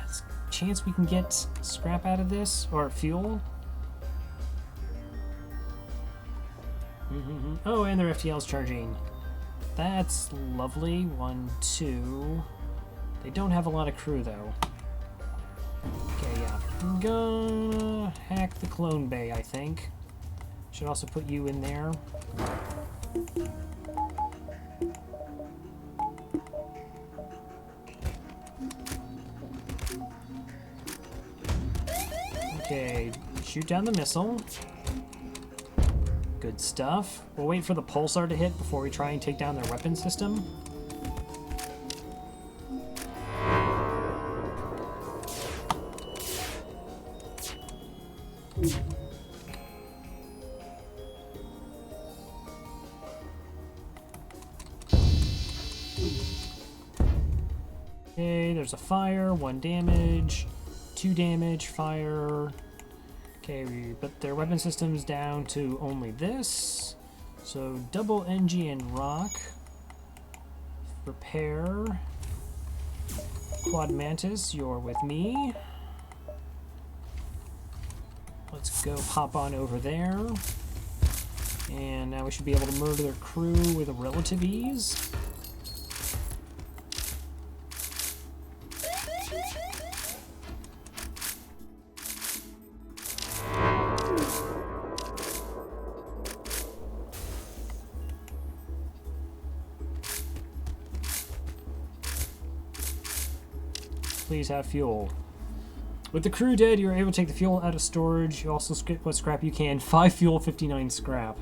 it's a chance we can get scrap out of this, or fuel. Oh, and their FTL's charging. That's lovely. 1, 2. They don't have a lot of crew, though. Okay, yeah. I'm gonna hack the clone bay, I think. Should also put you in there. Okay, shoot down the missile. Good stuff. We'll wait for the pulsar to hit before we try and take down their weapon system. Okay, there's a fire. 1 damage. 2 damage. Fire. Okay, but their weapon system's down to only this. So double NG and rock. Repair. Quad Mantis, you're with me. Let's go pop on over there. And now we should be able to murder their crew with a relative ease. please have fuel. With the crew dead, you're able to take the fuel out of storage. You also get what scrap you can. 5 fuel, 59 scrap.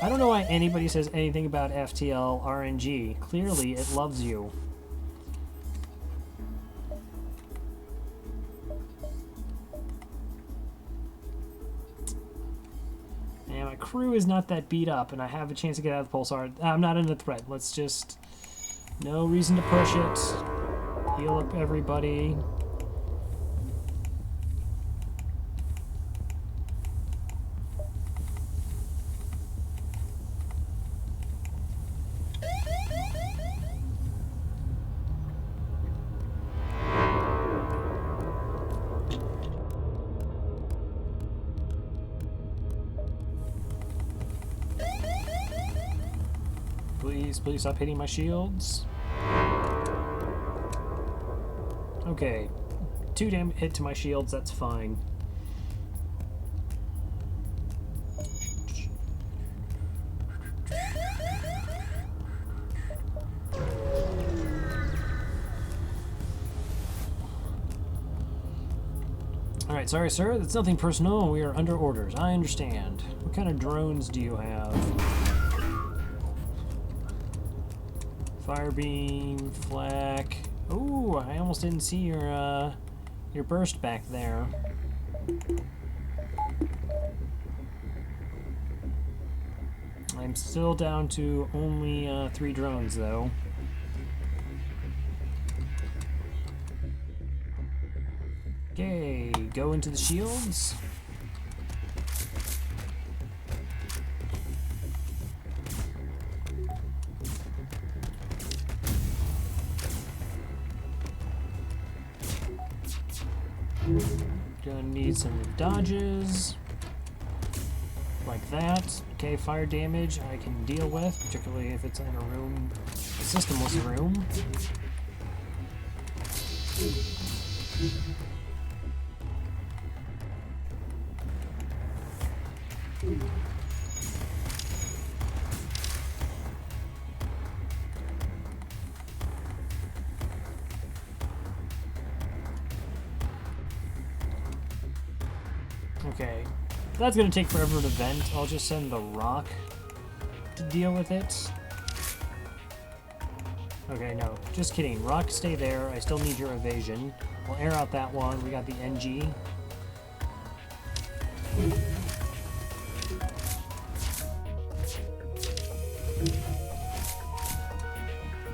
I don't know why anybody says anything about FTL RNG. Clearly, it loves you. And my crew is not that beat up, and I have a chance to get out of the pulsar. I'm not in the threat. Let's just... No reason to push it. Heal up everybody. Please stop hitting my shields. Okay. 2 damage hit to my shields, that's fine. Alright, sorry sir, that's nothing personal. We are under orders. I understand. What kind of drones do you have? Firebeam, flak. Ooh, I almost didn't see your burst back there. I'm still down to only 3 drones, though. Okay, go into the shields. Gonna need some dodges. Like that. Okay, fire damage I can deal with, particularly if it's in a room, a systemless room. Okay, that's gonna take forever to vent. I'll just send the rock to deal with it. Okay, no, just kidding. Rock, stay there. I still need your evasion. We'll air out that one. We got the NG.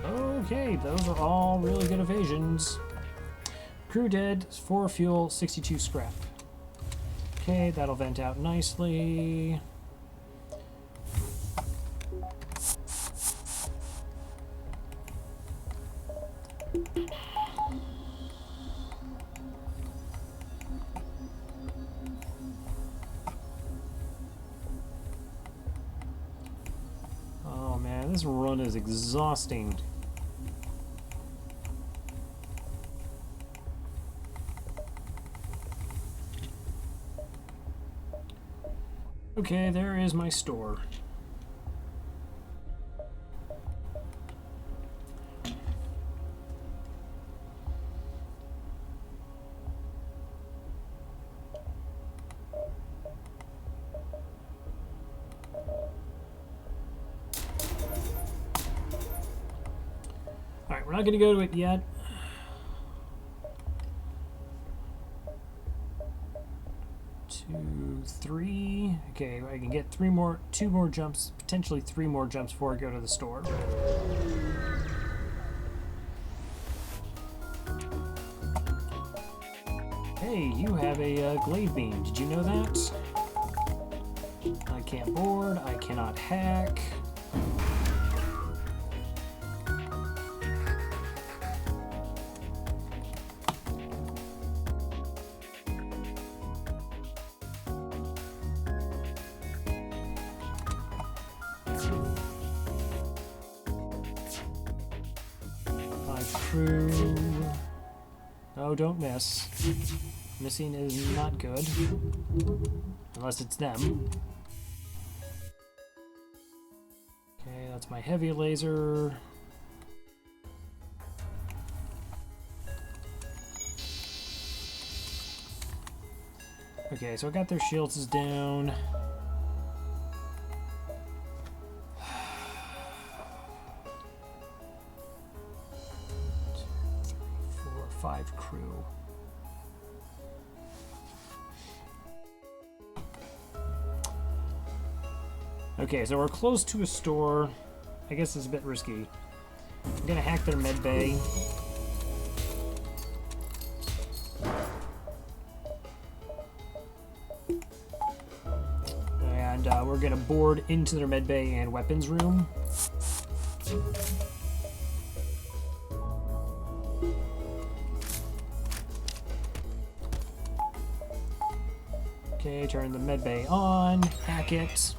Okay, those are all really good evasions. Crew dead, 4 fuel, 62 scrap. Okay, that'll vent out nicely. Oh man, this run is exhausting. Okay, there is my store. Alright, we're not going to go to it yet. Three. Okay, I can get 2 more jumps, potentially 3 more jumps before I go to the store. Hey, you have a glaive beam. Did you know that? I can't board. I cannot hack. Crew. Oh, don't miss. Missing is not good. Unless it's them. Okay, that's my heavy laser. Okay, so I got their shields is down. 5 crew. Okay, so we're close to a store. I guess it's a bit risky. I'm gonna hack their med bay. And we're gonna board into their med bay and weapons room. Okay, turn the med bay on, hack it.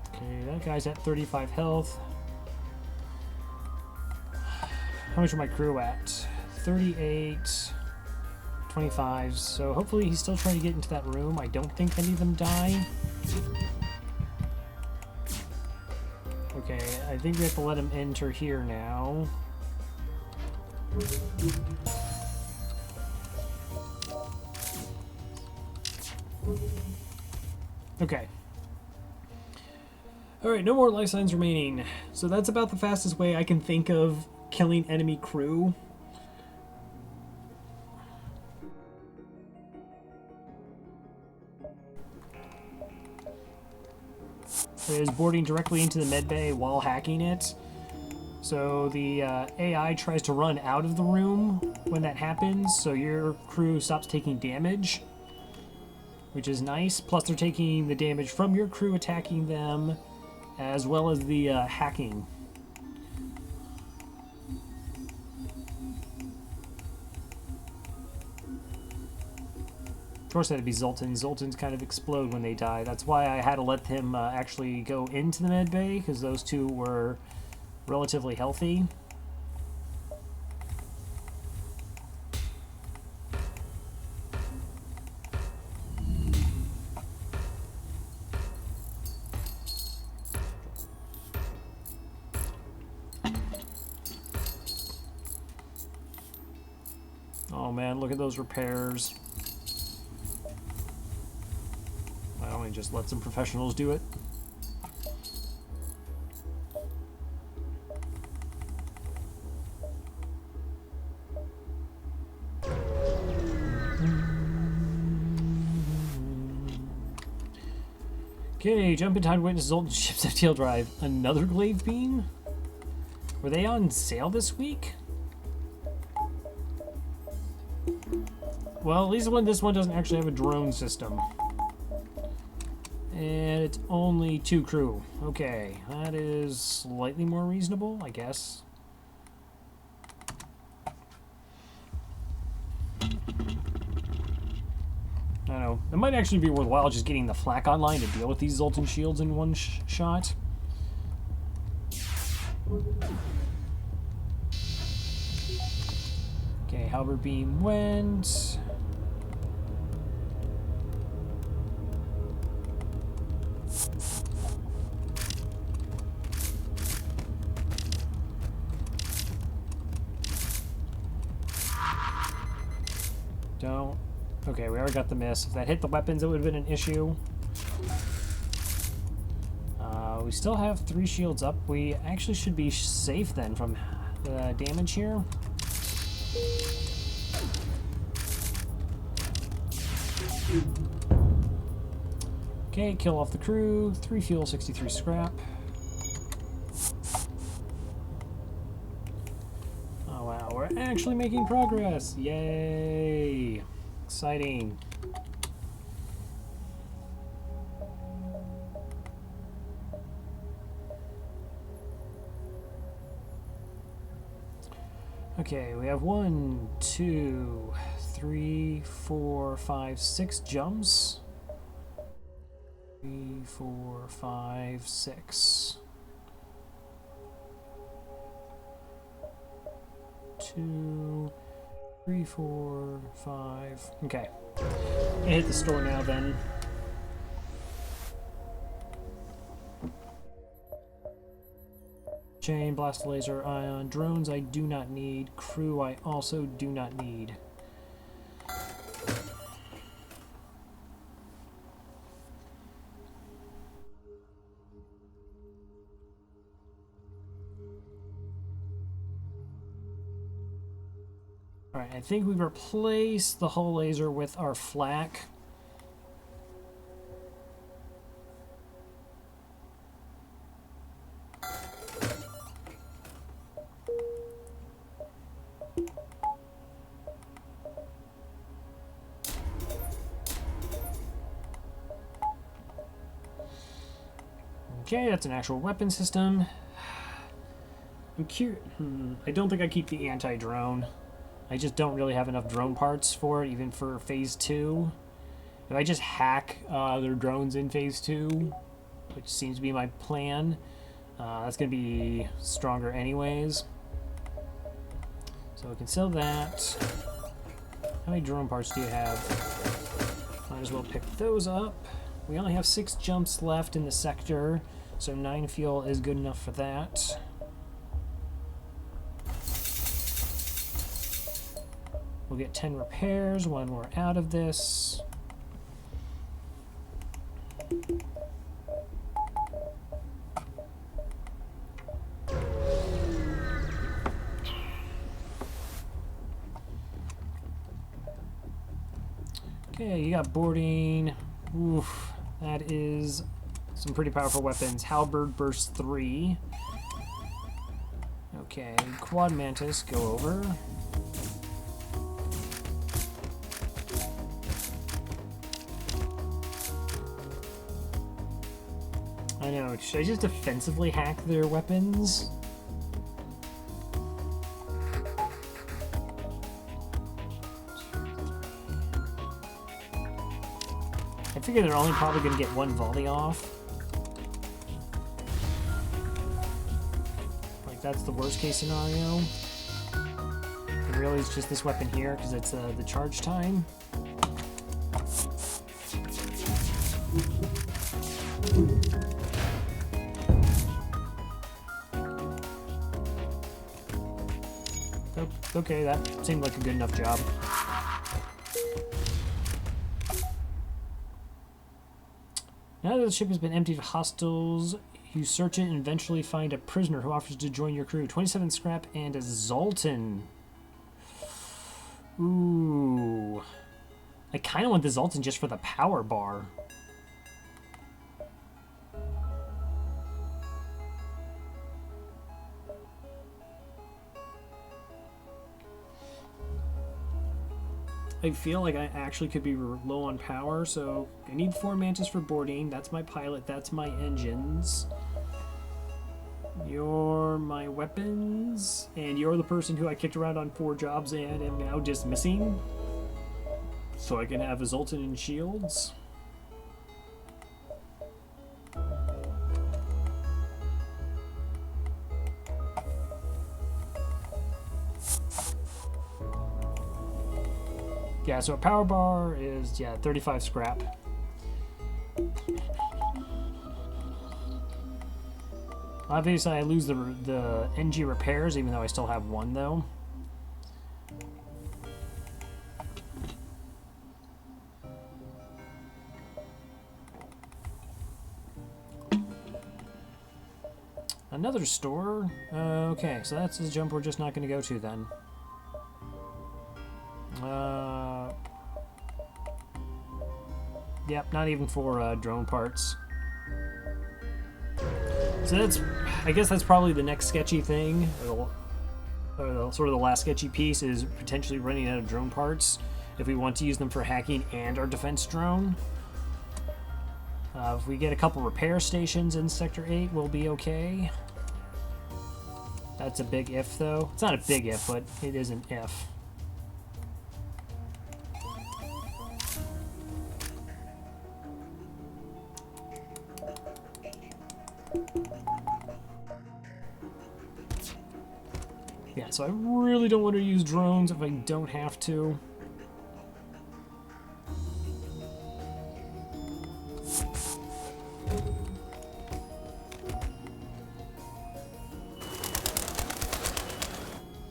Okay, that guy's at 35 health. How much are my crew at? 38, 25. So hopefully he's still trying to get into that room. I don't think any of them die. Okay, I think we have to let him enter here now. Okay. Alright, no more life signs remaining. So that's about the fastest way I can think of killing enemy crew. Is boarding directly into the medbay while hacking it. So the AI tries to run out of the room when that happens, so your crew stops taking damage, which is nice. Plus they're taking the damage from your crew attacking them, as well as the hacking. Of course that'd be Zoltan. Zoltans kind of explode when they die. That's why I had to let him actually go into the med bay, because those two were relatively healthy. Oh man, look at those repairs. Why don't we just let some professionals do it? Okay, jump in time to witness Zoltan ship's FTL drive. Another glaive beam? Were they on sale this week? Well, at least this one doesn't actually have a drone system. And it's only 2 crew. Okay, that is slightly more reasonable, I guess. I don't know. It might actually be worthwhile just getting the flak online to deal with these Zoltan shields in one shot. Okay, halberd beam went. Don't. Okay, we already got the miss. If that hit the weapons, it would have been an issue. We still have 3 shields up. We actually should be safe then from the damage here. Okay, kill off the crew. 3 fuel, 63 scrap. Oh wow, we're actually making progress. Yay! Exciting. Okay, we have 1, 2, 3, 4, 5, 6 jumps. 3, 4, 5, 6. 2, 3, 4, 5. Okay. I hit the store now then. Chain, blast laser, ion, drones I do not need. Crew I also do not need. Alright, I think we've replaced the hull laser with our flak. Okay, that's an actual weapon system. I'm curious. I don't think I keep the anti-drone. I just don't really have enough drone parts for it, even for Phase 2. If I just hack their drones in Phase 2, which seems to be my plan, that's going to be stronger anyways. So we can sell that. How many drone parts do you have? Might as well pick those up. We only have 6 jumps left in the sector, so 9 fuel is good enough for that. We'll get 10 repairs when we're out of this. Okay, you got boarding. Oof, that is some pretty powerful weapons. Halberd Burst 3. Okay, Quad Mantis, go over. I know, should I just defensively hack their weapons? I figure they're only probably going to get 1 volley off. Like, that's the worst case scenario. And really, it's just this weapon here, because it's the charge time. Okay, that seemed like a good enough job. Now that the ship has been emptied of hostiles, you search it and eventually find a prisoner who offers to join your crew. 27 scrap and a Zoltan. Ooh. I kind of want the Zoltan just for the power bar. I feel like I actually could be low on power, so I need 4 Mantis for boarding. That's my pilot, that's my engines. You're my weapons, and you're the person who I kicked around on 4 jobs and am now dismissing. So I can have a Zoltan and shields. Yeah, so a power bar is, 35 scrap. Obviously, I lose the NG repairs, even though I still have 1, though. Another store? Okay, so that's the jump we're just not going to go to, then. Yep, not even for drone parts. So that's, I guess that's probably the next sketchy thing, or sort of the last sketchy piece, is potentially running out of drone parts if we want to use them for hacking and our defense drone. If we get a couple repair stations in Sector 8, we'll be okay. That's a big if, though. It's not a big if, but it is an if. Yeah, so I really don't want to use drones if I don't have to.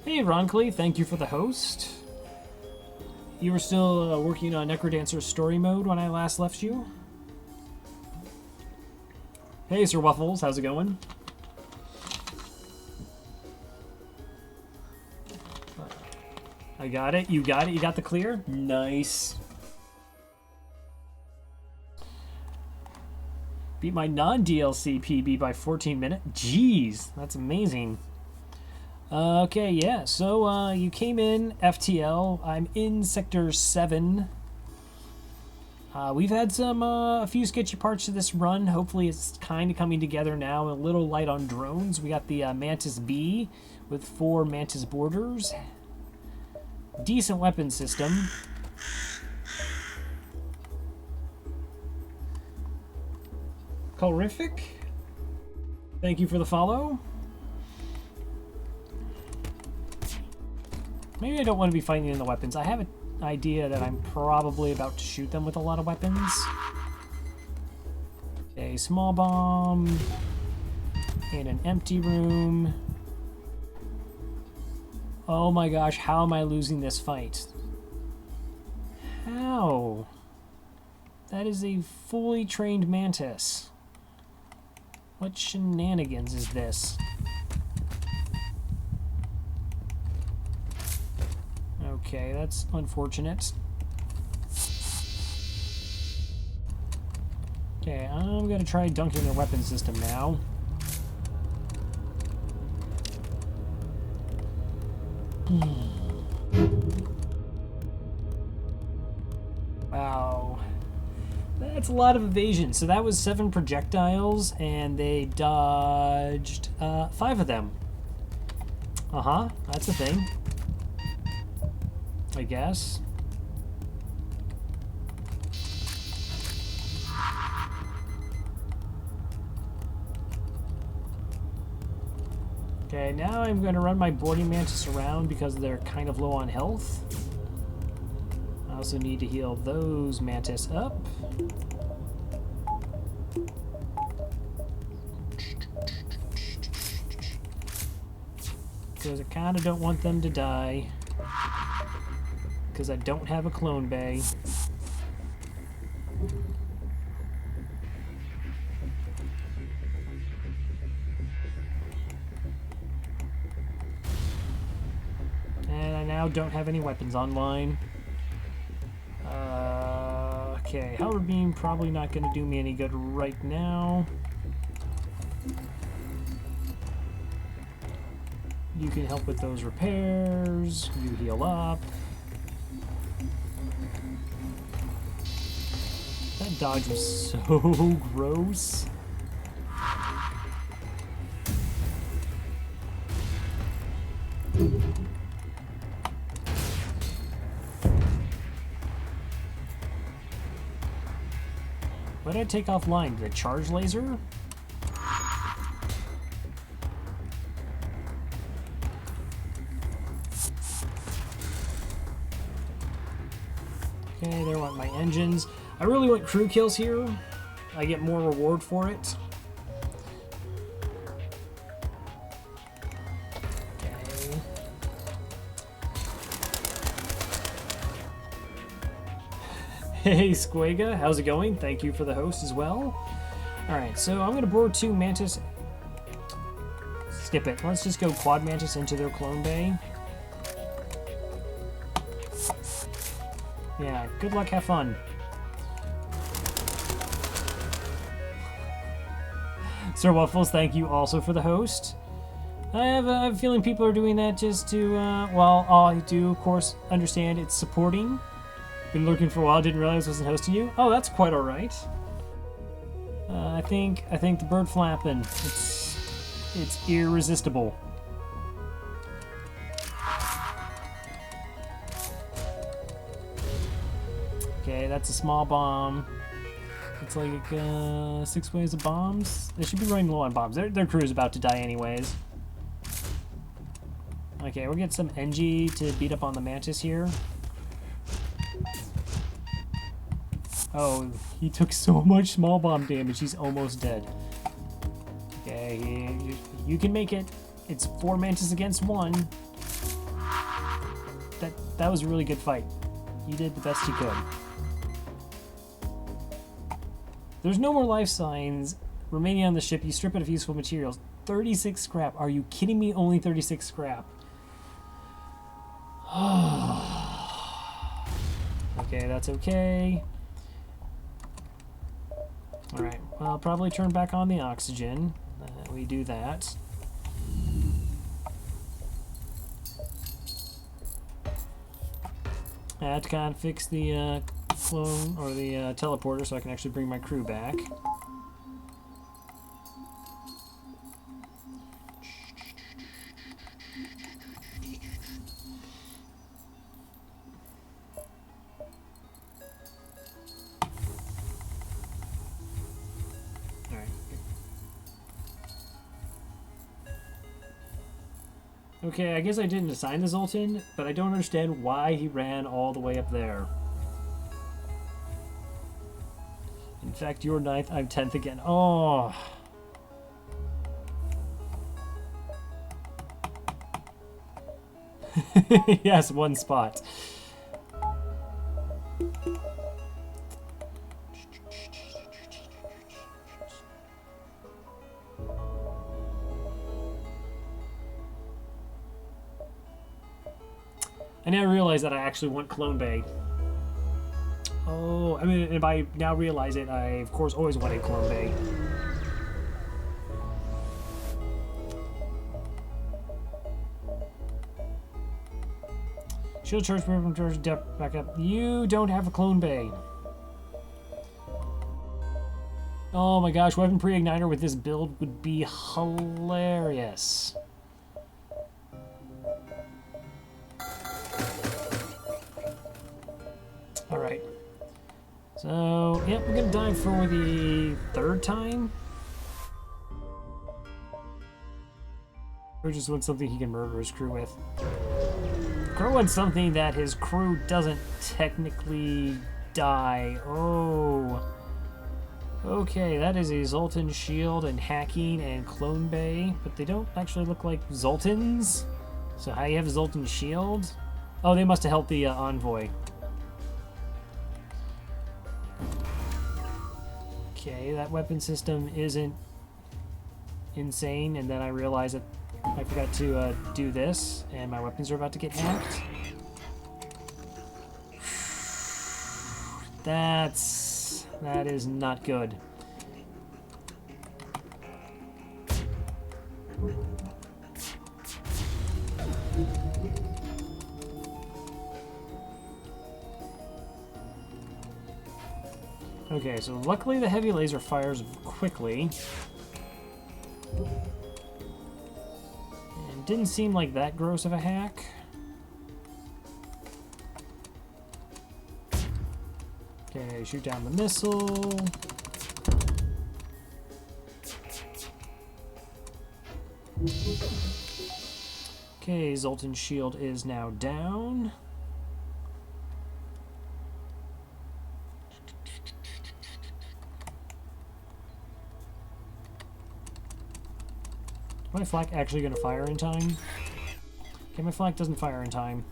Hey, Roncley, thank you for the host. You were still working on Necrodancer story mode when I last left you? Hey, Sir Waffles, how's it going? I got it, you got it, you got the clear? Nice. Beat my non-DLC PB by 14 minutes? Jeez, that's amazing. Okay, yeah, so you came in FTL. I'm in Sector 7. We've had a few sketchy parts to this run. Hopefully it's kind of coming together now. A little light on drones. We got the Mantis B with 4 Mantis boarders. Decent weapon system. Colrific, thank you for the follow. Maybe I don't want to be fighting in the weapons. I have an idea that I'm probably about to shoot them with a lot of weapons. A small bomb in an empty room. Oh my gosh, how am I losing this fight? How? That is a fully trained Mantis. What shenanigans is this? Okay, that's unfortunate. Okay, I'm gonna try dunking their weapon system now. Wow. That's a lot of evasion. So that was 7 projectiles, and they dodged 5 of them. Uh-huh, that's a thing. I guess. Okay, now I'm going to run my boarding mantis around because they're kind of low on health. I also need to heal those mantis up. Because I kind of don't want them to die. Because I don't have a clone bay. And I now don't have any weapons online. Okay, Helver Beam probably not going to do me any good right now. You can help with those repairs. You heal up. That dodge was so gross. What did I take offline? The charge laser? Okay, there went my engines. I really want crew kills here. I get more reward for it. Okay. Hey, Squega, how's it going? Thank you for the host as well. Alright, so I'm going to board 2 Mantis. Skip it. Let's just go Quad Mantis into their clone bay. Yeah, good luck, have fun. Sir Waffles, thank you also for the host. I have a feeling people are doing that just to, well, I do, of course, understand it's supporting. Been looking for a while, didn't realize I wasn't hosting you. Oh, that's quite alright. I think the bird flapping, it's irresistible. Okay, that's a small bomb. It's like 6 waves of bombs. They should be running low on bombs. Their crew is about to die anyways. Okay, we'll get some NG to beat up on the Mantis here. Oh, he took so much small bomb damage, he's almost dead. Okay, you can make it. It's 4 Mantis against 1. That was a really good fight. You did the best you could. There's no more life signs remaining on the ship. You strip it of useful materials. 36 scrap. Are you kidding me? Only 36 scrap. Okay, that's okay. Alright, well, I'll probably turn back on the oxygen. We do that. I had to kind of fix the clone or the teleporter so I can actually bring my crew back. Okay, I guess I didn't assign the Zoltan, but I don't understand why he ran all the way up there. In fact, you're 9th, I'm 10th again. Oh! Yes, 1 spot. I now realize that I actually want Clone Bay. Oh, I mean, if I now realize it, I of course always wanted Clone Bay. Shield charge from charge depth back up. You don't have a Clone Bay. Oh my gosh, weapon pre-igniter with this build would be hilarious. Alright. So, yep, we're gonna dive for the 3rd time. Or just wants something he can murder his crew with. Crow wants something that his crew doesn't technically die. Oh. Okay, that is a Zoltan shield and hacking and Clone Bay, but they don't actually look like Zoltans. So how do you have a Zoltan shield? Oh, they must have helped the envoy. Okay, that weapon system isn't insane, and then I realize that I forgot to do this, and my weapons are about to get hacked. That is not good. Okay, so luckily the heavy laser fires quickly. And didn't seem like that gross of a hack. Okay, shoot down the missile. Okay, Zoltan's shield is now down. My flak actually going to fire in time? Okay, my flak doesn't fire in time.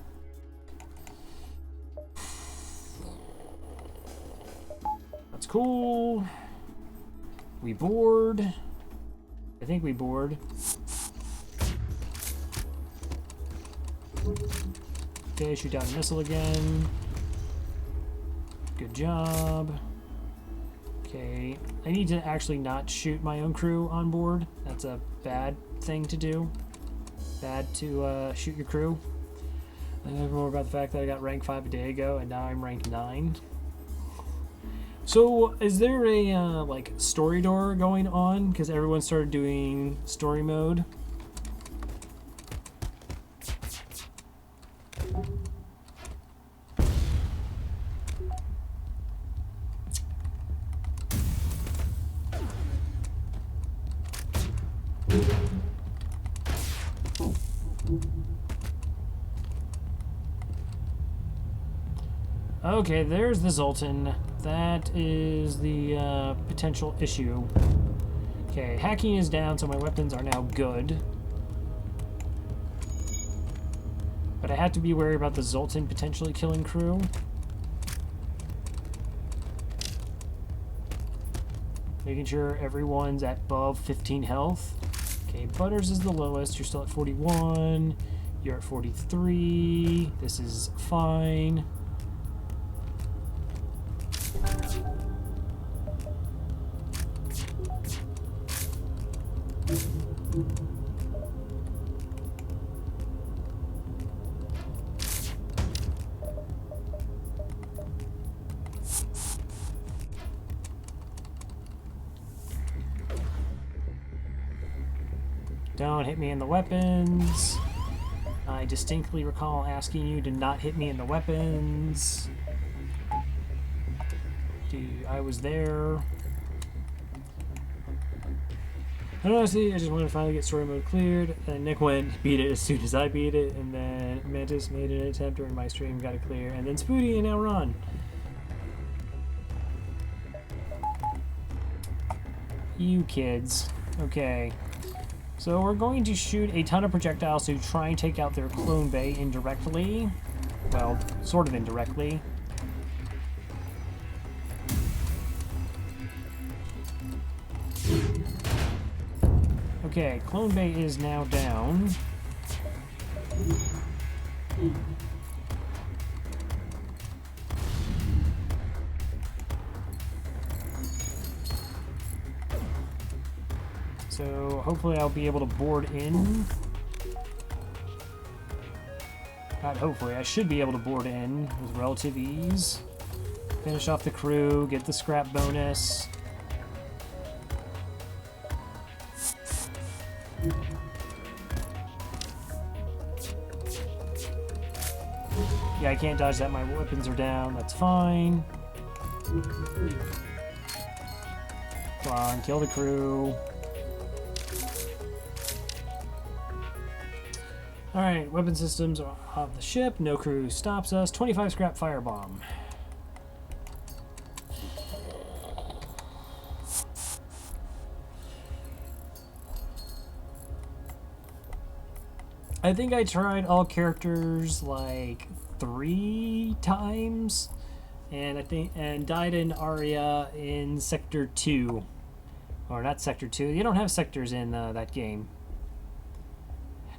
That's cool. We board. I think we board. Okay, shoot down the missile again. Good job. Okay, I need to actually not shoot my own crew on board. That's a bad thing to do. Bad to shoot your crew. I know more about the fact that I got rank 5 a day ago and now I'm rank 9. So, is there a like story door going on? Because everyone started doing story mode. Okay, there's the Zoltan. That is the potential issue. Okay, hacking is down, so my weapons are now good. But I have to be wary about the Zoltan potentially killing crew. Making sure everyone's at above 15 health. Okay, Butters is the lowest. You're still at 41. You're at 43. This is fine. Don't hit me in the weapons. I distinctly recall asking you to not hit me in the weapons. Dude, I was there. Honestly, I just wanted to finally get story mode cleared. And Nick went, beat it as soon as I beat it. And then Mantis made an attempt during my stream, got it clear. And then Spooty, and now Ron. You kids. Okay. So we're going to shoot a ton of projectiles to try and take out their clone bay indirectly. Well, sort of indirectly. Okay, clone bay is now down. So hopefully I'll be able to board in. Not hopefully, I should be able to board in with relative ease. Finish off the crew, get the scrap bonus. Yeah, I can't dodge that, my weapons are down, that's fine. Come on, kill the crew. Alright, weapon systems are off the ship. No crew stops us. 25 scrap firebomb. I think I tried all characters like 3 times, and died in Aria in Sector 2. Or not Sector 2. You don't have sectors in that game.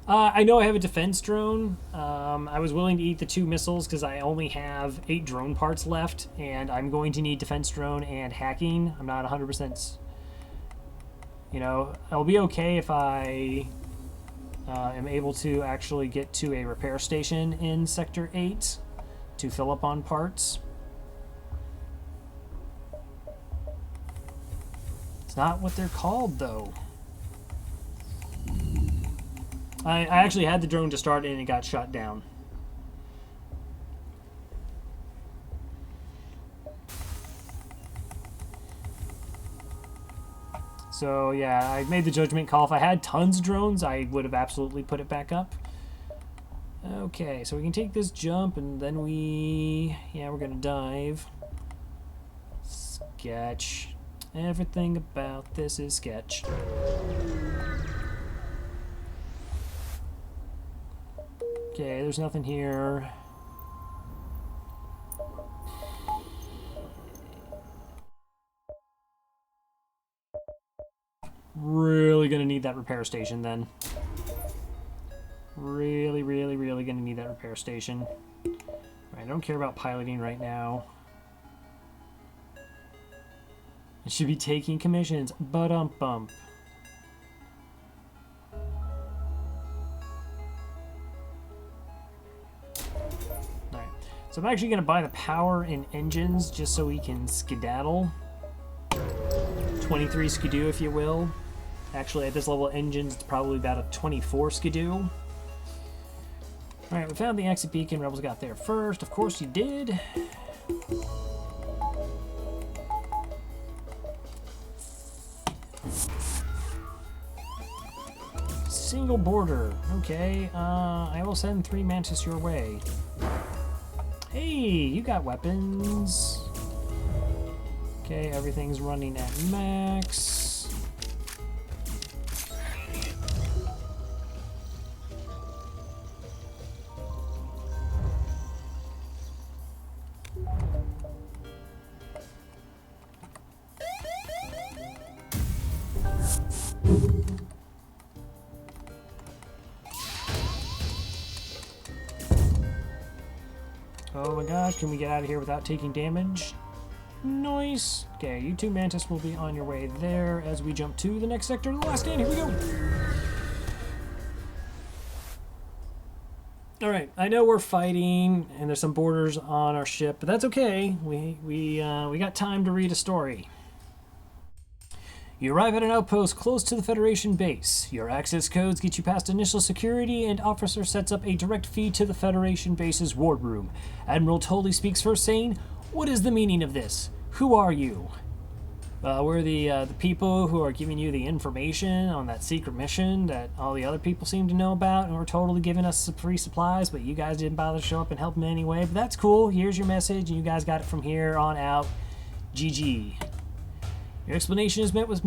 I know I have a defense drone. I was willing to eat the 2 missiles because I only have 8 drone parts left, and I'm going to need defense drone and hacking. I'm not 100%. You know, I'll be okay if I am able to actually get to a repair station in Sector 8 to fill up on parts. It's not what they're called, though. I actually had the drone to start and it got shot down. So yeah, I made the judgment call. If I had tons of drones, I would have absolutely put it back up. Okay, so we can take this jump and then we're gonna dive. Sketch. Everything about this is sketch. Okay, there's nothing here. Really gonna need that repair station then. Really gonna need that repair station. Alright, I don't care about piloting right now. It should be taking commissions. Bump. So I'm actually going to buy the power and engines just so we can skedaddle. 23 skidoo, if you will. Actually, at this level of engines, it's probably about a 24 skidoo. Alright, we found the exit beacon. Rebels got there first. Of course you did. Single border. Okay, I will send 3 Mantis your way. Hey, you got weapons. Okay, everything's running at max. Oh my gosh, can we get out of here without taking damage? Nice. Okay, you two Mantis will be on your way there as we jump to the next sector, the last stand. Here we go. All right, I know we're fighting and there's some borders on our ship, but that's okay. We got time to read a story. You arrive at an outpost close to the Federation base. Your access codes get you past initial security, and officer sets up a direct feed to the Federation base's wardroom. Admiral Tolley speaks first, saying, "What is the meaning of this? Who are you?" We're the people who are giving you the information on that secret mission that all the other people seem to know about, and were totally giving us some free supplies, but you guys didn't bother to show up and help them anyway. But that's cool. Here's your message, and you guys got it from here on out. GG. Your explanation is met with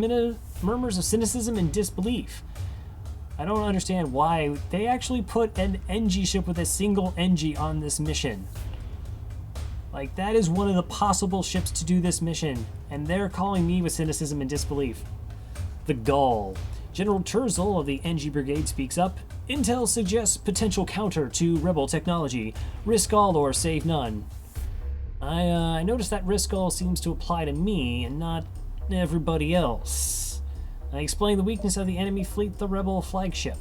murmurs of cynicism and disbelief. I don't understand why they actually put an NG ship with a single NG on this mission. Like, that is one of the possible ships to do this mission, and they're calling me with cynicism and disbelief. The gall. General Terzel of the NG Brigade speaks up. Intel suggests potential counter to rebel technology. Risk all or save none. I noticed that risk all seems to apply to me and not everybody else. I explain the weakness of the enemy fleet, the rebel flagship.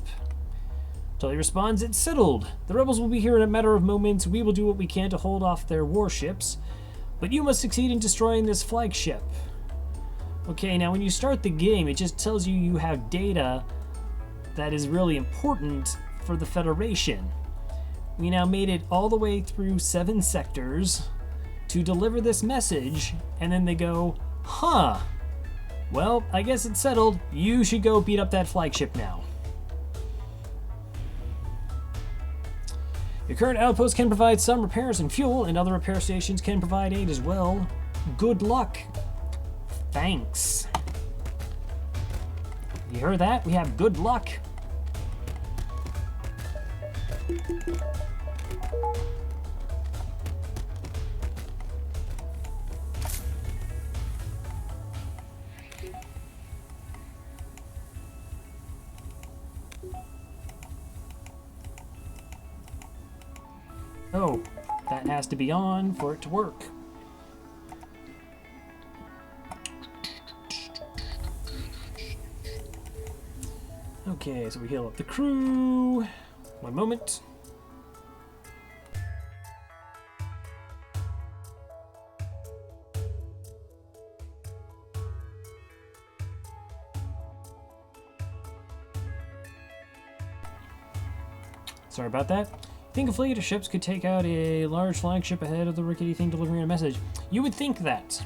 Tully responds, "It's settled. The rebels will be here in a matter of moments. We will do what we can to hold off their warships, but you must succeed in destroying this flagship." Okay, now when you start the game, it just tells you you have data that is really important for the Federation. We now made it all the way through 7 sectors to deliver this message, and then they go, "Huh. Well, I guess it's settled. You should go beat up that flagship now." Your current outpost can provide some repairs and fuel, and other repair stations can provide aid as well. Good luck. Thanks. You heard that? We have good luck. Oh, that has to be on for it to work. Okay, so we heal up the crew. One moment. Sorry about that. Think a fleet of ships could take out a large flagship ahead of the rickety thing delivering a message. You would think that.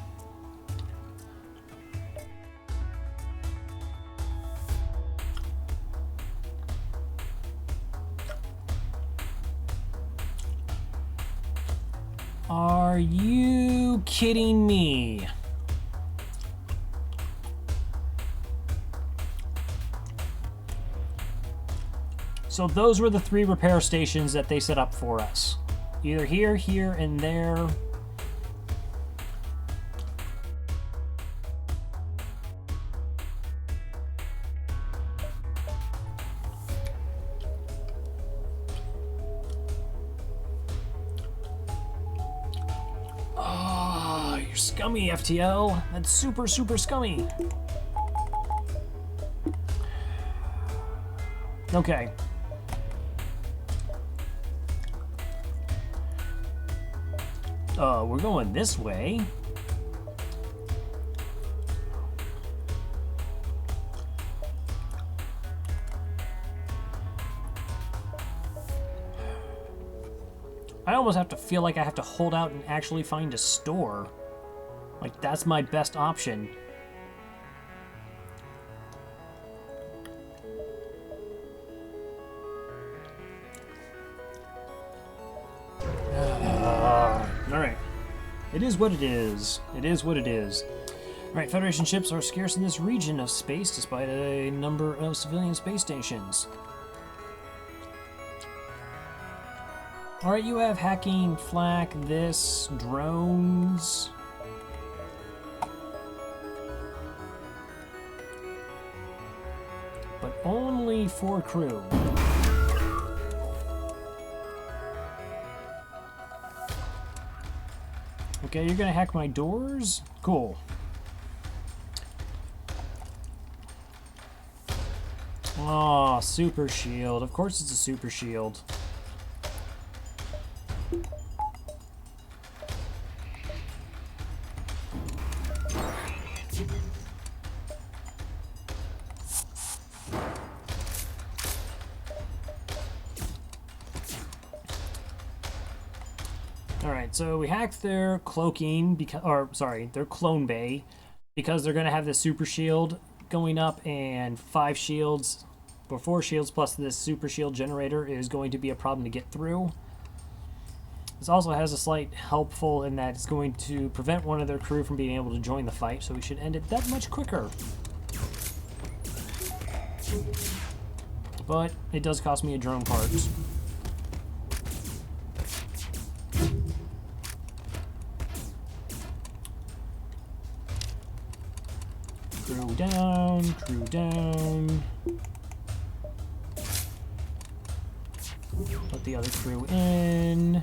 Are you kidding me? So those were the 3 repair stations that they set up for us. Either here, here, and there. Oh, you're scummy, FTL. That's super, super scummy. Okay. We're going this way. I almost have to feel like I have to hold out and actually find a store. Like, that's my best option. It is what it is. It is what it is. Alright, Federation ships are scarce in this region of space despite a number of civilian space stations. Alright, you have hacking, flak, this, drones. But only 4 crew. Okay, you're gonna hack my doors? Cool. Oh, super shield. Of course it's a super shield. Alright, so we hacked their cloaking, their clone bay, because they're going to have this super shield going up, and 5 shields, or 4 shields plus this super shield generator is going to be a problem to get through. This also has a slight helpful in that it's going to prevent one of their crew from being able to join the fight, so we should end it that much quicker. But it does cost me a drone part. Crew down, crew down. Put the other crew in.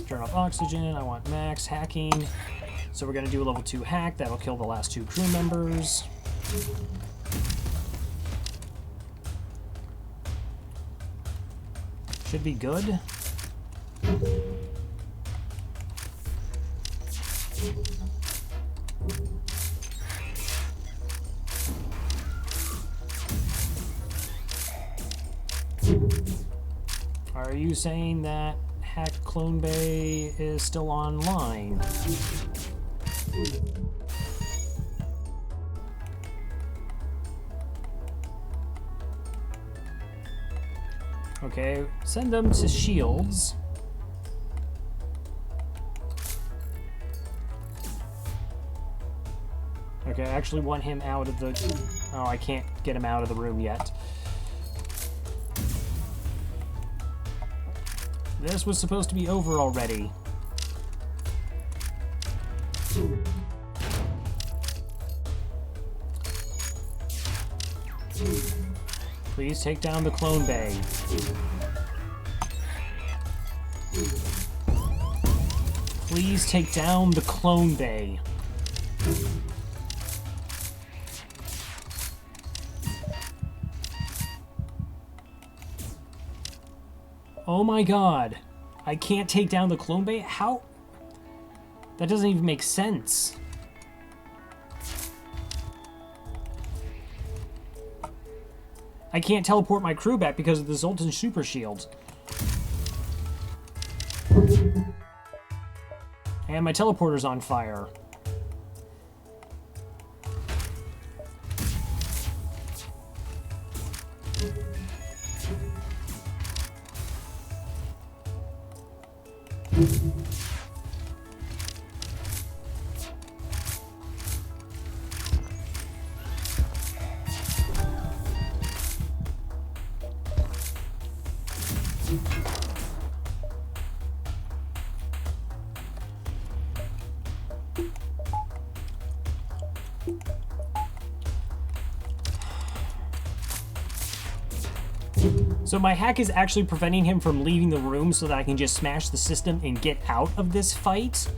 Turn off oxygen. I want max hacking. So we're going to do a level 2 hack. That'll kill the last 2 crew members. Should be good. Are you saying that Hack Clone Bay is still online? Okay, send them to Shields. Okay, I actually want him out of the... Oh, I can't get him out of the room yet. This was supposed to be over already. Please take down the clone bay. Please take down the clone bay. Oh my god. I can't take down the clone bay? How? That doesn't even make sense. I can't teleport my crew back because of the Zoltan super shield. And my teleporter's on fire. So my hack is actually preventing him from leaving the room so that I can just smash the system and get out of this fight.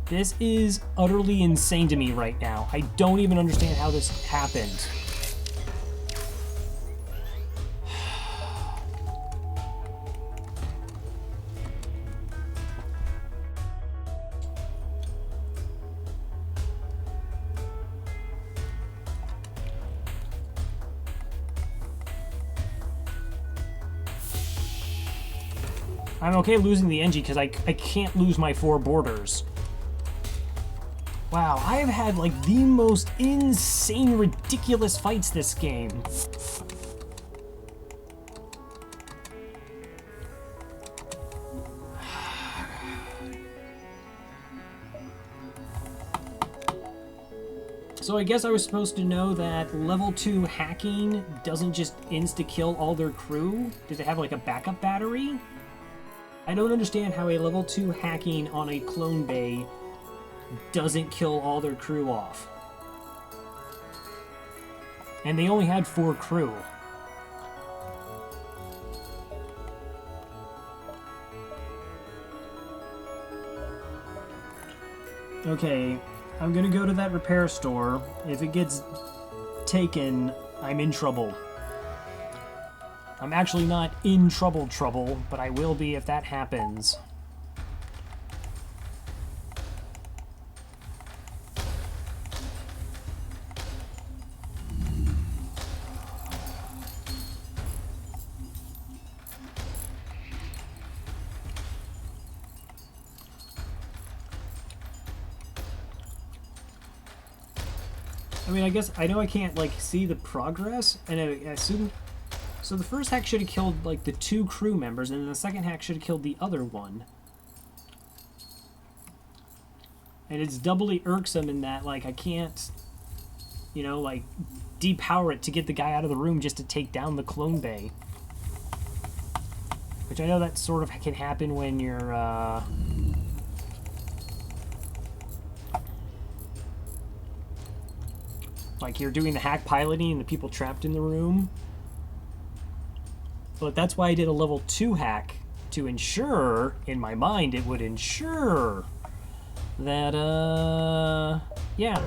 This is utterly insane to me right now. I don't even understand how this happened. I'm okay losing the NG because I can't lose my 4 borders. Wow, I have had like the most insane, ridiculous fights this game. So I guess I was supposed to know that level 2 hacking doesn't just insta-kill all their crew? Does it have like a backup battery? I don't understand how a level 2 hacking on a clone bay doesn't kill all their crew off. And they only had 4 crew. Okay, I'm gonna go to that repair store. If it gets taken, I'm in trouble. I'm actually not in trouble, but I will be if that happens. I mean, I guess I know I can't like see the progress, and I assume so. The first hack should have killed like the 2 crew members, and then the second hack should have killed the other one. And it's doubly irksome in that like I can't, you know, like depower it to get the guy out of the room just to take down the clone bay. Which I know that sort of can happen when you're like you're doing the hack piloting and the people trapped in the room. But that's why I did a level 2 hack, to ensure, in my mind, it would ensure that, yeah.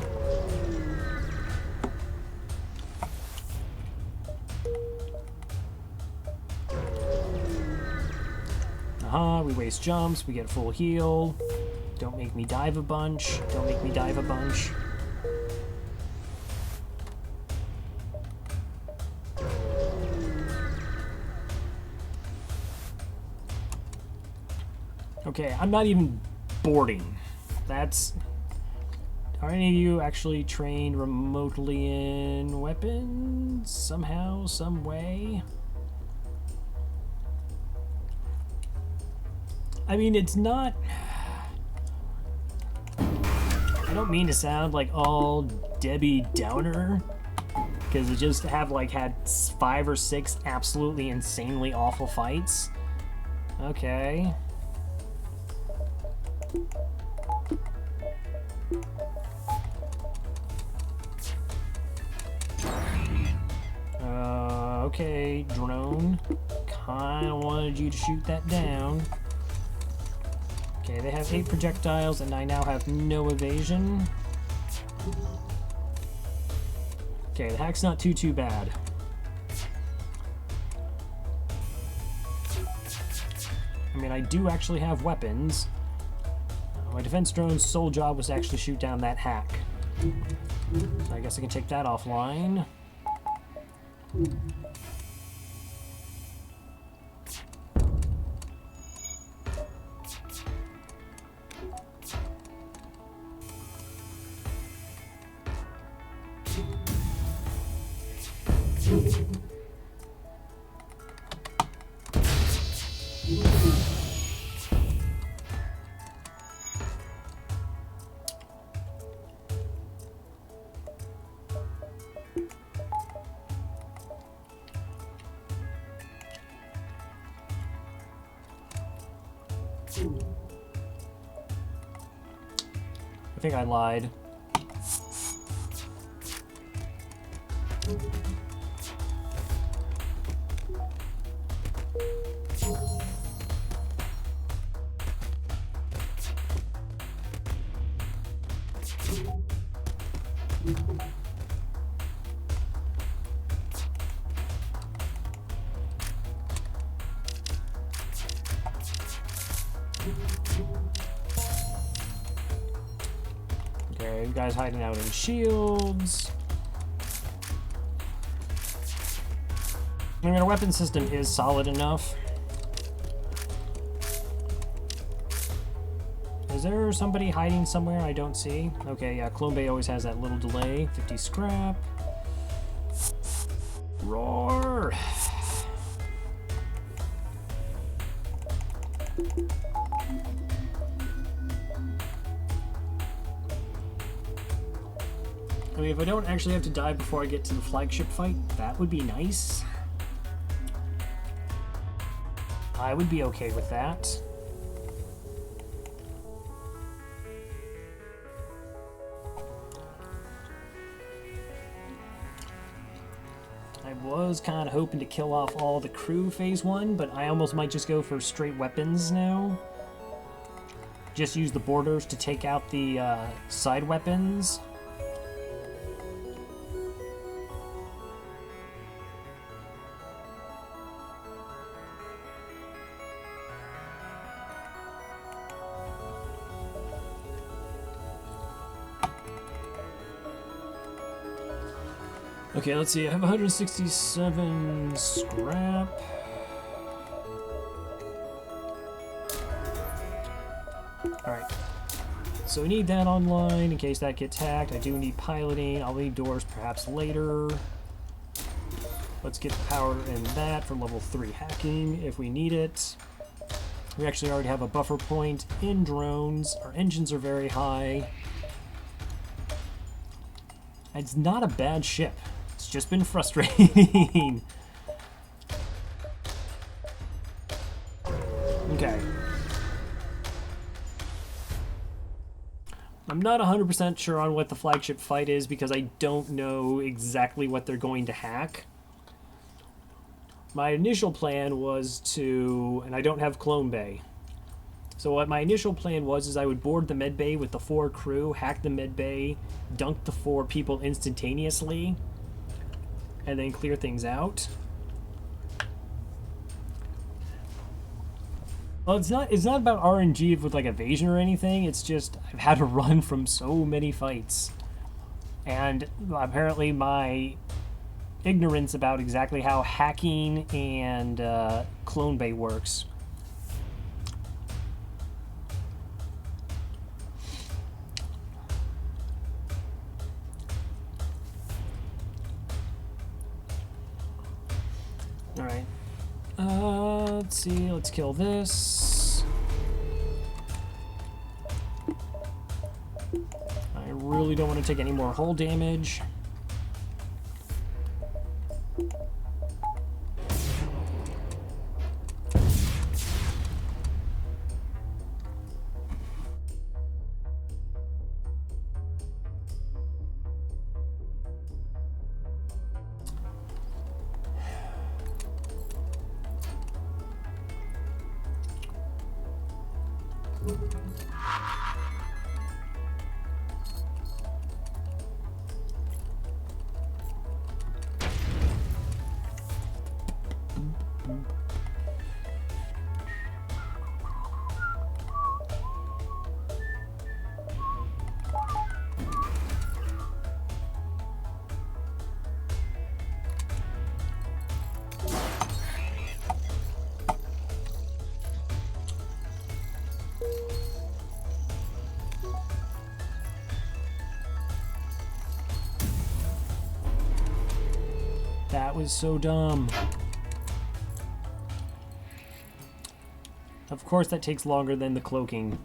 Aha, we waste jumps, we get full heal. Don't make me dive a bunch, don't make me dive a bunch. Okay, I'm not even boarding. That's... Are any of you actually trained remotely in weapons? Somehow, some way? I mean, it's not... I don't mean to sound like all Debbie Downer, because I just have like had 5 or 6 absolutely insanely awful fights. Okay. Okay, drone. Kinda wanted you to shoot that down. Okay, they have 8 projectiles, and I now have no evasion. Okay, the hack's not too bad. I mean, I do actually have weapons. My defense drone's sole job was to actually shoot down that hack. So I guess I can take that offline. I think I lied. Okay, you guys hiding out in shields. I mean, our weapon system is solid enough. Is there somebody hiding somewhere I don't see? Okay, yeah, Clone Bay always has that little delay. 50 scrap. Roar! I mean, if I don't actually have to die before I get to the flagship fight, that would be nice. I would be okay with that. I was kind of hoping to kill off all the crew phase 1, but I almost might just go for straight weapons now. Just use the borders to take out the side weapons. Okay, let's see. I have 167 scrap. Alright. So we need that online in case that gets hacked. I do need piloting. I'll need doors perhaps later. Let's get power in that for level 3 hacking if we need it. We actually already have a buffer point in drones. Our engines are very high. It's not a bad ship. It's just been frustrating. Okay. I'm not 100% sure on what the flagship fight is because I don't know exactly what they're going to hack. My initial plan was to, and I don't have Clone Bay. So what my initial plan was is I would board the med bay with the 4 crew, hack the med bay, dunk the 4 people instantaneously, and then clear things out. Well, it's not about RNG with like evasion or anything. It's just I've had to run from so many fights, and apparently my ignorance about exactly how hacking and Clone Bay works. Alright. Let's see. Let's kill this. I really don't want to take any more hull damage. That was so dumb. Of course that takes longer than the cloaking.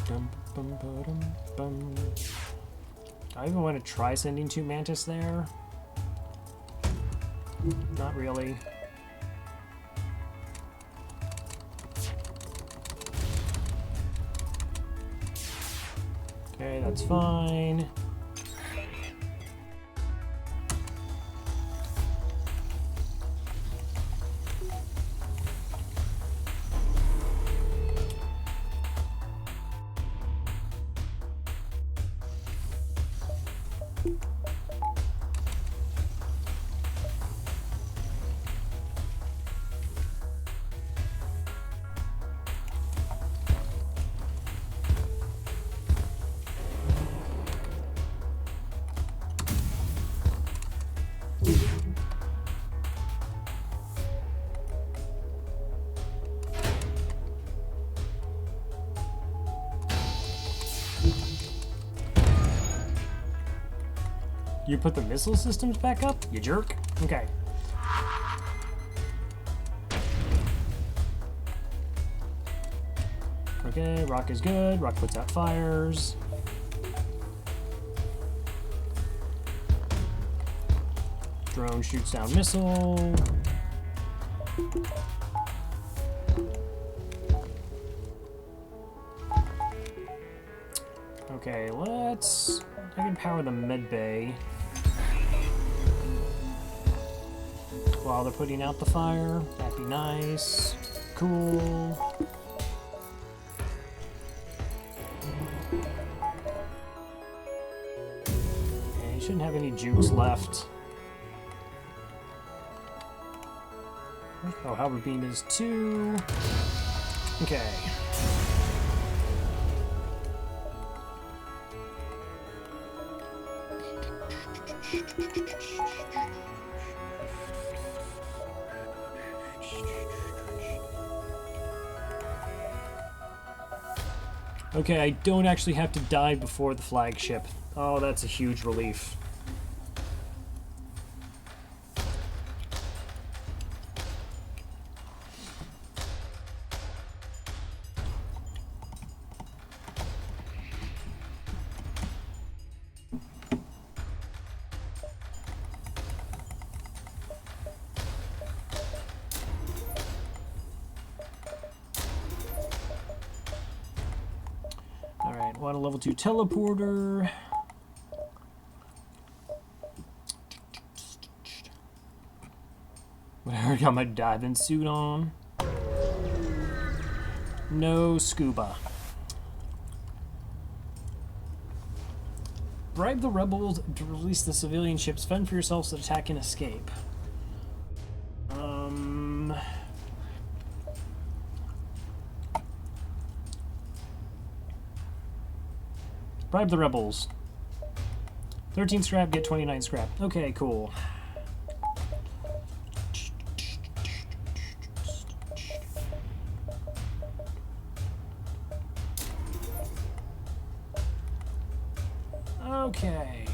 Do I even want to try sending 2 Mantis there? Not really. Okay, that's fine. You put the missile systems back up? You jerk. Okay. Okay, rock is good. Rock puts out fires. Drone shoots down missile. Okay, let's... I can power the med bay while they're putting out the fire. That'd be nice. Cool. Okay, you shouldn't have any jukes left. Oh, Halberd Beam is 2. Okay. Okay, I don't actually have to dive before the flagship. Oh, that's a huge relief. Want a level 2 teleporter. I already got my diving suit on. No scuba. Bribe the rebels to release the civilian ships. Fend for yourselves to attack and escape. Bribe the rebels. 13 scrap, get 29 scrap. Okay, cool. Okay.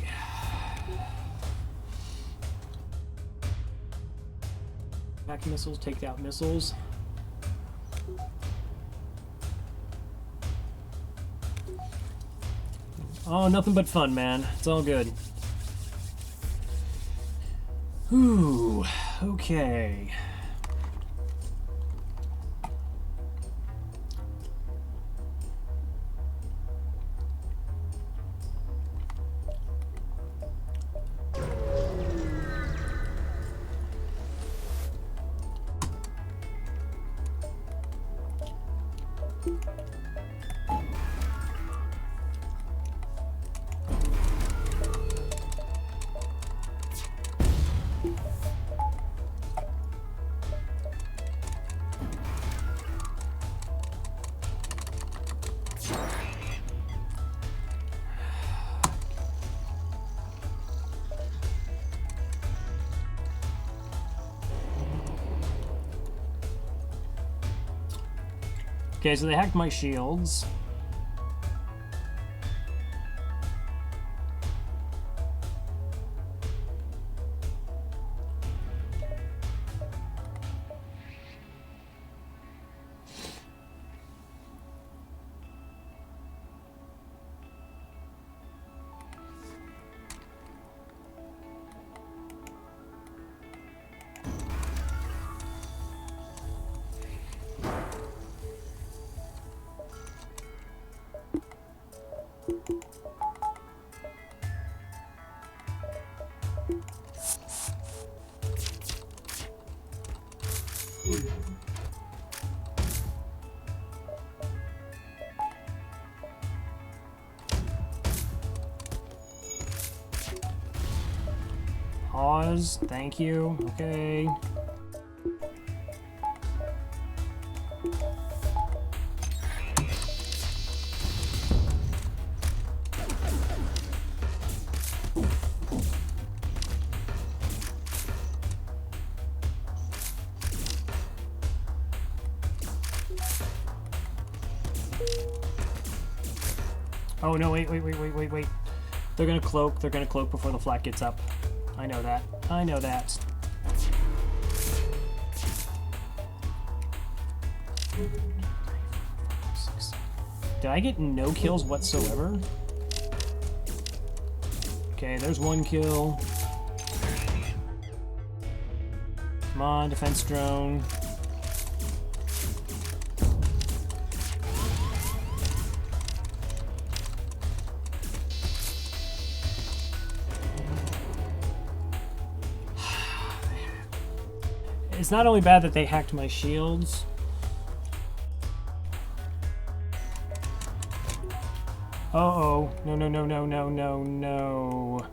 Back missiles, take out missiles. Oh, nothing but fun, man. It's all good. Ooh, okay. Okay, so they hacked my shields. Pause, thank you, okay. Oh no, wait. They're gonna cloak. They're gonna cloak before the flak gets up. I know that. I know that. Did I get no kills whatsoever? Okay, there's one kill. Come on, defense drone. It's not only bad that they hacked my shields. Uh-oh. No, no, no, no, no, no, no.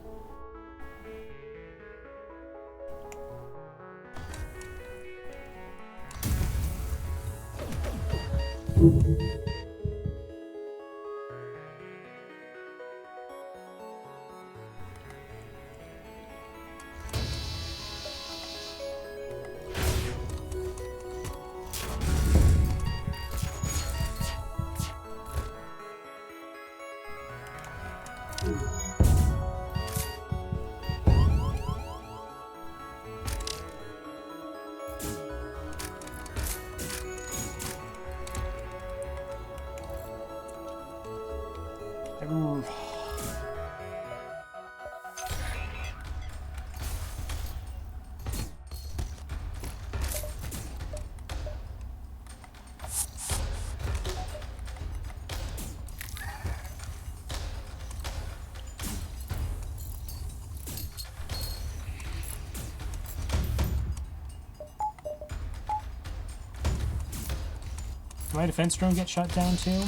Did my defense drone get shot down too?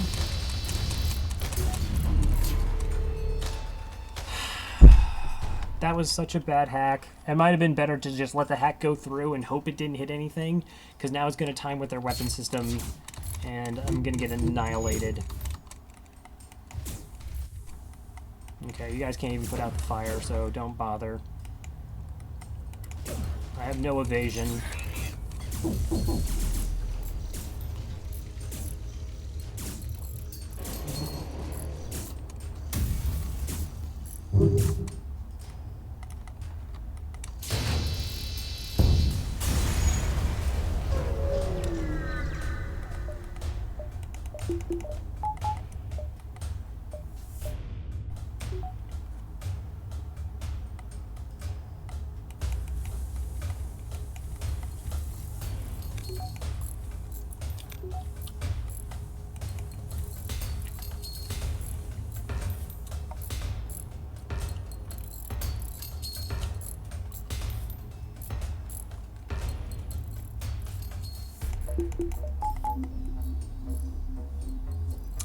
That was such a bad hack. It might have been better to just let the hack go through and hope it didn't hit anything, because now it's going to time with their weapon system, and I'm going to get annihilated. Okay, you guys can't even put out the fire, so don't bother. I have no evasion.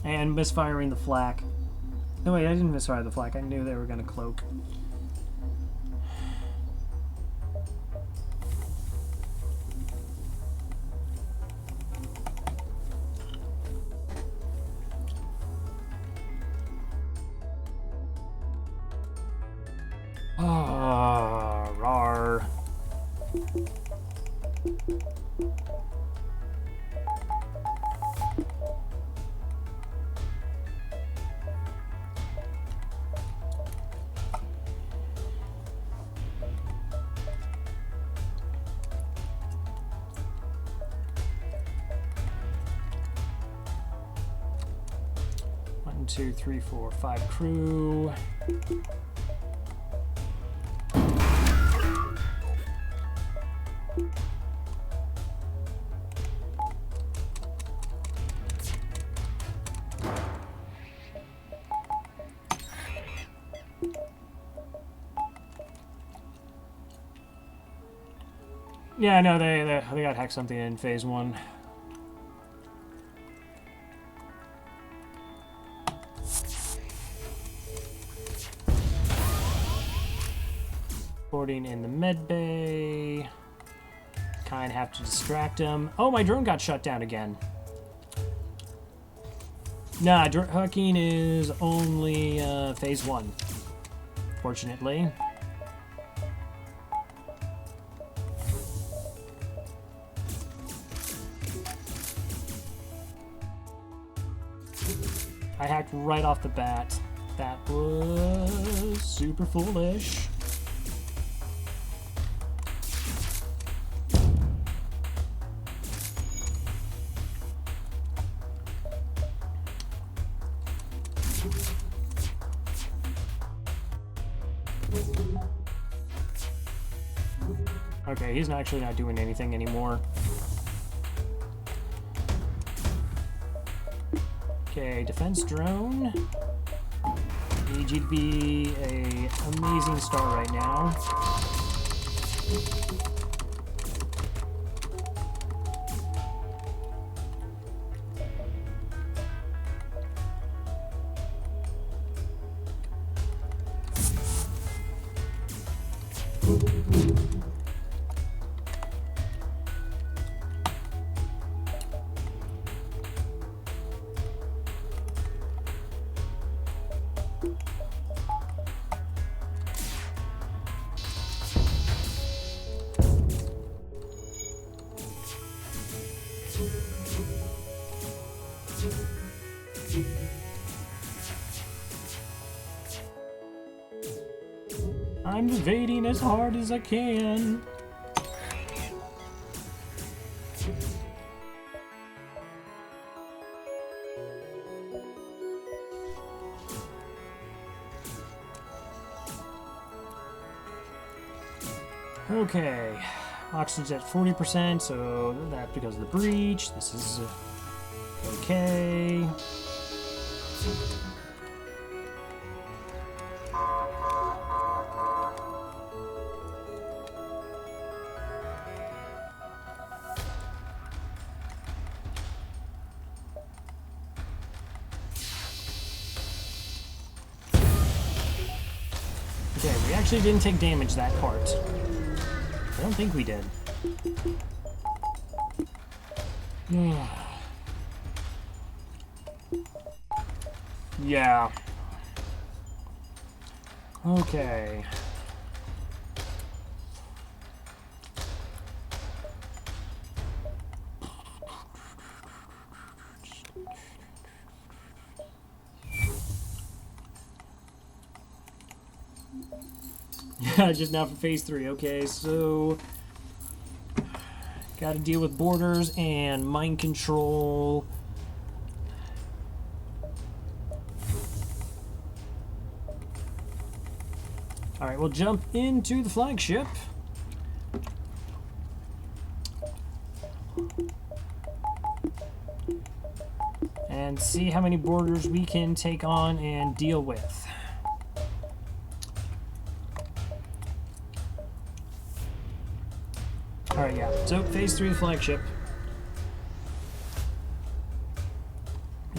And misfiring the flak. No, wait, I didn't misfire the flak. I knew they were going to cloak. Ah, rar. One, two, three, four, five crew. Yeah, no, they got hacked something in phase 1. Boarding in the med bay. Kind of have to distract him. Oh, my drone got shut down again. Nah, hacking is only phase 1. Fortunately. I hacked right off the bat. That was super foolish. Okay, he's actually not doing anything anymore. Okay, defense drone. Need you to be an amazing star right now. I'm evading as hard as I can. Okay, oxygen's at 40%, so that's because of the breach. This is okay. Okay, we actually didn't take damage that part. I don't think we did. Yeah. Okay. Yeah, just now for phase 3. Okay, so got to deal with borders and mind control. All right, we'll jump into the flagship. And see how many borders we can take on and deal with. Alright, yeah. So, phase 3 flagship.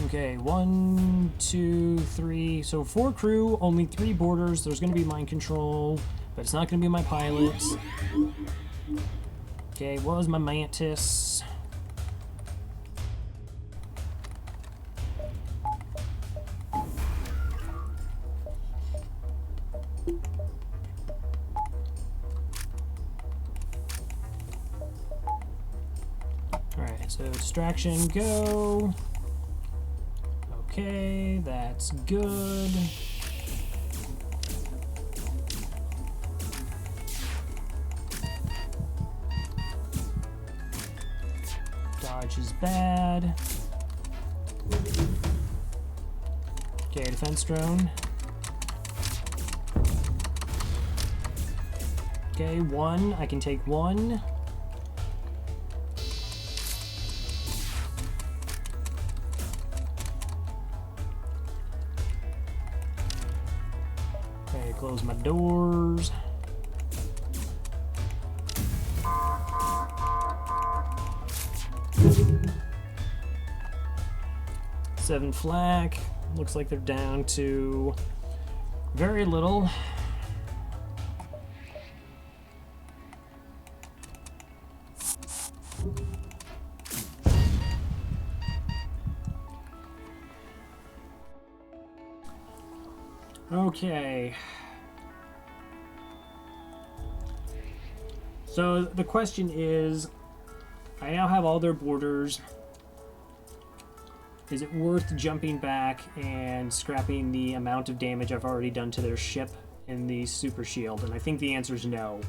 Okay, 1, 2, 3. So 4 crew, only 3 borders. There's going to be mind control, but it's not going to be my pilot. Okay, what was my Mantis? Alright, so distraction, go. Okay, that's good. Dodge is bad. Okay, defense drone. Okay, 1. I can take 1. Okay, close my doors. Seven flak. Looks like they're down to very little. Okay. So the question is, I now have all their borders. Is it worth jumping back and scrapping the amount of damage I've already done to their ship in the super shield? And I think the answer is no.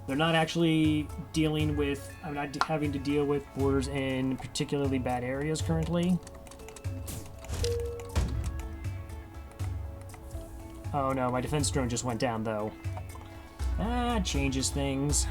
They're not actually dealing with... I'm not having to deal with boarders in particularly bad areas currently. Oh no, my defense drone just went down though. That changes things.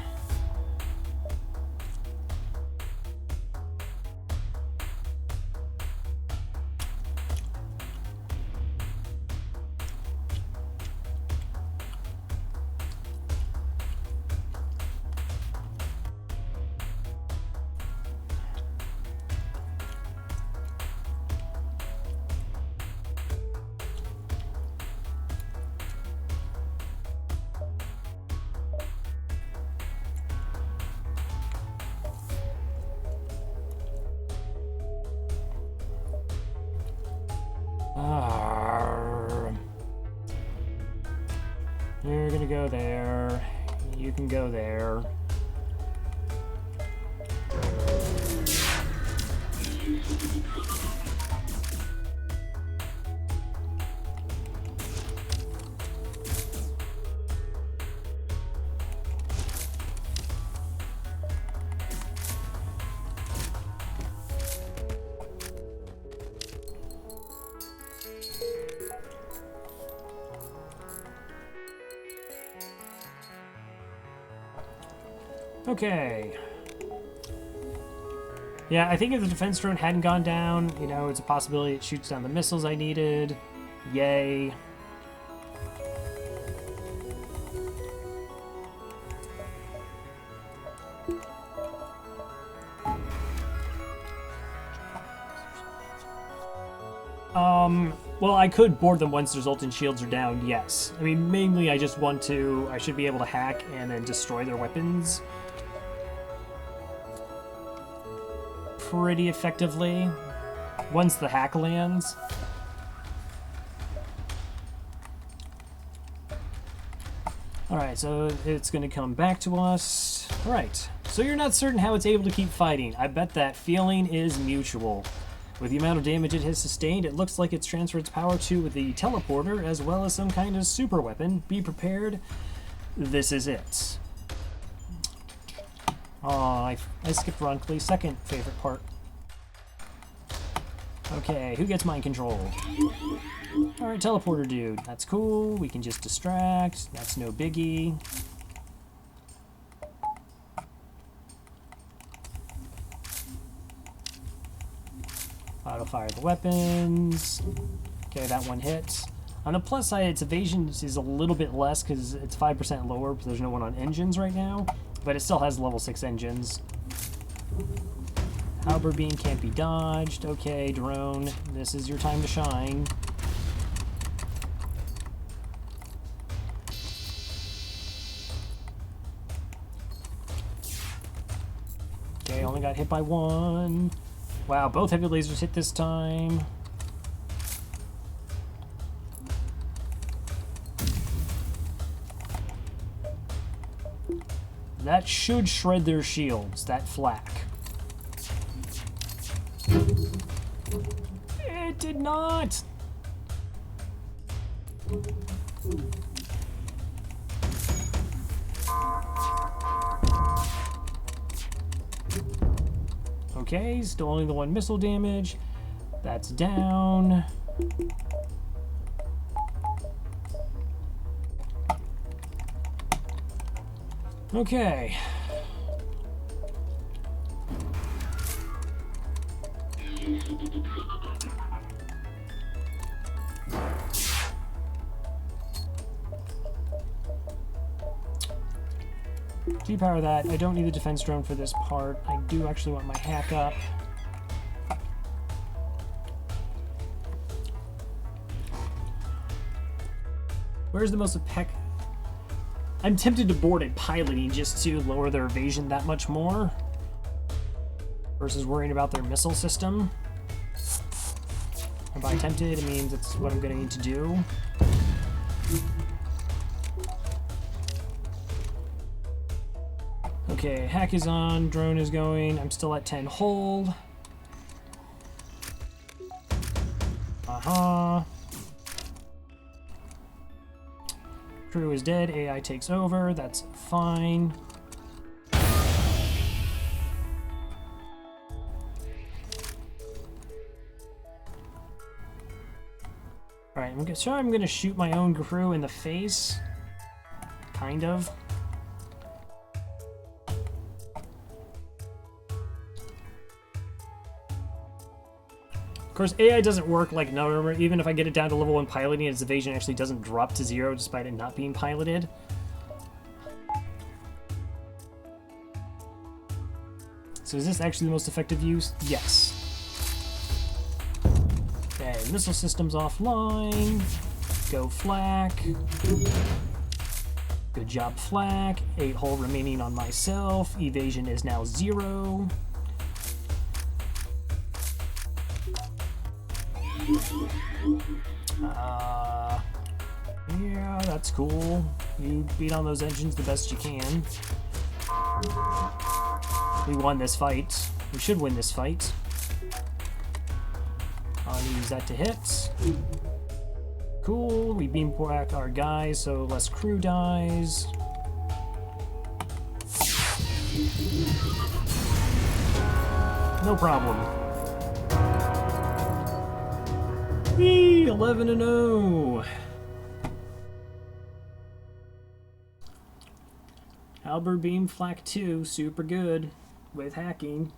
You're gonna go there. You can go there. Okay. Yeah, I think if the defense drone hadn't gone down, you know, it's a possibility it shoots down the missiles I needed. Yay. Well, I could board them once their Zoltan shields are down, yes. I mean, mainly I just want to... I should be able to hack and then destroy their weapons pretty effectively once the hack lands. Alright, so it's going to come back to us. Alright, so you're not certain how it's able to keep fighting. I bet that feeling is mutual. With the amount of damage it has sustained, it looks like it's transferred its power to the teleporter as well as some kind of super weapon. Be prepared. This is it. Aw, I skipped Ronkley's second favorite part. Okay, who gets mind control? Alright, teleporter dude. That's cool. We can just distract. That's no biggie. Auto fire the weapons. Okay, that one hit. On the plus side, its evasion is a little bit less because it's 5% lower, but there's no one on engines right now. But it still has level 6 engines. Halberd beam can't be dodged. Okay, drone, this is your time to shine. Okay, only got hit by one. Wow, both heavy lasers hit this time. That should shred their shields, that flak. It did not! Okay, still only the one missile damage. That's down. Okay. Depower that. I don't need the defense drone for this part. I do actually want my hack up. Where's the most peck? I'm tempted to board it piloting just to lower their evasion that much more versus worrying about their missile system. And by tempted, it means it's what I'm going to need to do. Okay, hack is on, drone is going, I'm still at 10 hold. Haha. Crew is dead. AI takes over. That's fine. Alright, I'm gonna shoot my own crew in the face. Kind of. Of course, AI doesn't work like no. Even if I get it down to level 1 piloting, its evasion actually doesn't drop to 0 despite it not being piloted. So is this actually the most effective use? Yes. Okay, missile systems offline. Go flak. Good job, flak. 8 hull remaining on myself. Evasion is now 0. Yeah, that's cool. You beat on those engines the best you can. We won this fight. We should win this fight. I'll use that to hit. Cool, we beam back our guys so less crew dies. No problem. Whee! 11-0. Halberd beam flak 2, super good with hacking.